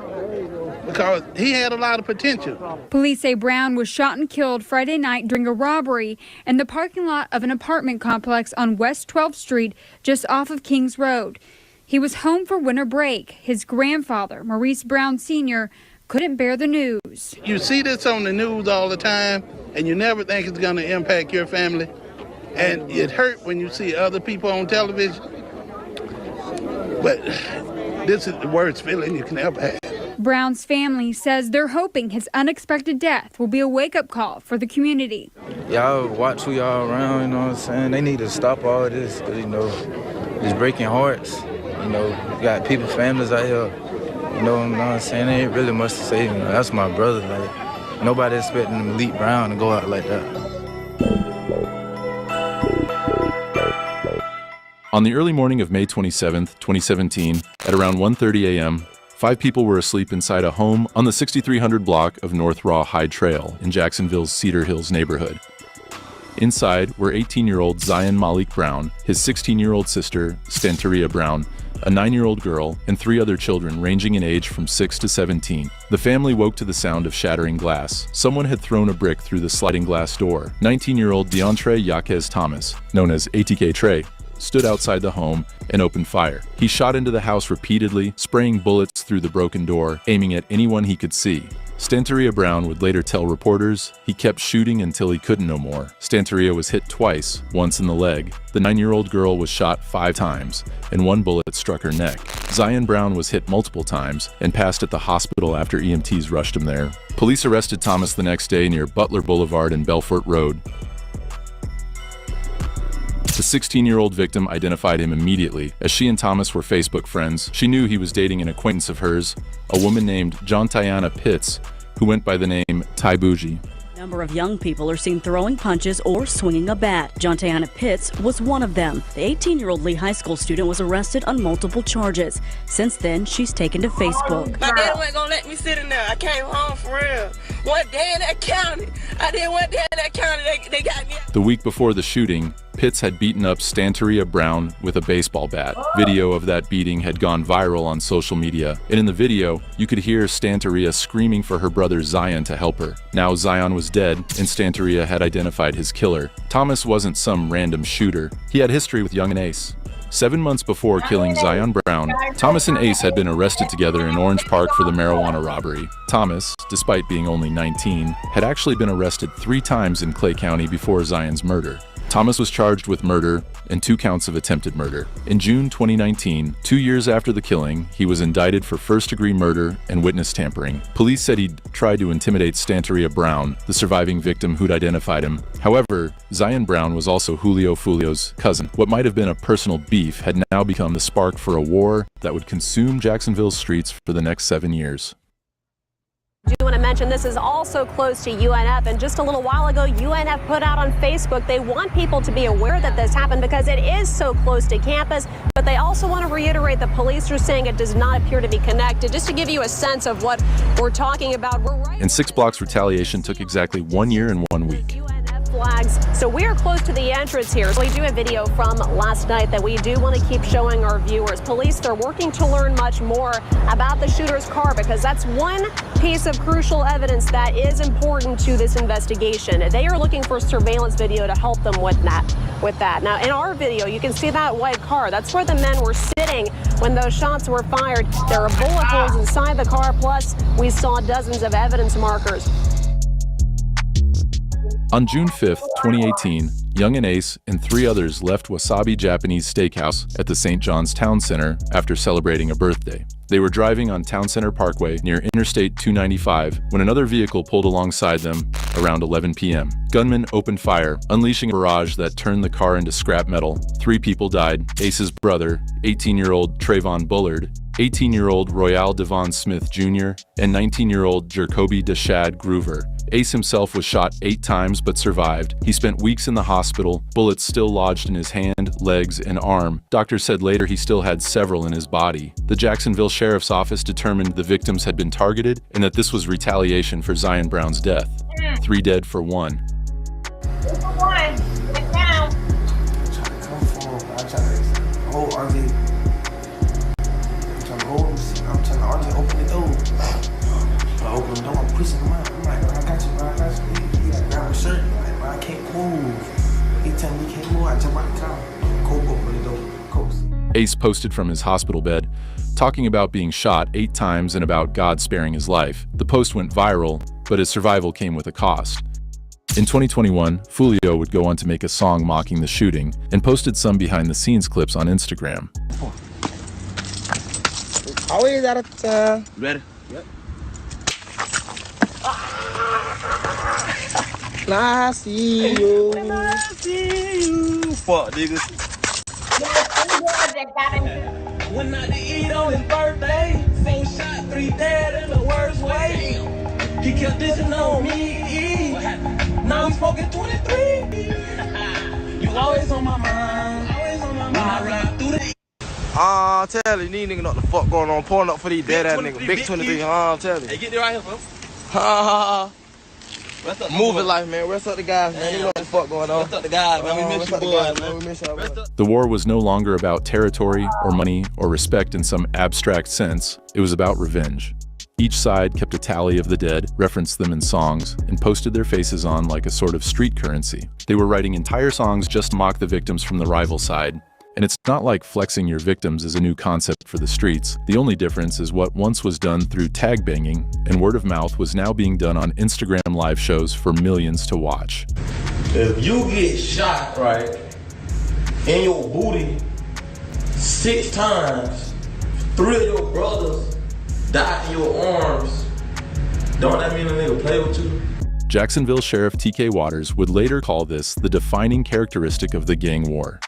because he had a lot of potential. Police say Brown was shot and killed Friday night during a robbery in the parking lot of an apartment complex on West 12th Street, just off of Kings Road. He was home for winter break. His grandfather, Maurice Brown Sr., couldn't bear the news. You see this on the news all the time, and you never think it's going to impact your family. And it hurt when you see other people on television. But this is the worst feeling you can ever have. Brown's family says they're hoping his unexpected death will be a wake-up call for the community. Y'all watch who y'all around, you know what I'm saying? They need to stop all this, because, you know, it's breaking hearts. You know, you got people, families out here, you know what I'm saying? They ain't really much to say, you know, that's my brother. Like, nobody expecting Malik Brown to go out like that. On the early morning of May 27, 2017, at around 1:30 a.m., 5 people were asleep inside a home on the 6300 block of North Raw High Trail in Jacksonville's Cedar Hills neighborhood. Inside were 18-year-old Zion Malik Brown, his 16-year-old sister, Stanteria Brown, a 9-year-old girl, and 3 other children ranging in age from 6 to 17. The family woke to the sound of shattering glass. Someone had thrown a brick through the sliding glass door. 19-year-old Deontre Yaquez Thomas, known as ATK Trey, stood outside the home and opened fire. He shot into the house repeatedly, spraying bullets through the broken door, aiming at anyone he could see. Stanteria Brown would later tell reporters he kept shooting until he couldn't no more. Stanteria was hit twice, once in the leg. The 9-year-old girl was shot 5 times, and 1 bullet struck her neck. Zion Brown was hit multiple times and passed at the hospital after EMTs rushed him there. Police arrested Thomas the next day near Butler Boulevard and Belfort Road. The 16-year-old victim identified him immediately. As she and Thomas were Facebook friends, she knew he was dating an acquaintance of hers, a woman named Jontiana Pitts, who went by the name Ty Bougie. A number of young people are seen throwing punches or swinging a bat. Jontiana Pitts was one of them. The 18-year-old Lee High School student was arrested on multiple charges. Since then, she's taken to Facebook. My dad wasn't gonna let me sit in there. I came home for real. One day in that county. I did one day in that county. They got me. The week before the shooting, Pitts had beaten up Stanteria Brown with a baseball bat. Video of that beating had gone viral on social media, and in the video, you could hear Stanteria screaming for her brother Zion to help her. Now Zion was dead, and Stanteria had identified his killer. Thomas wasn't some random shooter. He had history with Young and Ace. 7 months before killing Zion Brown, Thomas and Ace had been arrested together in Orange Park for the marijuana robbery. Thomas, despite being only 19, had actually been arrested 3 times in Clay County before Zion's murder. Thomas was charged with murder and 2 counts of attempted murder. In June 2019, 2 years after the killing, he was indicted for first-degree murder and witness tampering. Police said he'd tried to intimidate Stanteria Brown, the surviving victim who'd identified him. However, Zion Brown was also Julio Fulio's cousin. What might have been a personal beef had now become the spark for a war that would consume Jacksonville's streets for the next 7 years. I do want to mention this is also close to UNF, and just a little while ago UNF put out on Facebook they want people to be aware that this happened because it is so close to campus, but they also want to reiterate the police are saying it does not appear to be connected. Just to give you a sense of what we're talking about, we're right. And 6 Blocks retaliation took exactly 1 year and 1 week. Flags. So we are close to the entrance here. We do a video from last night that we do want to keep showing our viewers. Police, they're working to learn much more about the shooter's car because that's one piece of crucial evidence that is important to this investigation. They are looking for surveillance video to help them with that. Now, in our video, you can see that white car. That's where the men were sitting when those shots were fired. There are bullet holes inside the car, plus we saw dozens of evidence markers. On June 5th, 2018, Young and Ace and 3 others left Wasabi Japanese Steakhouse at the St. John's Town Center after celebrating a birthday. They were driving on Town Center Parkway near Interstate 295 when another vehicle pulled alongside them around 11 p.m. Gunmen opened fire, unleashing a barrage that turned the car into scrap metal. 3 people died: Ace's brother, 18-year-old Trayvon Bullard, 18-year-old Royale Devon Smith Jr., and 19-year-old Jacoby Deshad Groover. Ace himself was shot 8 times but survived. He spent weeks in the hospital, bullets still lodged in his hand, legs, and arm. Doctors said later he still had several in his body. The Jacksonville Sheriff's Office determined the victims had been targeted and that this was retaliation for Zion Brown's death. 3 dead for 1. Get down. I'm trying to come forward. I'm trying to hold RJ. I'm trying to hold him. I'm trying to RJ open the door. I open the door. I'm pushing him out. I'm like, bro, I got you, bro. I got you. He like, grab my shirt. I'm like, bro, I can't move. He tell me he can't move. I jump out the car. Go open the door. Coast. Ace posted from his hospital bed, talking about being shot 8 times and about God sparing his life. The post went viral, but his survival came with a cost. In 2021, Fulio would go on to make a song mocking the shooting and posted some behind-the-scenes clips on Instagram. Always out of time. Ready? Yep. I see you. I see you. Fuck, niggas. Went out to eat on his birthday. 4 shot, 3 dead in the worst way. He kept dissing on me. Now he's smoking 23. You always on my mind. Always on my mind. When I ride through the tell you, these niggas know what the fuck going on. Pulling up for these dead ass niggas. Big 23, tell you. Hey, get there right here, folks. Moving life, man. Rest up the guys, man. You know what the fuck going on. Rest up the guys, man. We miss you, boys, man. We miss y'all, man. The war was no longer about territory or money or respect in some abstract sense. It was about revenge. Each side kept a tally of the dead, referenced them in songs, and posted their faces on like a sort of street currency. They were writing entire songs just to mock the victims from the rival side. And it's not like flexing your victims is a new concept for the streets. The only difference is what once was done through tag banging and word of mouth was now being done on Instagram live shows for millions to watch. If you get shot, right, in your booty 6 times, 3 of your brothers die in your arms, don't that mean a nigga play with you? Jacksonville Sheriff TK Waters would later call this the defining characteristic of the gang war.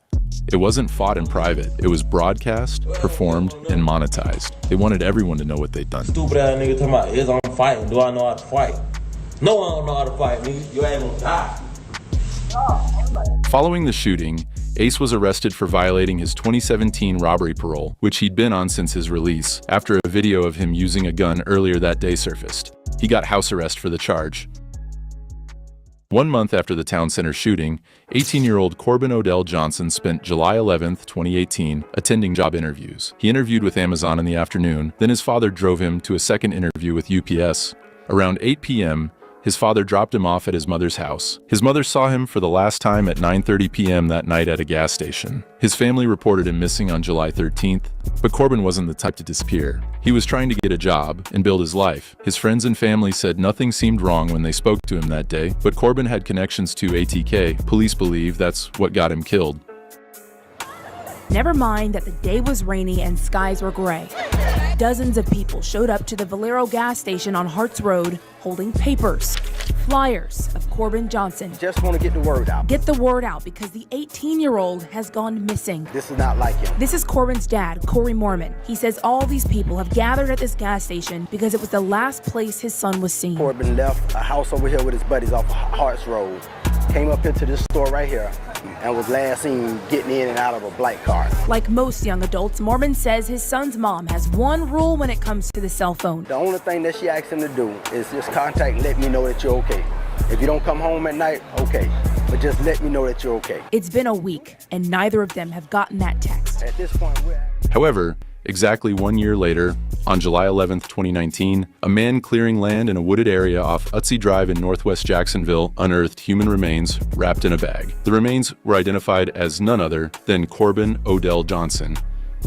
It wasn't fought in private, it was broadcast, performed, and monetized. They wanted everyone to know what they'd done. Stupid ass nigga talking about, is I'm fighting, do I know how to fight? No, I don't know how to fight, nigga. You ain't gonna die. Following the shooting, Ace was arrested for violating his 2017 robbery parole, which he'd been on since his release, after a video of him using a gun earlier that day surfaced. He got house arrest for the charge. 1 month after the town center shooting, 18-year-old Corbin Odell Johnson spent July 11, 2018, attending job interviews. He interviewed with Amazon in the afternoon, then his father drove him to a second interview with UPS. Around 8 p.m., His father dropped him off at his mother's house. His mother saw him for the last time at 9:30 p.m. that night at a gas station. His family reported him missing on July 13th, but Corbin wasn't the type to disappear. He was trying to get a job and build his life. His friends and family said nothing seemed wrong when they spoke to him that day, but Corbin had connections to ATK. Police believe that's what got him killed. Never mind that the day was rainy and skies were gray. Dozens of people showed up to the Valero gas station on Harts Road holding papers, flyers of Corbin Johnson. Just want to get the word out. Get the word out because the 18-year-old has gone missing. This is not like him. This is Corbin's dad, Corey Mormon. He says all these people have gathered at this gas station because it was the last place his son was seen. Corbin left a house over here with his buddies off of Harts Road, came up into this store right here, and was last seen getting in and out of a black car. Like most young adults, Mormon says his son's mom has one rule when it comes to the cell phone. The only thing that she asks him to do is just contact and let me know that you're okay. If you don't come home at night, okay, but just let me know that you're okay. It's been a week, and neither of them have gotten that text. At this point, However, exactly 1 year later, on July 11, 2019, a man clearing land in a wooded area off Utsey Drive in northwest Jacksonville unearthed human remains wrapped in a bag. The remains were identified as none other than Corbin Odell Johnson,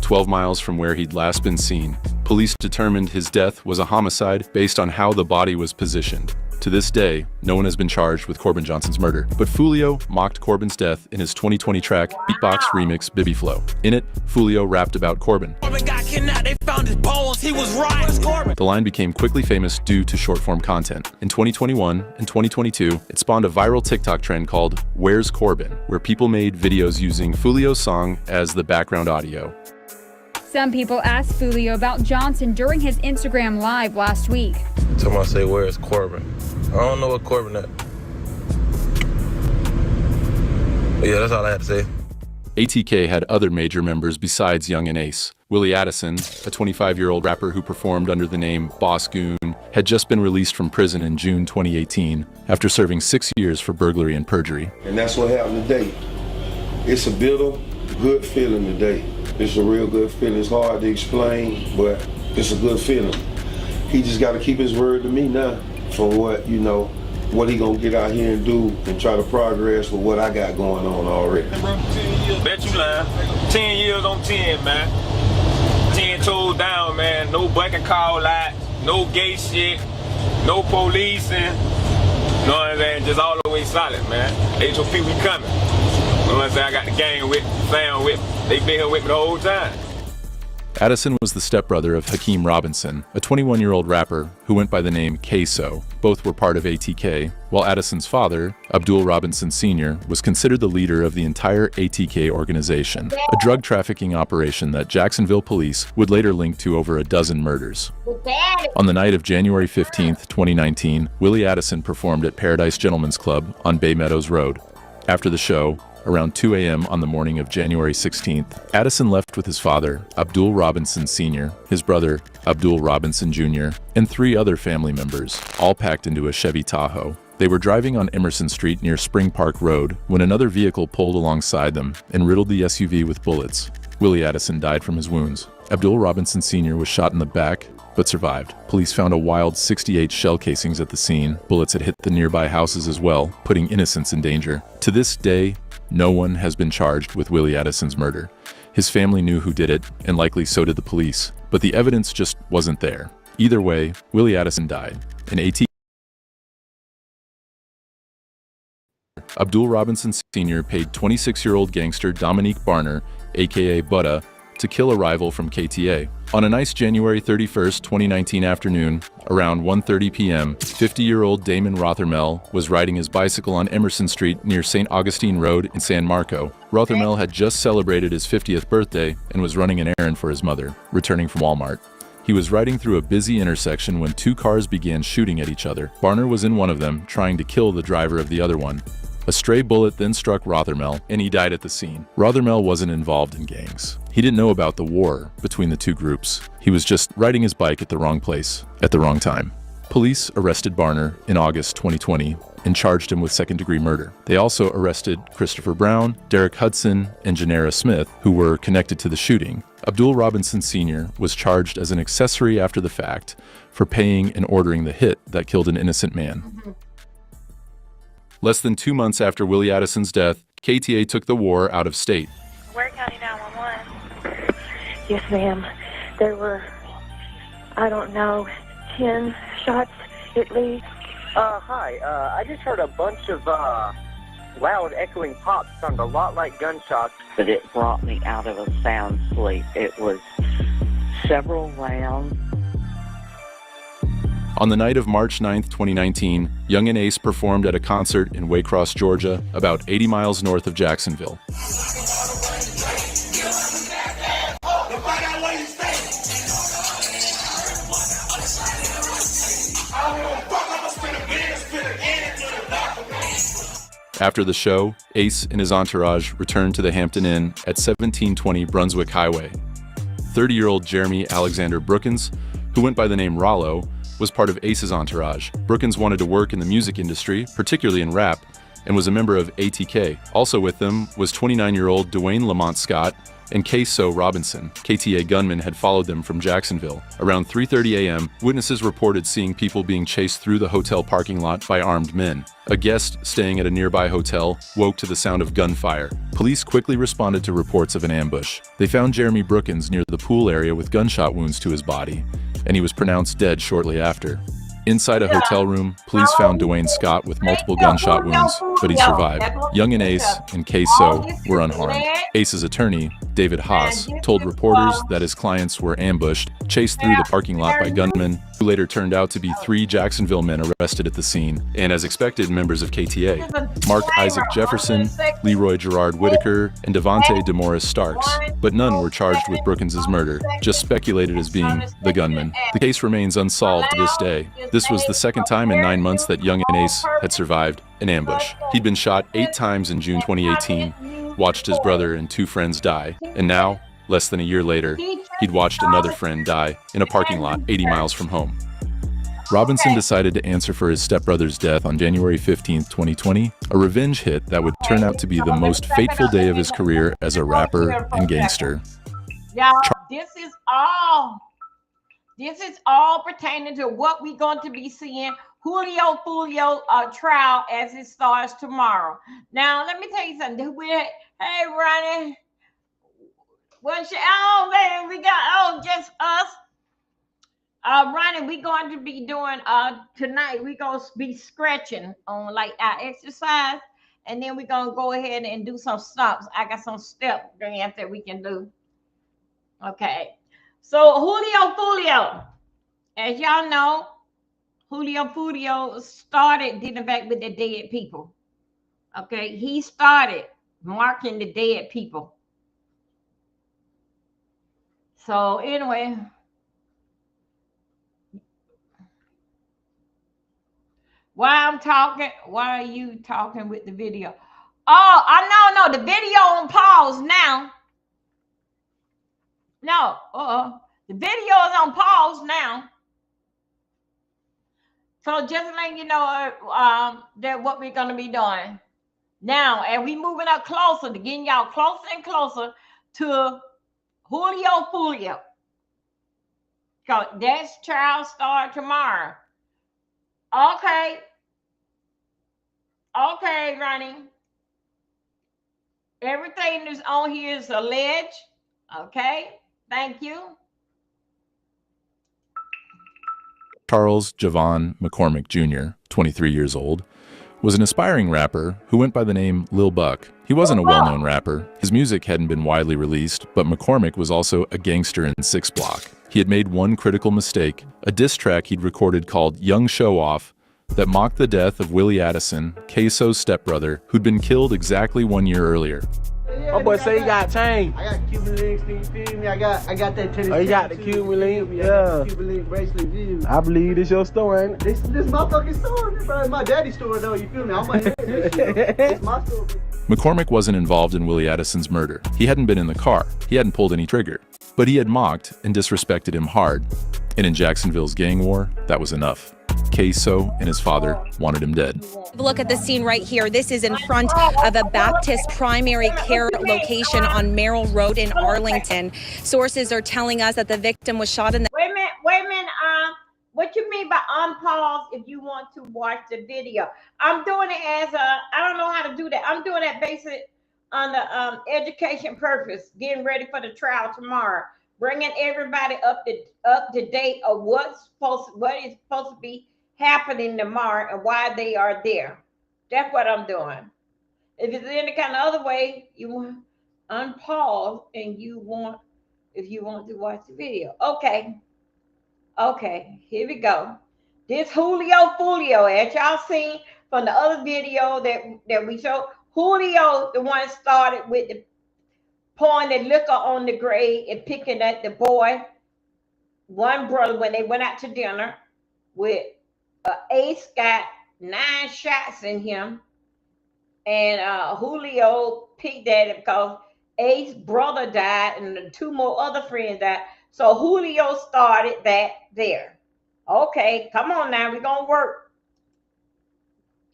12 miles from where he'd last been seen. Police determined his death was a homicide based on how the body was positioned. To this day, no one has been charged with Corbin Johnson's murder, but Foolio mocked Corbin's death in his 2020 track Beatbox remix Bibby Flow. In it, Foolio rapped about Corbin. Corbin got kidnapped, they found his bones, he was right. Corbin. The line became quickly famous due to short-form content. In 2021 and 2022, it spawned a viral TikTok trend called Where's Corbin, where people made videos using Foolio's song as the background audio. Some people asked Foolio about Johnson during his Instagram Live last week. Somebody say, where's Corbin? I don't know what Corbin at. But yeah, that's all I had to say. ATK had other major members besides Young and Ace. Willie Addison, a 25-year-old rapper who performed under the name Boss Goon, had just been released from prison in June 2018 after serving 6 years for burglary and perjury. And that's what happened today. It's a bitter, good feeling today. It's a real good feeling. It's hard to explain, but it's a good feeling. He just got to keep his word to me now for what, you know, what he gonna get out here and do and try to progress with what I got going on already. Bet you lying. 10 years on 10, man. 10 toes down, man. No black and call lights, no gay shit, no policing. You know what I'm saying? Just all the way solid, man. HOP, we coming. You know what I'm saying? I got the gang with, fam with. They been here with me the whole time. Addison was the stepbrother of Hakeem Robinson, a 21-year-old rapper who went by the name K-So. Both were part of ATK, while Addison's father, Abdul Robinson Sr., was considered the leader of the entire ATK organization, a drug trafficking operation that Jacksonville police would later link to over a dozen murders. On the night of January 15, 2019, Willie Addison performed at Paradise Gentlemen's Club on Bay Meadows Road. After the show, around 2 a.m. on the morning of January 16th, Addison left with his father, Abdul Robinson Sr., his brother, Abdul Robinson Jr., and 3 other family members, all packed into a Chevy Tahoe. They were driving on Emerson Street near Spring Park Road when another vehicle pulled alongside them and riddled the SUV with bullets. Willie Addison died from his wounds. Abdul Robinson Sr. was shot in the back, but survived. Police found a wild 68 shell casings at the scene. Bullets had hit the nearby houses as well, putting innocents in danger. To this day, no one has been charged with Willie Addison's murder. His family knew who did it, and likely so did the police, but the evidence just wasn't there. Either way, Willie Addison died. An ATK Abdul Robinson Sr. paid 26-year-old gangster Dominique Barner, aka Butta, to kill a rival from KTA. On a nice January 31st, 2019 afternoon, around 1:30 p.m., 50-year-old Damon Rothermel was riding his bicycle on Emerson Street near St. Augustine Road in San Marco. Rothermel had just celebrated his 50th birthday and was running an errand for his mother, returning from Walmart. He was riding through a busy intersection when 2 cars began shooting at each other. Barner was in one of them, trying to kill the driver of the other one. A stray bullet then struck Rothermel, and he died at the scene. Rothermel wasn't involved in gangs. He didn't know about the war between the 2 groups. He was just riding his bike at the wrong place, at the wrong time. Police arrested Barner in August 2020 and charged him with second-degree murder. They also arrested Christopher Brown, Derek Hudson, and Janera Smith, who were connected to the shooting. Abdul Robinson Sr. was charged as an accessory after the fact for paying and ordering the hit that killed an innocent man. Less than 2 months after Willie Addison's death, KTA took the war out of state. Ware County 911. Yes, ma'am. There were, I don't know, 10 shots at least. Hi. I just heard a bunch of loud echoing pops. Sounded a lot like gunshots. But it brought me out of a sound sleep. It was several rounds. On the night of March 9th, 2019, Young and Ace performed at a concert in Waycross, Georgia, about 80 miles north of Jacksonville. After the show, Ace and his entourage returned to the Hampton Inn at 1720 Brunswick Highway. 30-year-old Jeremy Alexander Brookins, who went by the name Rollo, was part of Ace's entourage. Brookins wanted to work in the music industry, particularly in rap, and was a member of ATK. Also with them was 29-year-old Dwayne Lamont Scott and K-So Robinson. KTA gunmen had followed them from Jacksonville. Around 3:30 a.m., witnesses reported seeing people being chased through the hotel parking lot by armed men. A guest staying at a nearby hotel woke to the sound of gunfire. Police quickly responded to reports of an ambush. They found Jeremy Brookins near the pool area with gunshot wounds to his body, and he was pronounced dead shortly after. Inside a hotel room, police found Dwayne Scott with multiple gunshot wounds, but he survived. Young and Ace and K-So were unharmed. Ace's attorney, David Haas, told reporters that his clients were ambushed, chased through the parking lot by gunmen, who later turned out to be 3 Jacksonville men arrested at the scene, and as expected, members of KTA. Mark Isaac Jefferson, Leroy Gerard Whitaker, and Devontae DeMorris Starks, but none were charged with Brookins' murder, just speculated as being the gunman. The case remains unsolved to this day. This was the second time in 9 months that Young and Ace had survived an ambush. He'd been shot 8 times in June 2018, watched his brother and 2 friends die, and now, less than a year later, he'd watched another friend die in a parking lot 80 miles from home. Robinson decided to answer for his stepbrother's death on January 15, 2020, a revenge hit that would turn out to be the most fateful day of his career as a rapper and gangster. Y'all, this is all pertaining to what we're going to be seeing Julio Fulio trial as it starts tomorrow. Now, let me tell you something. Hey, Ronnie. Man, we got, just us. Ronnie, we're going to be doing, tonight, we're going to be stretching on like our exercise. And then we're going to go ahead and do some stops. I got some step dance that we can do. Okay. So Julio Fulio, as y'all know, Julio Fulio started dealing back with the dead people. Okay, he started marking the dead people. So anyway, why are you talking with the video? Oh, I know, the video on pause now. No, the video is on pause now. So just letting you know that what we're gonna be doing now, and we moving up closer to getting y'all closer and closer to Julio Fulio. Cause that's trial start tomorrow. Okay, Ronnie. Everything that's on here is alleged. Okay. Thank you. Charles Javon McCormick Jr., 23 years old, was an aspiring rapper who went by the name Lil Buck. He wasn't a well-known rapper. His music hadn't been widely released, but McCormick was also a gangster in 6 Block. He had made one critical mistake, a diss track he'd recorded called Young Show Off that mocked the death of Willie Addison, K-So's stepbrother, who'd been killed exactly 1 year earlier. My boy say he got chain. I got Cuban links, you feel me? I got that tennis. Oh, you got the Cuban link? Yeah. Cuban link bracelet. I believe this your store, ain't it? This my fucking store, bro. It's my daddy's store, though. You feel me? I'm like, it's my store. McCormick wasn't involved in Willie Addison's murder. He hadn't been in the car. He hadn't pulled any trigger. But he had mocked and disrespected him hard. And in Jacksonville's gang war, that was enough. K-So and his father wanted him dead. Look at the scene right here. This is in front of a Baptist primary care location on Merrill Road in Arlington. Sources are telling us that the victim was shot in the... Wait a minute. What you mean by unpause if you want to watch the video? I'm doing it as a, I don't know how to do that. I'm doing that basically on the education purpose, getting ready for the trial tomorrow, bringing everybody up to date of what is supposed to be happening tomorrow and why they are there. That's what I'm doing. If it's any kind of other way, you want unpause and if you want to watch the video. Okay, here we go. This Julio, as y'all seen from the other video that we showed, Julio, the one started with the pouring the liquor on the grave and picking at the boy, one brother, when they went out to dinner with Ace got 9 shots in him. And Julio picked at it because Ace's brother died and the 2 more other friends died. So Julio started that there. Okay, come on now, we're gonna work.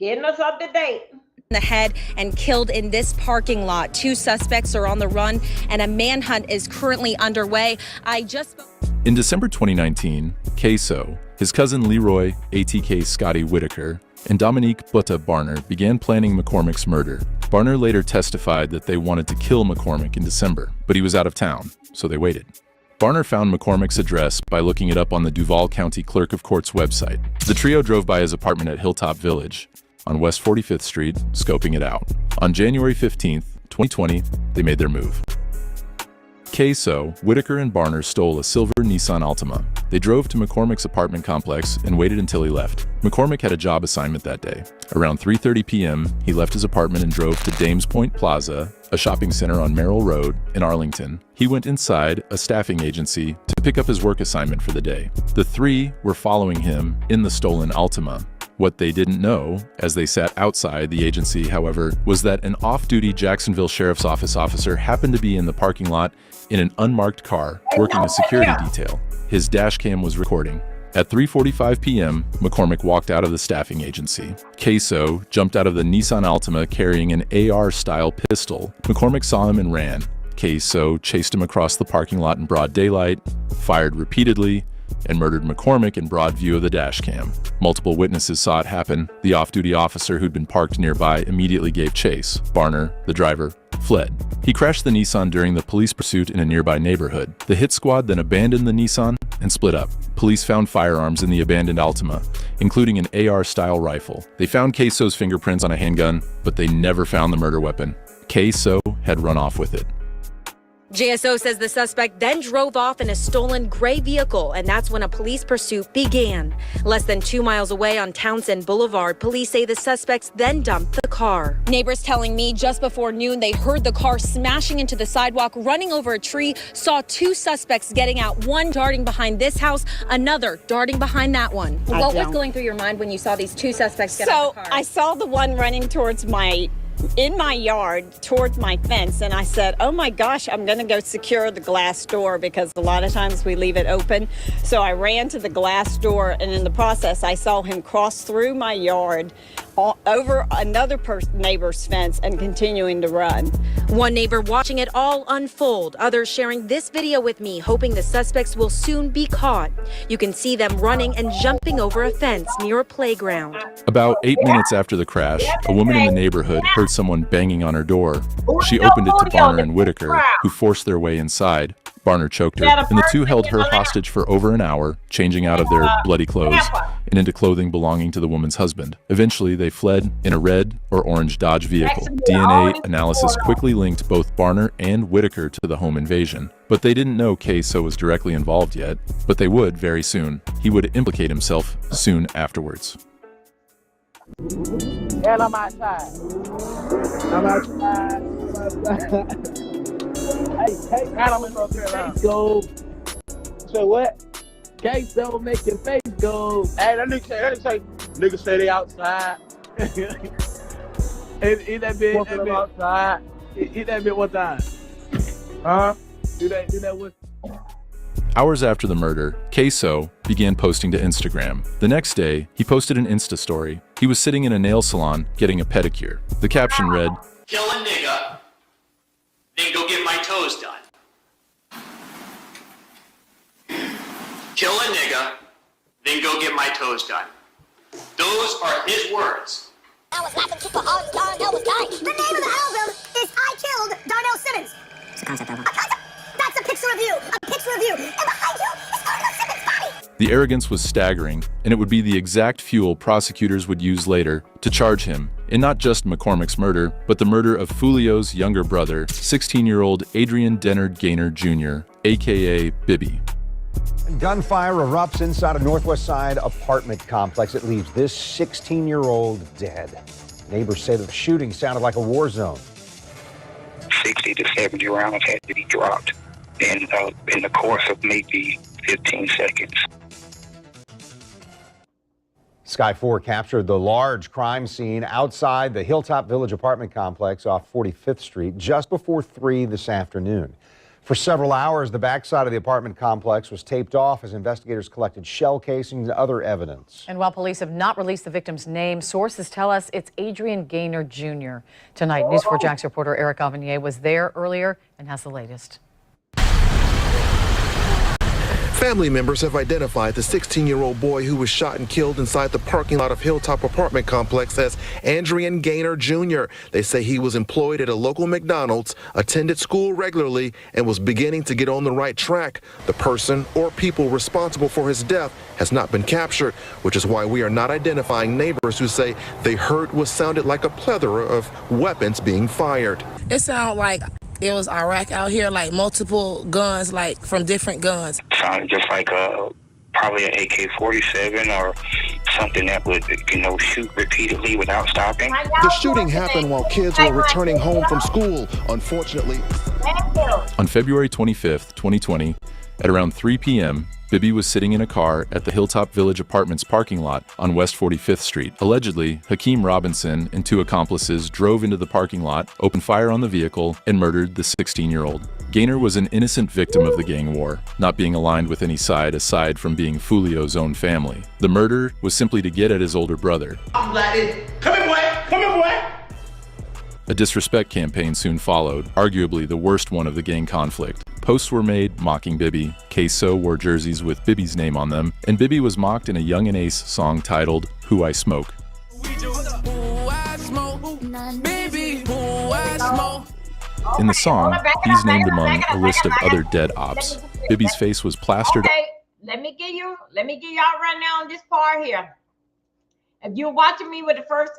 Getting us up to date. The head and killed in this parking lot. 2 suspects are on the run and a manhunt is currently underway. In December 2019, Queso, his cousin Leroy ATK Scotty Whitaker, and Dominique Butta Barner began planning McCormick's murder. Barner later testified that they wanted to kill McCormick in December, but he was out of town, so they waited. Barner found McCormick's address by looking it up on the Duval County Clerk of Court's website. The trio drove by his apartment at Hilltop Village on West 45th Street, scoping it out. On January 15th, 2020, they made their move. Queso, Whitaker, and Barner stole a silver Nissan Altima. They drove to McCormick's apartment complex and waited until he left. McCormick had a job assignment that day. Around 3:30 p.m., he left his apartment and drove to Dames Point Plaza, a shopping center on Merrill Road in Arlington. He went inside a staffing agency to pick up his work assignment for the day. The 3 were following him in the stolen Altima. What they didn't know, as they sat outside the agency, however, was that an off-duty Jacksonville Sheriff's Office officer happened to be in the parking lot in an unmarked car, working a security detail. His dash cam was recording. At 3:45 p.m., McCormick walked out of the staffing agency. Queso jumped out of the Nissan Altima carrying an AR-style pistol. McCormick saw him and ran. Queso chased him across the parking lot in broad daylight, fired repeatedly, and murdered McCormick in broad view of the dash cam. Multiple witnesses saw it happen. The off-duty officer who'd been parked nearby immediately gave chase. Barner, the driver, fled. He crashed the Nissan during the police pursuit in a nearby neighborhood. The hit squad then abandoned the Nissan and split up. Police found firearms in the abandoned Altima, including an AR-style rifle. They found Queso's fingerprints on a handgun, but they never found the murder weapon. Queso had run off with it. JSO says the suspect then drove off in a stolen gray vehicle, and that's when a police pursuit began. Less than 2 miles away on Townsend Boulevard, police say the suspects then dumped the car. Neighbors telling me just before noon they heard the car smashing into the sidewalk, running over a tree, saw 2 suspects getting out, one darting behind this house, another darting behind that one. What was going through your mind when you saw these 2 suspects get out of the car? So I saw the one running towards in my yard towards my fence, and I said, oh my gosh, I'm gonna go secure the glass door because a lot of times we leave it open. So I ran to the glass door, and in the process I saw him cross through my yard over another neighbor's fence and continuing to run. One neighbor watching it all unfold, others sharing this video with me, hoping the suspects will soon be caught. You can see them running and jumping over a fence near a playground. About 8 minutes after the crash, a woman in the neighborhood heard someone banging on her door. She opened it to Barner and Whitaker, who forced their way inside. Barner choked her, and the 2 held her hostage for over an hour, changing out of their bloody clothes and into clothing belonging to the woman's husband. Eventually, they fled in a red or orange Dodge vehicle. DNA analysis quickly linked both Barner and Whitaker to the home invasion. But they didn't know Queso was directly involved yet, but they would very soon. He would implicate himself soon afterwards. And I'm outside. Hey, I'm in North Carolina. Go. So what? Queso make your face go. Hey, that nigga say they outside. Eat that bit outside. Eat that bit one time. Huh? Do that one. Hours after the murder, Queso began posting to Instagram. The next day, he posted an Insta story. He was sitting in a nail salon getting a pedicure. The caption read, "Kill a nigga, then go get my toes done. Kill a nigga, then go get my toes done. Those are his words. I was laughing super hard and Darnell was dying. The name of the album is I Killed Darnell Simmons. It's a concept album. That's a picture of you. A picture of you. And behind you is Darnell Simmons' body. The arrogance was staggering, and it would be the exact fuel prosecutors would use later to charge him in not just McCormick's murder, but the murder of Fulio's younger brother, 16-year-old Adrian Dennard Gaynor Jr., a.k.a. Bibby. Gunfire erupts inside a Northwest Side apartment complex. It leaves this 16-year-old dead. Neighbors say that the shooting sounded like a war zone. 60 to 70 rounds had to be dropped in the course of maybe 15 seconds. Sky 4 captured the large crime scene outside the Hilltop Village apartment complex off 45th Street just before 3 this afternoon. For several hours, the backside of the apartment complex was taped off as investigators collected shell casings and other evidence. And while police have not released the victim's name, sources tell us it's Adrian Gaynor Jr. Tonight, News4 Jax reporter Eric Avanier was there earlier and has the latest. Family members have identified the 16-year-old boy who was shot and killed inside the parking lot of Hilltop apartment complex as Adrian Gaynor Jr. They say he was employed at a local McDonald's, attended school regularly, and was beginning to get on the right track. The person or people responsible for his death has not been captured, which is why we are not identifying neighbors who say they heard what sounded like a plethora of weapons being fired. It sounded like it was Iraq out here, like multiple guns, like from different guns. Sounded just like probably an AK-47 or something that would, shoot repeatedly without stopping. The shooting happened while kids were returning home from school. Unfortunately, On February 25th, 2020, at around 3 p.m., Bibby was sitting in a car at the Hilltop Village Apartments parking lot on West 45th Street. Allegedly, Hakeem Robinson and 2 accomplices drove into the parking lot, opened fire on the vehicle, and murdered the 16-year-old. Gaynor was an innocent victim of the gang war, not being aligned with any side aside from being Fulio's own family. The murder was simply to get at his older brother. I'm glad come here, boy. Come here, boy. A disrespect campaign soon followed, arguably the worst one of the gang conflict. Posts were made mocking Bibby, Queso wore jerseys with Bibby's name on them, and Bibby was mocked in a Young and Ace song titled Who I Smoke. In the song, he's named among a list of other dead ops. Bibby's face was plastered. Okay, let me give y'all a rundown on this part here. If you're watching me with the first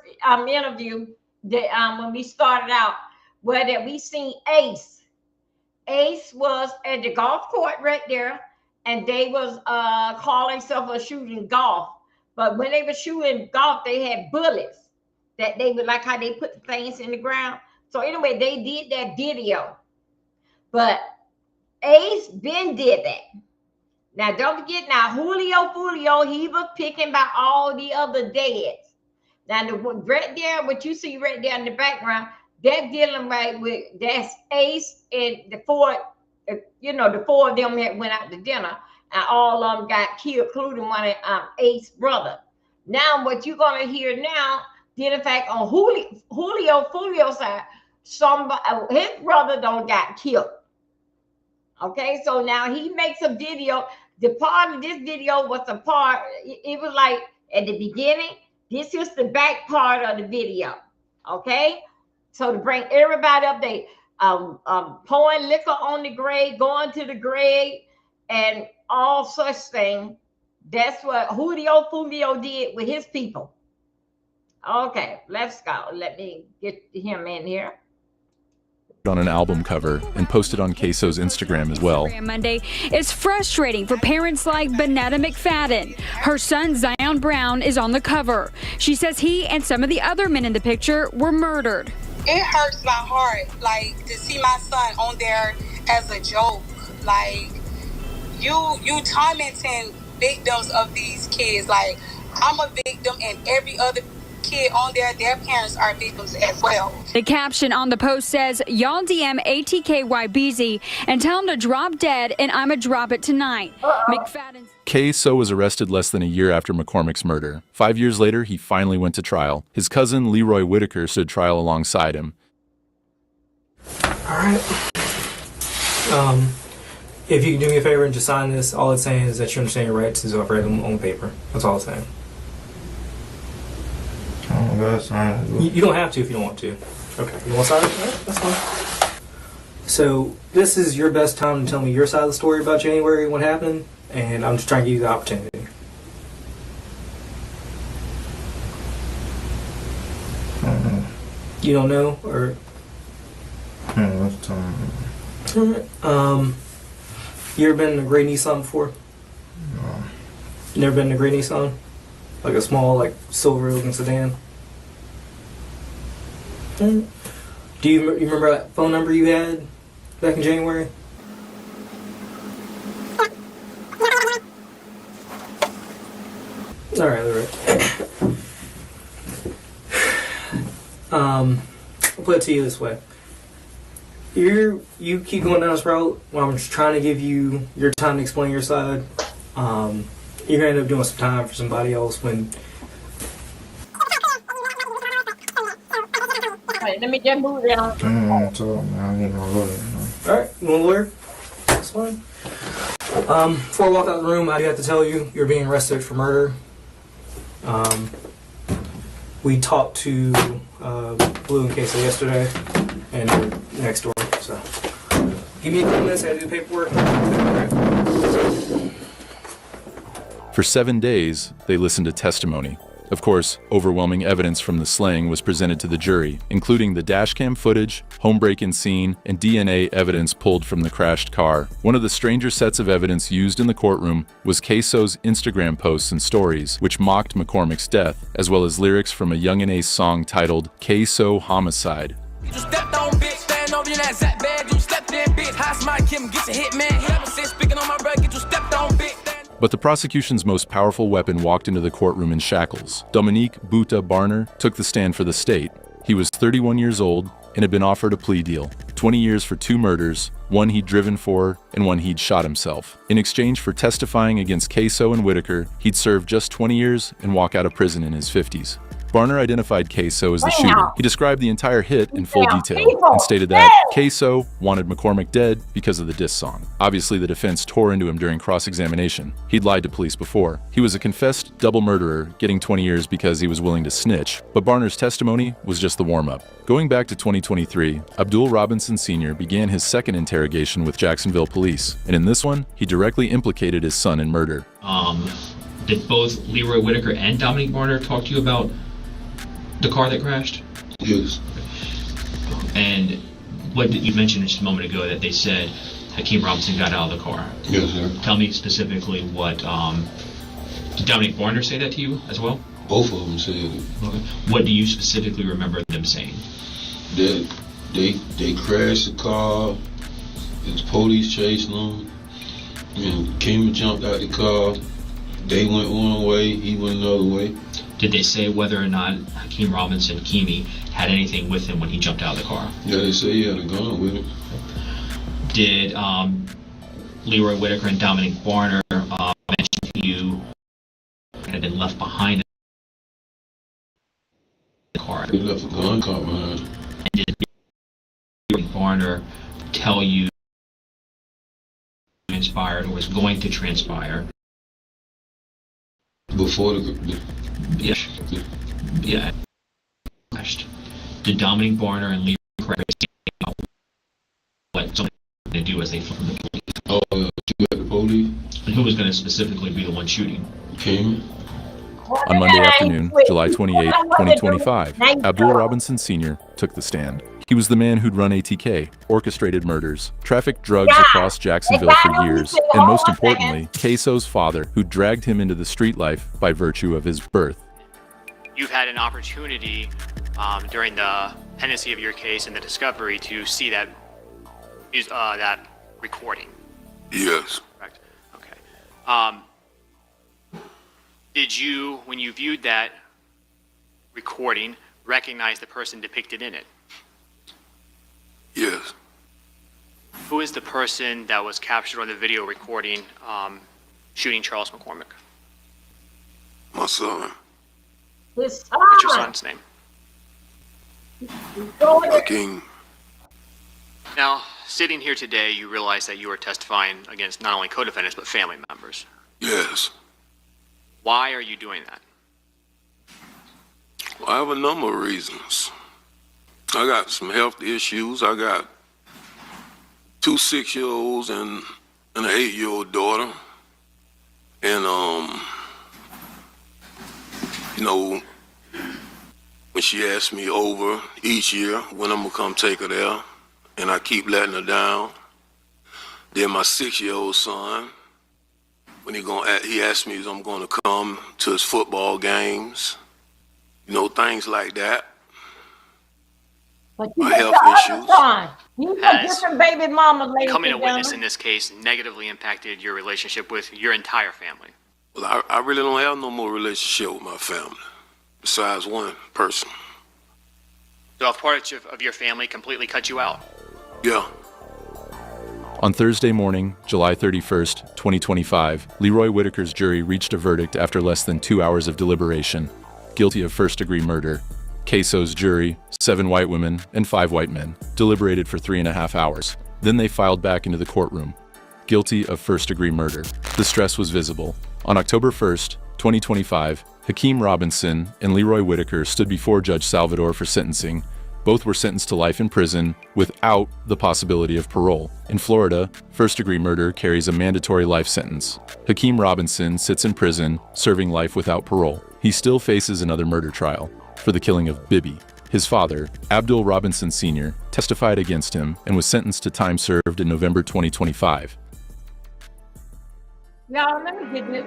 interview, when we started out, where that we seen Ace. Ace was at the golf court right there, and they was calling themselves shooting golf. But when they were shooting golf, they had bullets that they would like how they put the things in the ground. So anyway, they did that video. But Ace Ben did that. Now don't forget now, Fulio, he was picking by all the other deads. Now right there, what you see right there in the background, that's dealing right with, that's Ace and the 4, the 4 of them that went out to dinner, and all of them got killed, including one of Ace's brother. Now, what you're gonna hear now, did in fact on Fulio's side, somebody, his brother don't got killed. Okay, so now he makes a video. The part of this video was a part, it was like at the beginning, this is the back part of the video. Okay. So to bring everybody up, they pouring liquor on the grave, going to the grave, and all such thing. That's what Fulio did with his people. Okay, let's go. Let me get him in here. On an album cover and posted on Queso's Instagram as well. Monday is frustrating for parents like Bonetta McFadden. Her son Zion Brown is on the cover. She says he and some of the other men in the picture were murdered. It hurts my heart, like, to see my son on there as a joke. Like, you tormenting victims of these kids. Like, I'm a victim, and every other kid on there, their parents are victims as well. The caption on the post says, y'all DM ATKYBZ and tell him to drop dead, and I'ma drop it tonight. McFadden's Queso was arrested less than a year after McCormick's murder. 5 years later, he finally went to trial. His cousin Leroy Whitaker stood trial alongside him. All right. If you can do me a favor and just sign this, all it's saying is that you understand your rights as I've read them on paper. That's all it's saying. Oh, God, sign it. You don't have to if you don't want to. Okay. You want to sign it? All right, that's fine. So this is your best time to tell me your side of the story about January and what happened, and I'm just trying to give you the opportunity. You don't know, or? What's time? You ever been in a gray Nissan before? No. You never been in a gray Nissan? Like a small, like, silver-looking sedan? Do you remember that phone number you had back in January? Alright. I'll put it to you this way. You keep going down this route while I'm just trying to give you your time to explain your side. You're gonna end up doing some time for somebody else when. Wait, let me just move down. I need my lawyer. Alright, you want a lawyer? That's fine. Before I walk out of the room, I do have to tell you, you're being arrested for murder. We talked to Blue and Queso yesterday, and they're next door, so. Give me a couple minutes, I gotta do the paperwork. For 7 days, they listened to testimony. Of course, overwhelming evidence from the slaying was presented to the jury, including the dashcam footage, home break-in scene, and DNA evidence pulled from the crashed car. One of the stranger sets of evidence used in the courtroom was Queso's Instagram posts and stories, which mocked McCormick's death, as well as lyrics from a Young and Ace song titled Queso Homicide. You stepped on, bitch, stand over in that Zap bag, you slept in, bitch. High smart Kim, get your hit, man. He ever since speaking on my brother, get you stepped on, bitch. But the prosecution's most powerful weapon walked into the courtroom in shackles. Dominique Buta Barner took the stand for the state. He was 31 years old and had been offered a plea deal. 20 years for 2 murders, one he'd driven for and one he'd shot himself. In exchange for testifying against Queso and Whitaker, he'd serve just 20 years and walk out of prison in his 50s. Barner identified Queso as the shooter. He described the entire hit in full detail and stated that Queso wanted McCormick dead because of the diss song. Obviously, the defense tore into him during cross-examination. He'd lied to police before. He was a confessed double murderer, getting 20 years because he was willing to snitch. But Barner's testimony was just the warm-up. Going back to 2023, Abdul Robinson Sr. began his second interrogation with Jacksonville police, and in this one, he directly implicated his son in murder. Did both Leroy Whitaker and Dominique Barner talk to you about the car that crashed? Yes. And what did you mention just a moment ago that they said Hakeem Robinson got out of the car? Yes, sir. Tell me specifically what, did Dominique Barner say that to you as well? Both of them said it. Okay. What do you specifically remember them saying? That they crashed the car, the police chasing them, and Kim jumped out the car. They went one way, he went another way. Did they say whether or not Hakeem Robinson, Keamy, had anything with him when he jumped out of the car? Yeah, they say he had a gun with him. Did Leroy Whitaker and Dominique Barner mention to you that had been left behind in the car? They left a gun car behind. And did Leroy Barner tell you transpired or was going to transpire? Before the yeah. Did Dominique Barner and Leroy what something to do as they fled from the police? Oh, you at the police? And who was going to specifically be the one shooting? Kim. On Monday afternoon, July 28, 2025, Abdul Robinson Sr. took the stand. He was the man who'd run ATK, orchestrated murders, trafficked drugs across Jacksonville for years, and most importantly, Queso's father, who dragged him into the street life by virtue of his birth. You've had an opportunity during the pendency of your case and the discovery to see that recording. Yes. Correct. Okay. Did you, when you viewed that recording, recognize the person depicted in it? Yes. Who is the person that was captured on the video recording shooting Charles McCormick? My son. His son. What's your son's name? Hakeem. Now, sitting here today, you realize that you are testifying against not only co-defendants, but family members. Yes. Why are you doing that? Well, I have a number of reasons. I got some health issues. I got 2 6-year-olds and an 8-year-old daughter. And, you know, when she asks me over each year when I'm gonna come take her there, and I keep letting her down. Then my 6-year-old son, when he asked me if I'm gonna come to his football games, you know, things like that. But you My got health your other issues. son. You got Has different baby mamas, ladies Becoming a and witness gentlemen. in this case negatively impacted your relationship with your entire family. Well, I really don't have no more relationship with my family, besides one person. So a part of your family completely cut you out. Yeah. On Thursday morning, July 31st, 2025, Leroy Whitaker's jury reached a verdict after less than 2 hours of deliberation, guilty of first-degree murder. Queso's jury, 7 white women and 5 white men, deliberated for 3.5 hours. Then they filed back into the courtroom, guilty of first-degree murder. The stress was visible. On October 1st, 2025, Hakeem Robinson and Leroy Whitaker stood before Judge Salvador for sentencing. Both were sentenced to life in prison without the possibility of parole. In Florida, first-degree murder carries a mandatory life sentence. Hakeem Robinson sits in prison, serving life without parole. He still faces another murder trial for the killing of Bibi. His father, Abdul Robinson Sr., testified against him and was sentenced to time served in November 2025. Y'all, let me get this.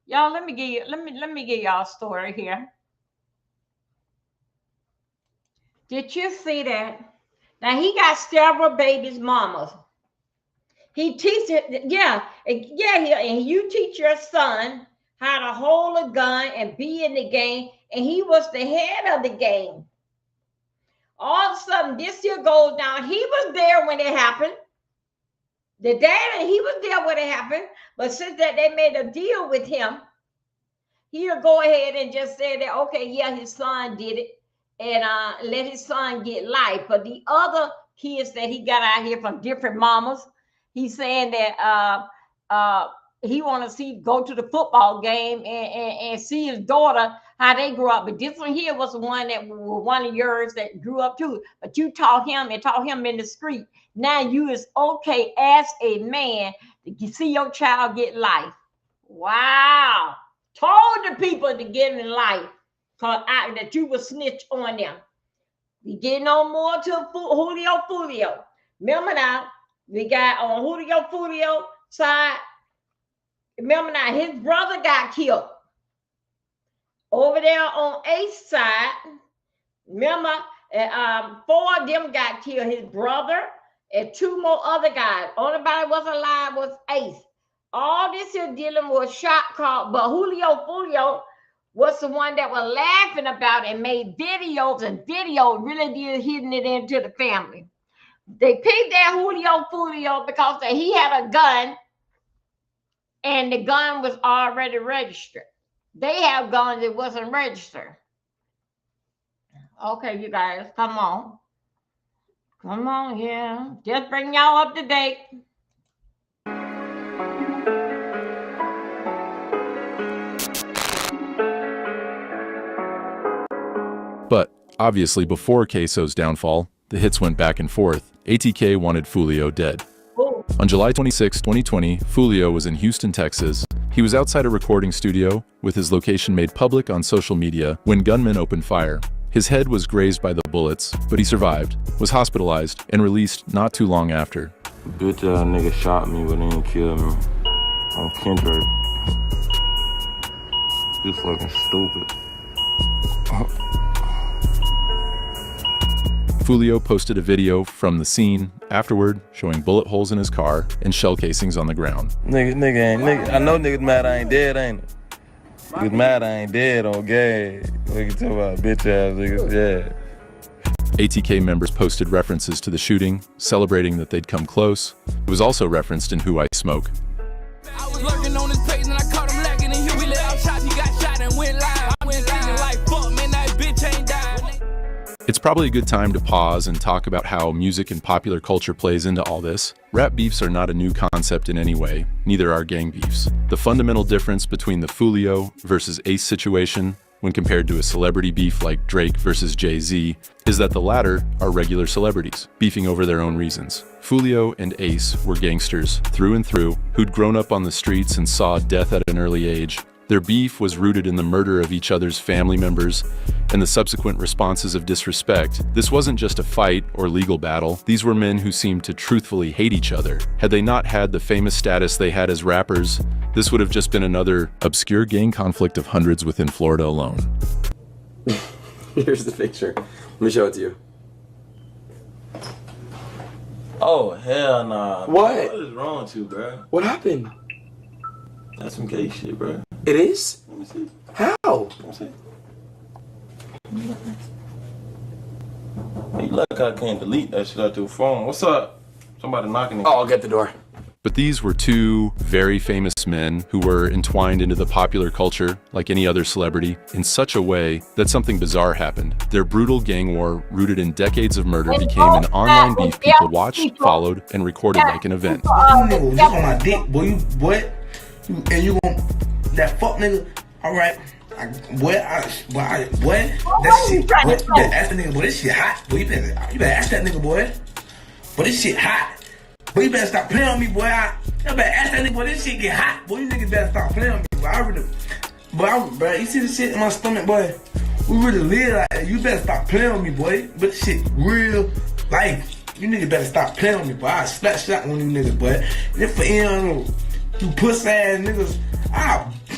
Y'all, let me give y'all a story here. Did you see that? Now he got several babies' mamas. He teaches, and you teach your son how to hold a gun and be in the game, and he was the head of the game. All of a sudden, this year goes down. He was there when it happened. The dad, he was there when it happened, but since that they made a deal with him, he'll go ahead and just say that, okay, yeah, his son did it, and let his son get life. But the other kids that he got out here from different mamas, he's saying that he want to go to the football game and see his daughter, how they grew up. But this one here was the one that was one of yours that grew up too. But you taught him in the street. Now you is okay as a man to see your child get life. Wow. Told the people to get in life that you would snitch on them. We getting on more to Julio Fulio. Remember now, we got on Julio Fulio side. Remember now, his brother got killed. Over there on Ace side, remember, 4 of them got killed. His brother and 2 more other guys. Only body was alive was Ace. All this is dealing with shot call, but Julio Fulio was the one that was laughing about it and made videos, and video really did hitting it into the family. They picked that Julio Fulio because he had a gun, and the gun was already registered. They have guns that wasn't registered. Okay, you guys, come on. Come on, yeah. Just bring y'all up to date. But, obviously before Queso's downfall, the hits went back and forth. ATK wanted Fulio dead. On July 26, 2020, Fulio was in Houston, Texas. He was outside a recording studio, with his location made public on social media, when gunmen opened fire. His head was grazed by the bullets, but he survived, was hospitalized, and released not too long after. Bitch ass nigga shot me but didn't kill me. I'm Kendrick. You fucking stupid. Fulio posted a video from the scene afterward, showing bullet holes in his car and shell casings on the ground. Nigga, I know niggas mad I ain't dead, ain't it? Niggas mad I ain't dead on gay. Niggas talk about bitch ass niggas, yeah. ATK members posted references to the shooting, celebrating that they'd come close. It was also referenced in Who I Smoke. I was lurking on his page and I caught him lacking, and here we let out shots, he got shot and went live. I'm just thinking like, fuck man, that bitch ain't died. It's probably a good time to pause and talk about how music and popular culture plays into all this. Rap beefs are not a new concept in any way, neither are gang beefs. The fundamental difference between the Foolio versus Ace situation, when compared to a celebrity beef like Drake versus Jay-Z, is that the latter are regular celebrities, beefing over their own reasons. Foolio and Ace were gangsters through and through, who'd grown up on the streets and saw death at an early age. Their beef was rooted in the murder of each other's family members and the subsequent responses of disrespect. This wasn't just a fight or legal battle. These were men who seemed to truthfully hate each other. Had they not had the famous status they had as rappers, this would have just been another obscure gang conflict of hundreds within Florida alone. Here's the picture. Let me show it to you. Oh, hell nah. What? What is wrong with you, bro? What happened? That's some gay shit, bro. It is? Let me see. How? Let me see. Hey, look, I can't delete that shit out your phone. What's up? Somebody knocking. Oh, I'll get the door. But these were two very famous men who were entwined into the popular culture, like any other celebrity, in such a way that something bizarre happened. Their brutal gang war, rooted in decades of murder, became an online beef people watched, followed, and recorded like an event. You nigga, you on my dick, boy. You what? And you gon' that fuck nigga? All right. What? That shit. What? You better ask that nigga, boy. This shit hot. Boy, you better ask that nigga, boy. But this shit hot. Boy, you better stop playing on me, boy. You better ask that nigga, boy. This shit get hot. Boy, you niggas better stop playing on me, boy. Bro, you see this shit in my stomach, boy? We really live like that. You better stop playing on me, boy. But this shit real life. You niggas better stop playing on me, boy. I splash shot on you niggas, boy. And if for you pussy ass niggas,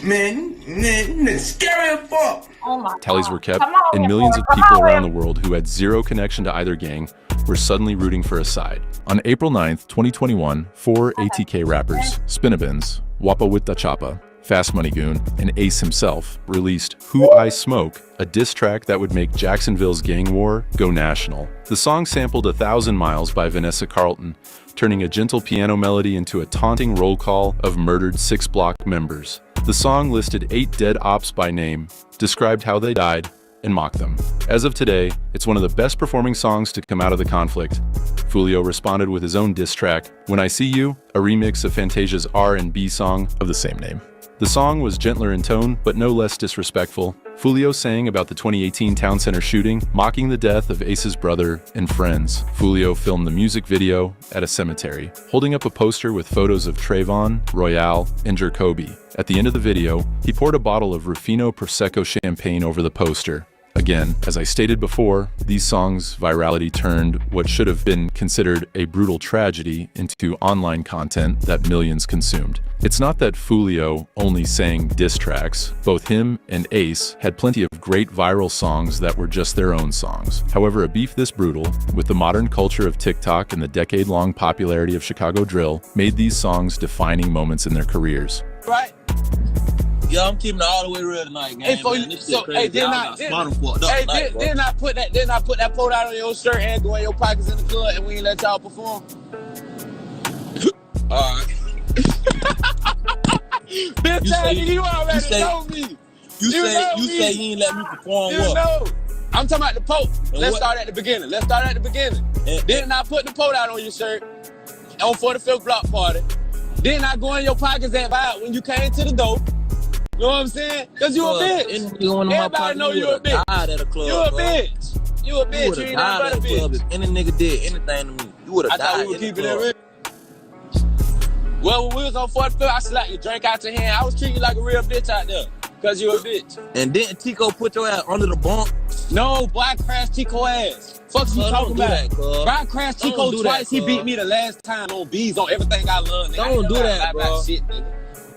man, you niggas scary as fuck. Oh my Tallies were kept, and millions of people around the world who had zero connection to either gang were suddenly rooting for a side. On April 9th, 2021, 4 ATK rappers, Spinnabins, Wapa Witta Chapa, Fast Money Goon, and Ace himself released Who I Smoke, a diss track that would make Jacksonville's gang war go national. The song sampled 1,000 Miles by Vanessa Carlton, turning a gentle piano melody into a taunting roll call of murdered 6 Block members. The song listed 8 dead ops by name, described how they died, and mocked them. As of today, it's one of the best performing songs to come out of the conflict. Foolio responded with his own diss track, When I See You, a remix of Fantasia's R&B song of the same name. The song was gentler in tone, but no less disrespectful. Foolio sang about the 2018 Town Center shooting, mocking the death of Ace's brother and friends. Foolio filmed the music video at a cemetery, holding up a poster with photos of Trayvon, Royale, and Jacoby. At the end of the video, he poured a bottle of Rufino Prosecco champagne over the poster. Again, as I stated before, these songs' virality turned what should have been considered a brutal tragedy into online content that millions consumed. It's not that Foolio only sang diss tracks. Both him and Ace had plenty of great viral songs that were just their own songs. However, a beef this brutal, with the modern culture of TikTok and the decade-long popularity of Chicago drill, made these songs defining moments in their careers. Right? Yeah, I'm keeping it all the way real tonight, man. Hey, man. This shit crazy. Didn't I put that photo out on your shirt and go in your pockets in the club and we ain't let y'all perform? All right. You already know me. You say you ain't let me perform what? Know. I'm talking about the post. Let's start at the beginning. Didn't I put the post out on your shirt on 45th block party? Didn't I go in your pockets and vibe when you came to the door? You know what I'm saying? Because you a bitch. Everybody know you a bitch. At a club, you a bitch. You a bitch. You ain't nothing but a bitch. If any nigga did anything to me, you would have died. I thought we were keeping it real. Well, when we was on 45th, I slapped your drink out your hand. I was treating you like a real bitch out there. Because you a bitch. And didn't Tico put your ass under the bunk? No, boy, I crashed Tico ass. Fuck you talking about? Bro, I crashed Tico twice. He beat me the last time on bees, on everything I love. Don't do that, bro. Shit, nigga.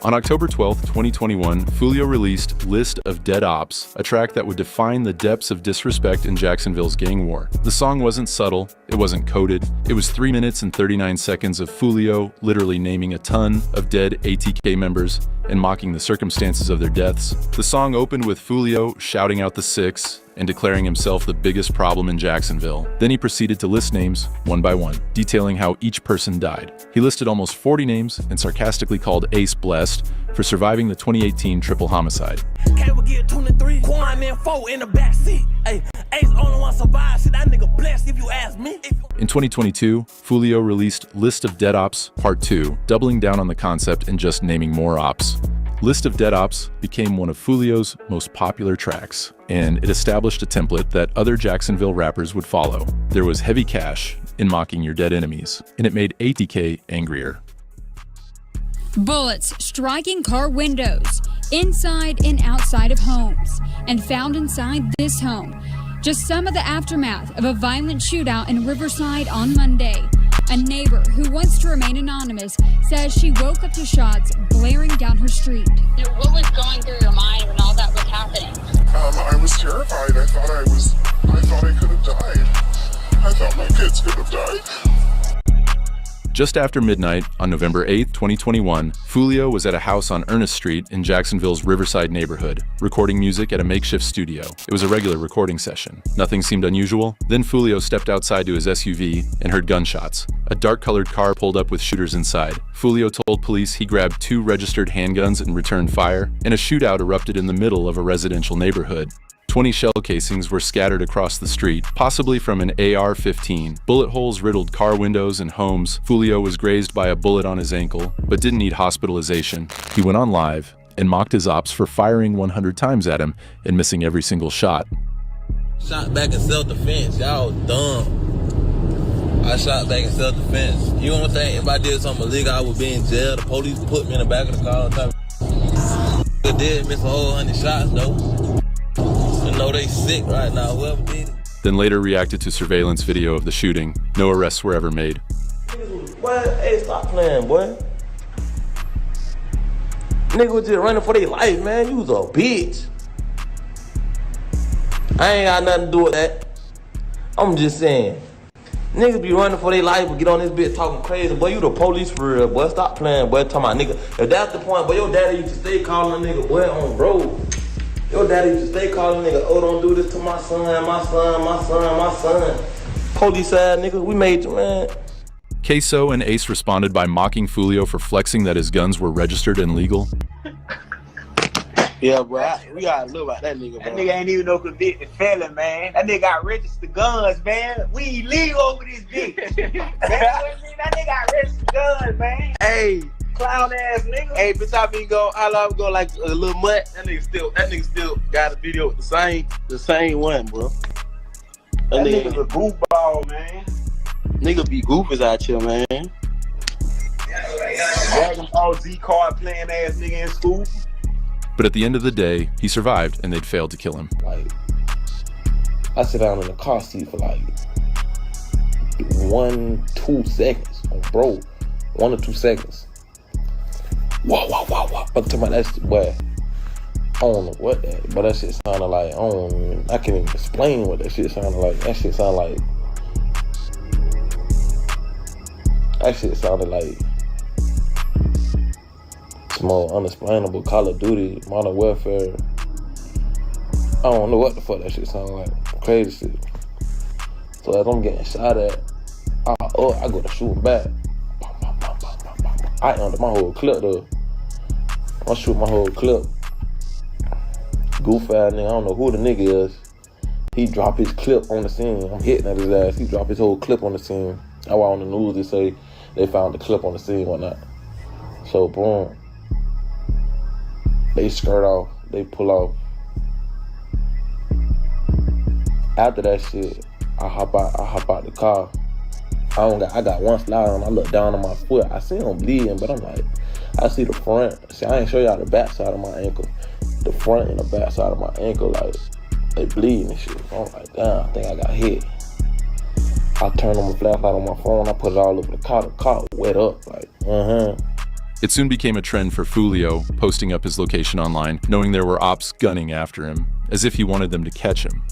On October 12th, 2021, Foolio released List of Dead Ops, a track that would define the depths of disrespect in Jacksonville's gang war. The song wasn't subtle, it wasn't coded, it was 3 minutes and 39 seconds of Foolio literally naming a ton of dead ATK members and mocking the circumstances of their deaths. The song opened with Foolio shouting out the 6 and declaring himself the biggest problem in Jacksonville. Then he proceeded to list names one by one, detailing how each person died. He listed almost 40 names and sarcastically called Ace blessed for surviving the 2018 triple homicide. Can't forget 23. Quan and 4 in the back seat. Hey, Ace only one survive. Shit, that nigga blessed if you ask me. In 2022, Fulio released List of Dead Ops Part 2, doubling down on the concept and just naming more ops. List of Dead Ops became one of Fulio's most popular tracks, and it established a template that other Jacksonville rappers would follow. There was heavy cash in mocking your dead enemies, and it made ATK angrier. Bullets striking car windows, inside and outside of homes, and found inside this home. Just some of the aftermath of a violent shootout in Riverside on Monday. A neighbor who wants to remain anonymous says she woke up to shots blaring down her street. What was going through your mind when all that was happening? I was terrified. I thought I could have died. I thought my kids could have died. Just after midnight on November 8, 2021, Fulio was at a house on Ernest Street in Jacksonville's Riverside neighborhood, recording music at a makeshift studio. It was a regular recording session. Nothing seemed unusual. Then Fulio stepped outside to his SUV and heard gunshots. A dark-colored car pulled up with shooters inside. Fulio told police he grabbed 2 registered handguns and returned fire, and a shootout erupted in the middle of a residential neighborhood. 20 shell casings were scattered across the street, possibly from an AR-15. Bullet holes riddled car windows and homes. Fulio was grazed by a bullet on his ankle, but didn't need hospitalization. He went on live and mocked his ops for firing 100 times at him and missing every single shot. Shot back in self-defense. Y'all dumb. I shot back in self-defense. You don't think if I did something illegal, I would be in jail? The police put me in the back of the car and type of They did miss a whole 100 shots, though. You know they sick right now, whoever did it. Then later reacted to surveillance video of the shooting. No arrests were ever made. Boy, hey, stop playing, boy. Nigga was just running for their life, man. You was a bitch. I ain't got nothing to do with that. I'm just saying. Niggas be running for their life, but get on this bitch talking crazy. Boy, you the police for real, boy. Stop playing, boy. Talking about nigga. If that's the point, boy, your daddy used to stay calling a nigga, boy, on bro. Your daddy used to stay calling a nigga, oh, don't do this to my son, my son, my son, my son. Police ass nigga, we made you, man. Queso and Ace responded by mocking Fulio for flexing that his guns were registered and legal. Yeah, bro, we gotta look about that nigga, bro. That nigga ain't even no convicted felon, man. That nigga got registered guns, man. We illegal over this bitch. Man, that nigga got registered guns, man. Hey. Clown ass nigga. Hey, bitch, I been go, I love go like a little mutt. That nigga still got a video with the same one, bro. That nigga's a goofball, man. Nigga be goofies out here, man. Dragon Ball Z card playing ass nigga in school. But at the end of the day, he survived and they'd failed to kill him. Like, I sit down in the car seat for like 1-2 seconds, bro. 1 or 2 seconds. Wow. I'm talking about that shit, boy. I don't know what that, but that shit sounded like, I can't even explain what that shit sounded like. That shit sounded like some more unexplainable Call of Duty, Modern Warfare. I don't know what the fuck that shit sounded like. Crazy shit. So as I'm getting shot at, I go to shoot back. I under my whole clip though. I shoot my whole clip. Goof ass nigga, I don't know who the nigga is. He drop his clip on the scene. I'm hitting at his ass. He drop his whole clip on the scene. I was on the news, they say they found the clip on the scene, whatnot. So boom. They skirt off, they pull off. After that shit, I hop out the car. I got one slide on. I look down on my foot. I see him bleeding, but I'm like, I see the front. See, I ain't show y'all the back side of my ankle. The front and the back side of my ankle, like, they bleeding and shit. I'm like, damn, I think I got hit. I turned on my flashlight on my phone. I put it all over the car. The car wet up, like, It soon became a trend for Fulio, posting up his location online, knowing there were ops gunning after him, as if he wanted them to catch him.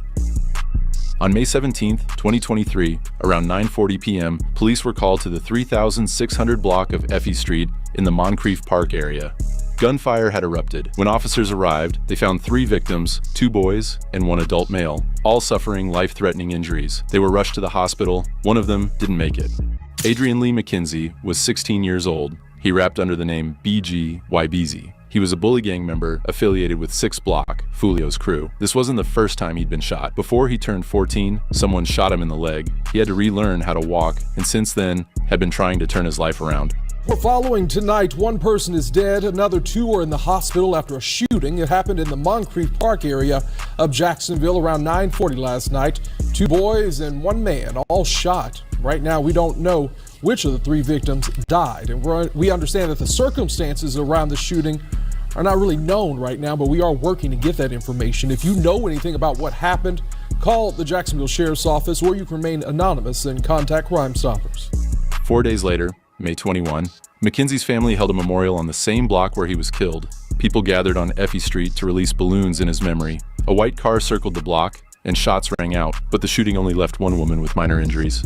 On May 17, 2023, around 9:40 p.m., police were called to the 3600 block of Effie Street in the Moncrief Park area. Gunfire had erupted. When officers arrived, they found 3 victims, 2 boys and 1 adult male, all suffering life-threatening injuries. They were rushed to the hospital. One of them didn't make it. Adrian Lee McKenzie was 16 years old. He rapped under the name BG YBZ. He was a bully gang member affiliated with 6 Block, Fulio's crew. This wasn't the first time he'd been shot. Before he turned 14, someone shot him in the leg. He had to relearn how to walk, and since then, had been trying to turn his life around. We're following tonight. 1 person is dead. Another 2 are in the hospital after a shooting. It happened in the Moncrief Park area of Jacksonville around 9:40 last night. 2 boys and 1 man all shot. Right now, we don't know which of the 3 victims died. And we understand that the circumstances around the shooting are not really known right now, but we are working to get that information. If you know anything about what happened, call the Jacksonville Sheriff's Office, or you can remain anonymous and contact Crime Stoppers. 4 days later, May 21, Mackenzie's family held a memorial on the same block where he was killed. People gathered on Effie Street to release balloons in his memory. A white car circled the block, and shots rang out, but the shooting only left 1 woman with minor injuries.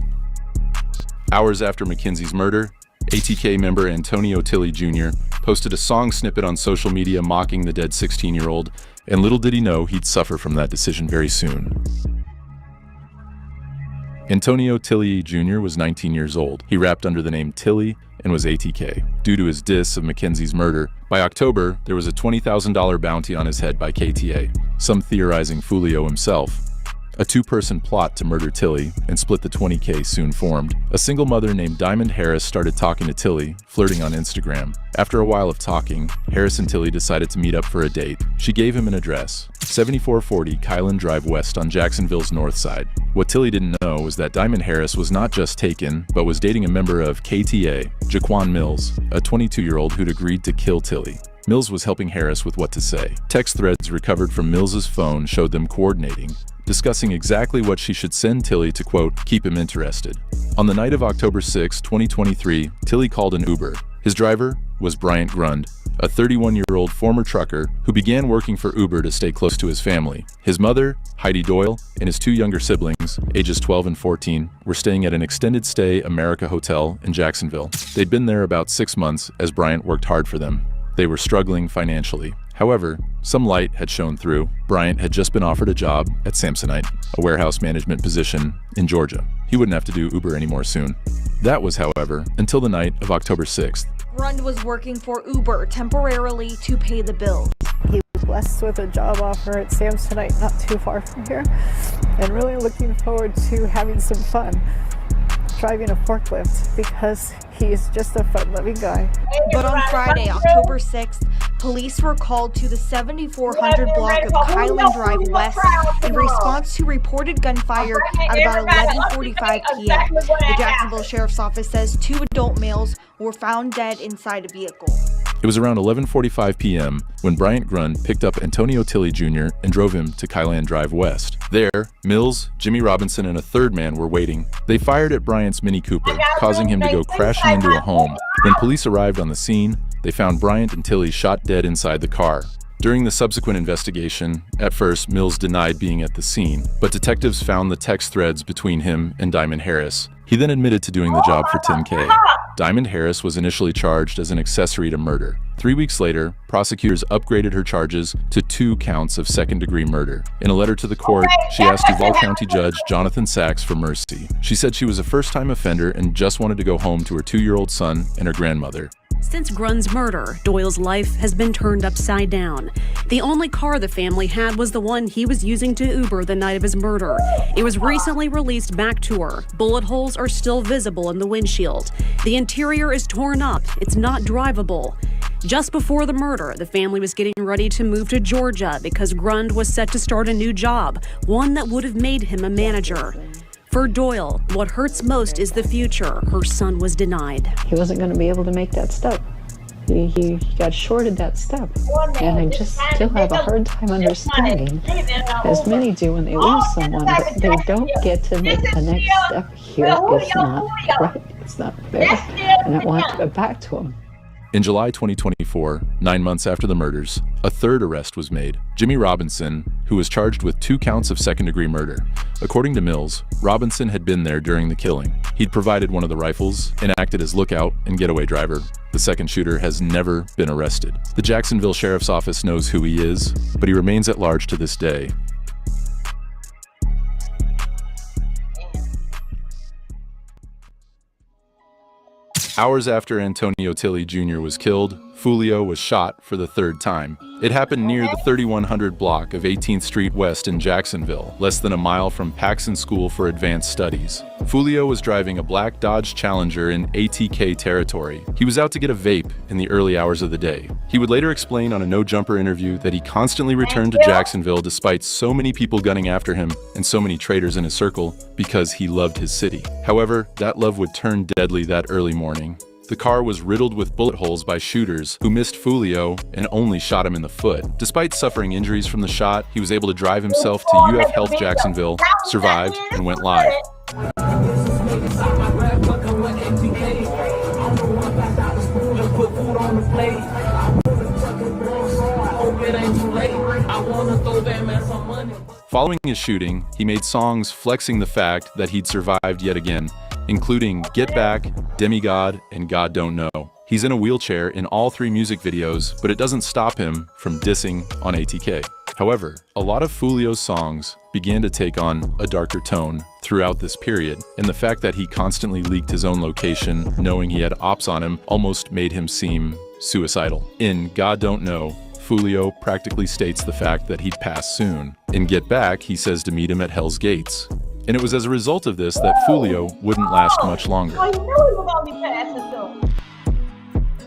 Hours after Mackenzie's murder, ATK member Antonio Tilley Jr. posted a song snippet on social media mocking the dead 16-year-old, and little did he know he'd suffer from that decision very soon. Antonio Tilley Jr. was 19 years old. He rapped under the name Tilley and was ATK. Due to his diss of Mackenzie's murder, by October, there was a $20,000 bounty on his head by KTA, some theorizing Fulio himself. A 2-person plot to murder Tilley and split the $20K soon formed. A single mother named Diamond Harris started talking to Tilley, flirting on Instagram. After a while of talking, Harris and Tilley decided to meet up for a date. She gave him an address, 7440 Kylan Drive West on Jacksonville's north side. What Tilley didn't know was that Diamond Harris was not just taken, but was dating a member of KTA, Jaquan Mills, a 22-year-old who'd agreed to kill Tilley. Mills was helping Harris with what to say. Text threads recovered from Mills's phone showed them coordinating, discussing exactly what she should send Tilley to, quote, keep him interested. On the night of October 6, 2023, Tilley called an Uber. His driver was Bryant Grund, a 31-year-old former trucker who began working for Uber to stay close to his family. His mother, Heidi Doyle, and his 2 younger siblings, ages 12 and 14, were staying at an extended stay America Hotel in Jacksonville. They'd been there about 6 months as Bryant worked hard for them. They were struggling financially. However, some light had shone through. Bryant had just been offered a job at Samsonite, a warehouse management position in Georgia. He wouldn't have to do Uber anymore soon. That was, however, until the night of October 6th. Grund was working for Uber temporarily to pay the bills. He was blessed with a job offer at Samsonite not too far from here, and really looking forward to having some fun driving a forklift because he's just a fun-loving guy. But on Friday, October 6th, police were called to the 7400 block of Kylan Drive West in response to reported gunfire at about 11:45 p.m. The Jacksonville Sheriff's Office says 2 adult males were found dead inside a vehicle. It was around 11:45 p.m. when Bryant Grund picked up Antonio Tilley Jr. and drove him to Kylan Drive West. There, Mills, Jimmy Robinson, and a 3rd man were waiting. They fired at Bryant's Mini Cooper, causing him to go crashing into a home. When police arrived on the scene, they found Bryant and Tilley shot dead inside the car. During the subsequent investigation, at first Mills denied being at the scene, but detectives found the text threads between him and Diamond Harris. He then admitted to doing the job for $10K. Diamond Harris was initially charged as an accessory to murder. 3 weeks later, prosecutors upgraded her charges to 2 counts of second-degree murder. In a letter to the court, she asked Duval County Judge Jonathan Sachs for mercy. She said she was a first-time offender and just wanted to go home to her 2-year-old son and her grandmother. Since Grund's murder, Doyle's life has been turned upside down. The only car the family had was the one he was using to Uber the night of his murder. It was recently released back to her. Bullet holes are still visible in the windshield. The interior is torn up. It's not drivable. Just before the murder, the family was getting ready to move to Georgia because Grund was set to start a new job, one that would have made him a manager. For Doyle, what hurts most is the future her son was denied. He wasn't going to be able to make that step. He got shorted that step. And I just still have a hard time understanding, as many do when they lose someone, that they don't get to make the next step here. It's not right. It's not fair. And I want to go back to him. In July 2024, 9 months after the murders, a 3rd arrest was made. Jimmy Robinson, who was charged with 2 counts of second-degree murder. According to Mills, Robinson had been there during the killing. He'd provided one of the rifles and acted as lookout and getaway driver. The second shooter has never been arrested. The Jacksonville Sheriff's Office knows who he is, but he remains at large to this day. Hours after Antonio Tilley Jr. was killed, Julio was shot for the third time. It happened near the 3100 block of 18th Street West in Jacksonville, less than a mile from Paxson School for Advanced Studies. Julio was driving a black Dodge Challenger in ATK territory. He was out to get a vape in the early hours of the day. He would later explain on a No Jumper interview that he constantly returned to Jacksonville despite so many people gunning after him and so many traitors in his circle because he loved his city. However, that love would turn deadly that early morning. The car was riddled with bullet holes by shooters who missed Julio and only shot him in the foot. Despite suffering injuries from the shot, he was able to drive himself to UF Health Jacksonville, survived, and went live. Following his shooting, he made songs flexing the fact that he'd survived yet again, including Get Back, Demigod, and God Don't Know. He's in a wheelchair in all three music videos, but it doesn't stop him from dissing on ATK. However, a lot of Julio's songs began to take on a darker tone throughout this period, and the fact that he constantly leaked his own location, knowing he had ops on him, almost made him seem suicidal. In God Don't Know, Julio practically states the fact that he'd pass soon. In Get Back, he says to meet him at Hell's Gates. And it was as a result of this that Julio wouldn't last much longer. Oh, you knew he was gonna be passing through.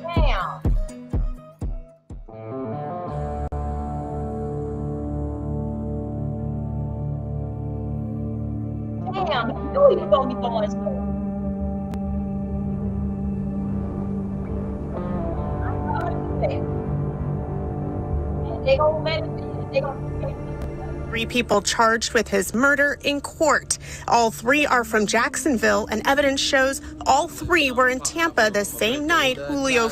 Damn. Damn, you knew he was gonna be going through. And they gonna let it, they gonna 3 people charged with his murder in court. All 3 are from Jacksonville, and evidence shows all 3 were in Tampa the same night Julio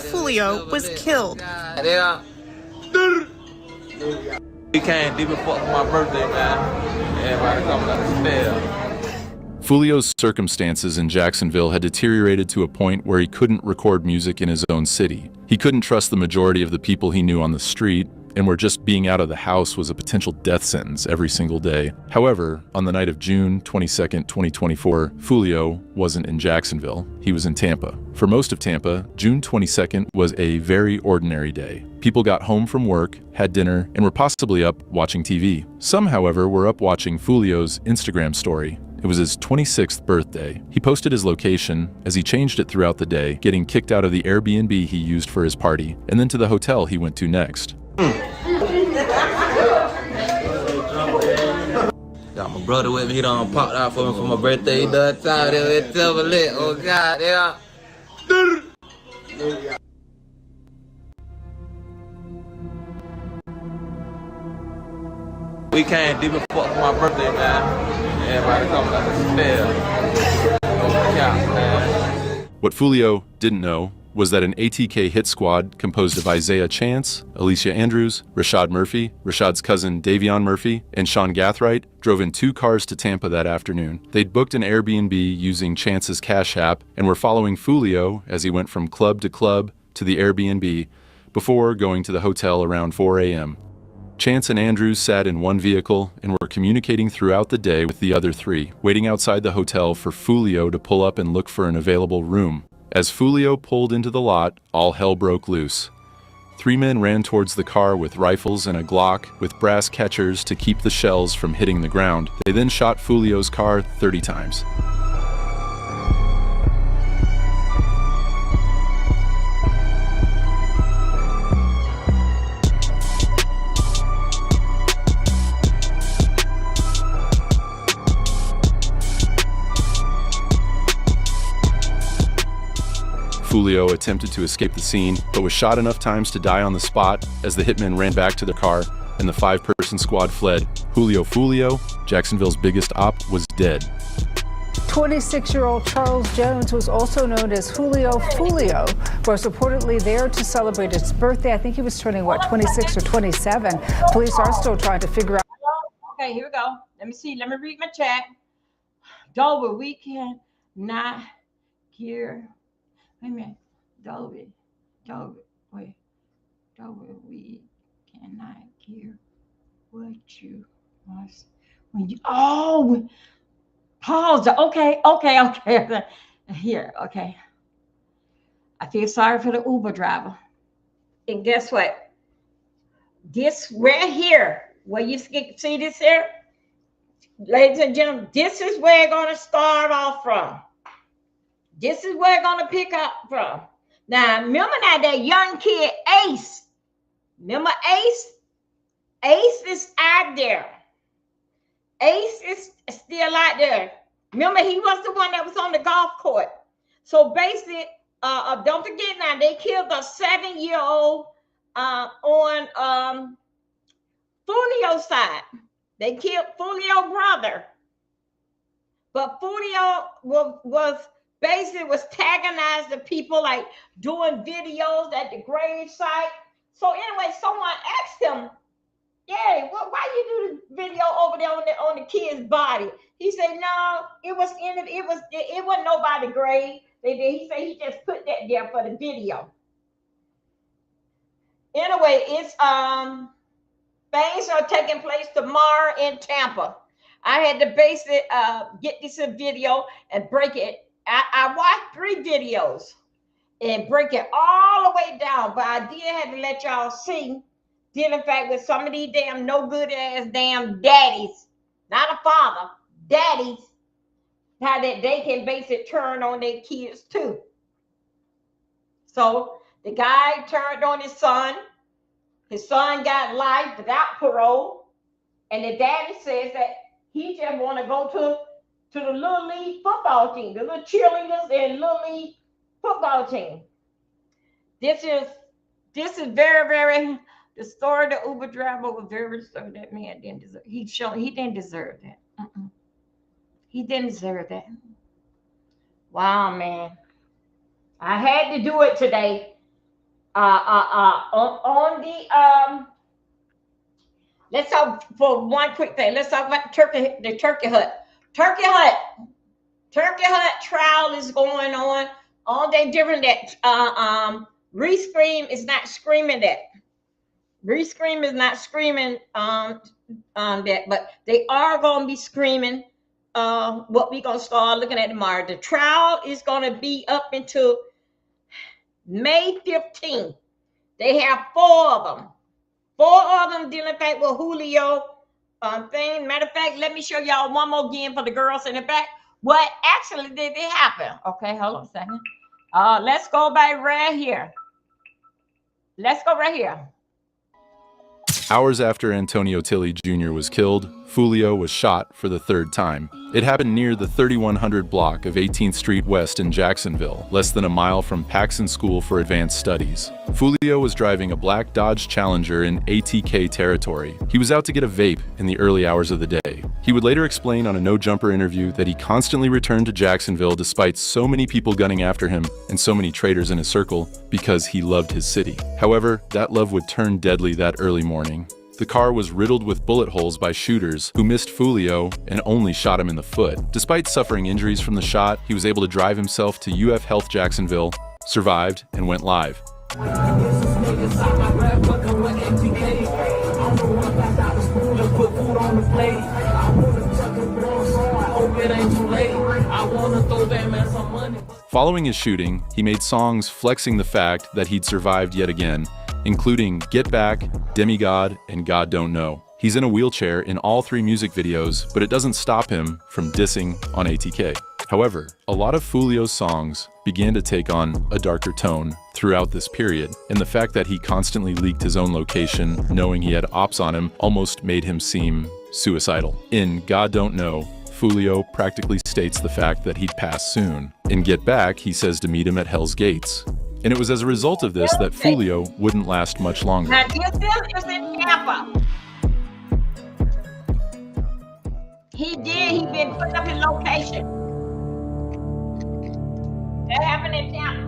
was killed. We came deep before my birthday, man. Everybody coming out of spell. Julio's circumstances in Jacksonville had deteriorated to a point where he couldn't record music in his own city. He couldn't trust the majority of the people he knew on the street, and where just being out of the house was a potential death sentence every single day. However, on the night of June 22nd, 2024, Julio wasn't in Jacksonville. He was in Tampa. For most of Tampa, June 22nd was a very ordinary day. People got home from work, had dinner, and were possibly up watching TV. Some, however, were up watching Julio's Instagram story. It was his 26th birthday. He posted his location as he changed it throughout the day, getting kicked out of the Airbnb he used for his party, and then to the hotel he went to next. Got my brother with me, he done popped out for me for my birthday. He done time with silver lit. Oh God, yeah. We came deep before my birthday, man. Everybody coming out of spell. Oh God, man. What Julio didn't know was that an ATK hit squad composed of Isaiah Chance, Alicia Andrews, Rashad Murphy, Rashad's cousin Davion Murphy, and Sean Gathright drove in 2 cars to Tampa that afternoon. They'd booked an Airbnb using Chance's Cash App and were following Julio as he went from club to the Airbnb before going to the hotel around 4 a.m. Chance and Andrews sat in one vehicle and were communicating throughout the day with the other 3, waiting outside the hotel for Julio to pull up and look for an available room. As Julio pulled into the lot, all hell broke loose. 3 men ran towards the car with rifles and a Glock with brass catchers to keep the shells from hitting the ground. They then shot Julio's car 30 times. Julio attempted to escape the scene, but was shot enough times to die on the spot as the hitmen ran back to their car and the 5-person squad fled. Julio, Jacksonville's biggest op, was dead. 26-year-old Charles Jones was also known as Julio, was reportedly there to celebrate his birthday. I think he was turning, 26 or 27. Police are still trying to figure out. Okay, here we go. Let me see. Let me read my chat. Dover, we cannot hear. Wait a minute. Dover, we cannot hear what you must. When you, pause. Okay. Here, okay. I feel sorry for the Uber driver. And guess what? This right here, where you see this here, ladies and gentlemen, this is where it's going to start off from. This is where it's going to pick up from. Now, remember now that young kid, Ace. Remember Ace? Ace is out there. Ace is still out there. Remember, he was the one that was on the golf court. So basically, don't forget now, they killed a 7-year-old on Fulio's side. They killed Fulio's brother. But Fulio was antagonized the people, like doing videos at the grave site. So anyway, someone asked him, "Yeah, why you do the video over there on the kid's body?" He said, "No, it wasn't nobody's grave. He said he just put that there for the video." Anyway, it's things are taking place tomorrow in Tampa. I had to basically get this video and break it. I watched 3 videos and break it all the way down, but I did have to let y'all see, dealing fact with some of these damn no good ass damn daddies, not a father, daddies, how that they can basically turn on their kids too. So the guy turned on his son. His son got life without parole, and the daddy says that he just want to go to the little league football team, the little cheerleaders and little league football team. This is very, very. The story of the Uber driver was very sorry. That man didn't deserve. He didn't deserve that. He didn't deserve that. Wow, man. I had to do it today. On the let's talk for one quick thing. Let's talk about the Turkey Hut. Turkey Hut trial is going on. All day different that Restream is not screaming that. Restream is not screaming that, but they are going to be screaming what we're going to start looking at tomorrow. The trial is going to be up until May 15th. They have 4 of them. 4 of them dealing back with Julio thing. Matter of fact, let me show y'all one more again for the girls in the back. What actually did it happen? Okay, hold on a second. Let's go back right here. Let's go right here. Hours after Antonio Tilley Jr. was killed, Fulio was shot for the 3rd time. It happened near the 3100 block of 18th Street West in Jacksonville, less than a mile from Paxson School for Advanced Studies. Fulio was driving a black Dodge Challenger in ATK territory. He was out to get a vape in the early hours of the day. He would later explain on a No Jumper interview that he constantly returned to Jacksonville despite so many people gunning after him and so many traitors in his circle because he loved his city. However, that love would turn deadly that early morning. The car was riddled with bullet holes by shooters who missed Fulio and only shot him in the foot. Despite suffering injuries from the shot, he was able to drive himself to UF Health Jacksonville, survived, and went live. Following his shooting, he made songs flexing the fact that he'd survived yet again, including Get Back, Demigod, and God Don't Know. He's in a wheelchair in all 3 music videos, but it doesn't stop him from dissing on ATK. However, a lot of Fulio's songs began to take on a darker tone throughout this period, and the fact that he constantly leaked his own location, knowing he had ops on him, almost made him seem suicidal. In God Don't Know, Fulio practically states the fact that he'd pass soon. In Get Back, he says to meet him at Hell's Gates. And it was as a result of this that Fulio wouldn't last much longer. Now, this is in Tampa. He'd been putting up his location. That happened in Tampa.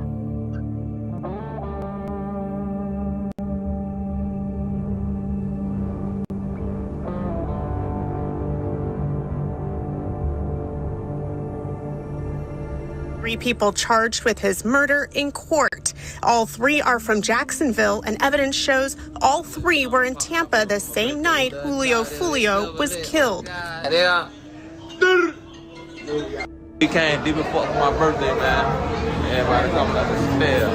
Three people charged with his murder in court. All 3 are from Jacksonville, and evidence shows all 3 were in Tampa the same night Julio Fulio was killed. We came deep and fucked for my birthday, man. Everybody coming out to the fair.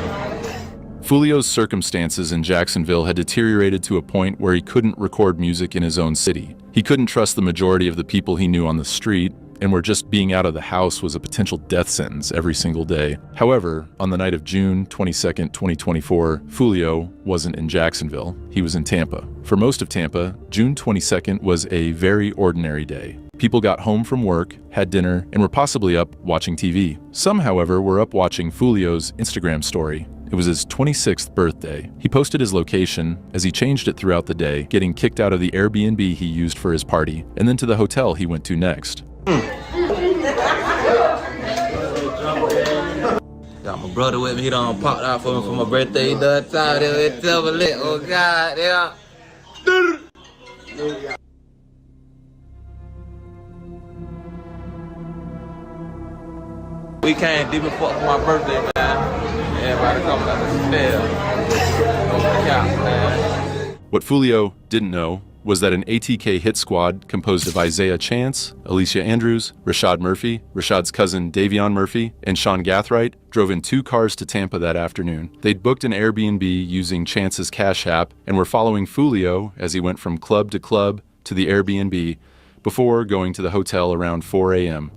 Fulio's circumstances in Jacksonville had deteriorated to a point where he couldn't record music in his own city. He couldn't trust the majority of the people he knew on the street, and where just being out of the house was a potential death sentence every single day. However, on the night of June 22nd, 2024, Fulio wasn't in Jacksonville. He was in Tampa. For most of Tampa, June 22nd was a very ordinary day. People got home from work, had dinner, and were possibly up watching TV. Some, however, were up watching Fulio's Instagram story. It was his 26th birthday. He posted his location as he changed it throughout the day, getting kicked out of the Airbnb he used for his party, and then to the hotel he went to next. Got my brother with me. He done popped out for me for my birthday. He done time with silver lit. Oh God, yeah. We came deep and fuck for my birthday, man. Everybody coming out the stairs. On the couch, man. What Fulio didn't know was that an ATK hit squad composed of Isaiah Chance, Alicia Andrews, Rashad Murphy, Rashad's cousin Davion Murphy, and Sean Gathright drove in 2 cars to Tampa that afternoon. They'd booked an Airbnb using Chance's Cash App and were following Fulio as he went from club to club to the Airbnb before going to the hotel around 4 a.m.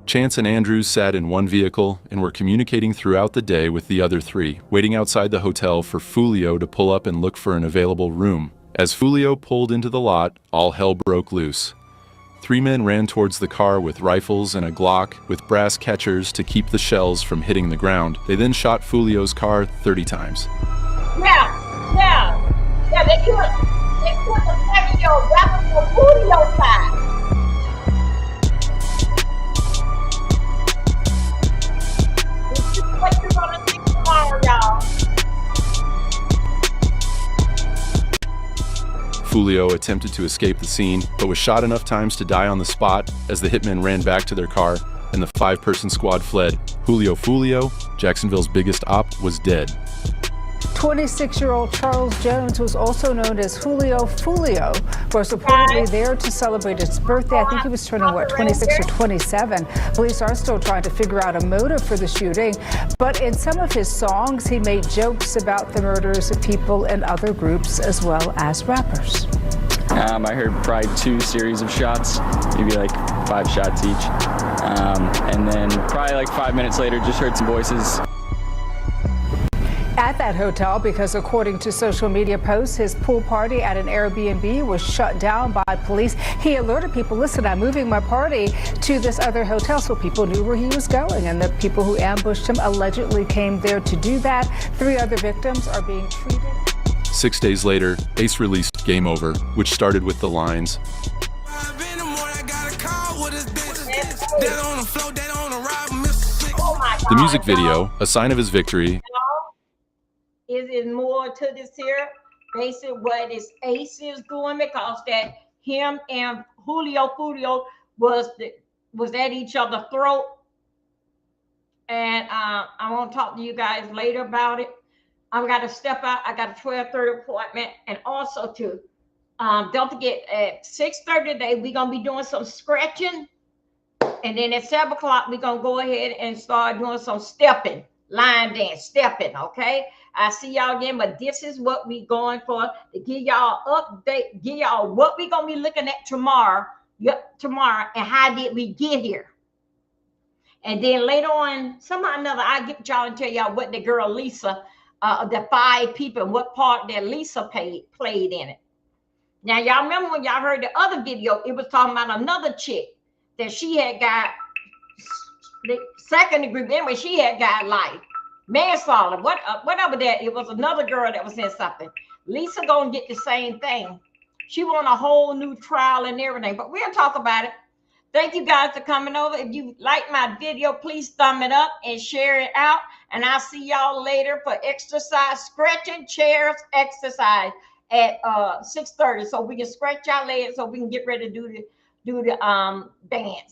Chance and Andrews sat in one vehicle and were communicating throughout the day with the other 3, waiting outside the hotel for Fulio to pull up and look for an available room. As Fulio pulled into the lot, all hell broke loose. 3 men ran towards the car with rifles and a Glock with brass catchers to keep the shells from hitting the ground. They then shot Fulio's car 30 times. Yeah, they killed the 7-year-old rapper for Fulio's side. This is what you're gonna see tomorrow, y'all. Fulio attempted to escape the scene, but was shot enough times to die on the spot as the hitmen ran back to their car and the 5-person squad fled. Julio Fulio, Jacksonville's biggest op, was dead. 26-year-old Charles Jones was also known as Julio Fulio, was reportedly there to celebrate his birthday. I think he was turning, 26 or 27. Police are still trying to figure out a motive for the shooting, but in some of his songs, he made jokes about the murders of people in other groups as well as rappers. I heard probably 2 series of shots, maybe like 5 shots each. And then probably like 5 minutes later, just heard some voices. At that hotel, because according to social media posts, his pool party at an Airbnb was shut down by police. He alerted people, listen, I'm moving my party to this other hotel, so people knew where he was going. And the people who ambushed him allegedly came there to do that. 3 other victims are being treated. 6 days later, Ace released Game Over, which started with the lines, the music video, a sign of his victory. Is more to this here, basically what is Ace is doing, because that him and Julio Fulio was at each other's throat. And I want to talk to you guys later about it. I've got to step out. I got a 12:30 appointment. And also too, don't forget at 6:30 today, we're going to be doing some scratching. And then at 7 o'clock, we're going to go ahead and start doing some stepping, line dance, stepping, okay? I see y'all again, but this is what we going for, to give y'all update, give y'all what we going to be looking at tomorrow, and how did we get here. And then later on, somehow or another, I get y'all and tell y'all what the girl Lisa, the 5 people, and what part that Lisa played in it. Now, y'all remember when y'all heard the other video, it was talking about another chick that she had got the 2nd degree, anyway, she had got life. Manslaughter, whatever that, it was another girl that was in something. Lisa gonna get the same thing. She want a whole new trial and everything, but we'll talk about it. Thank you guys for coming over. If you like my video, please thumb it up and share it out. And I'll see y'all later for exercise, scratching chairs exercise at 6:30, so we can scratch our legs so we can get ready to do the dance.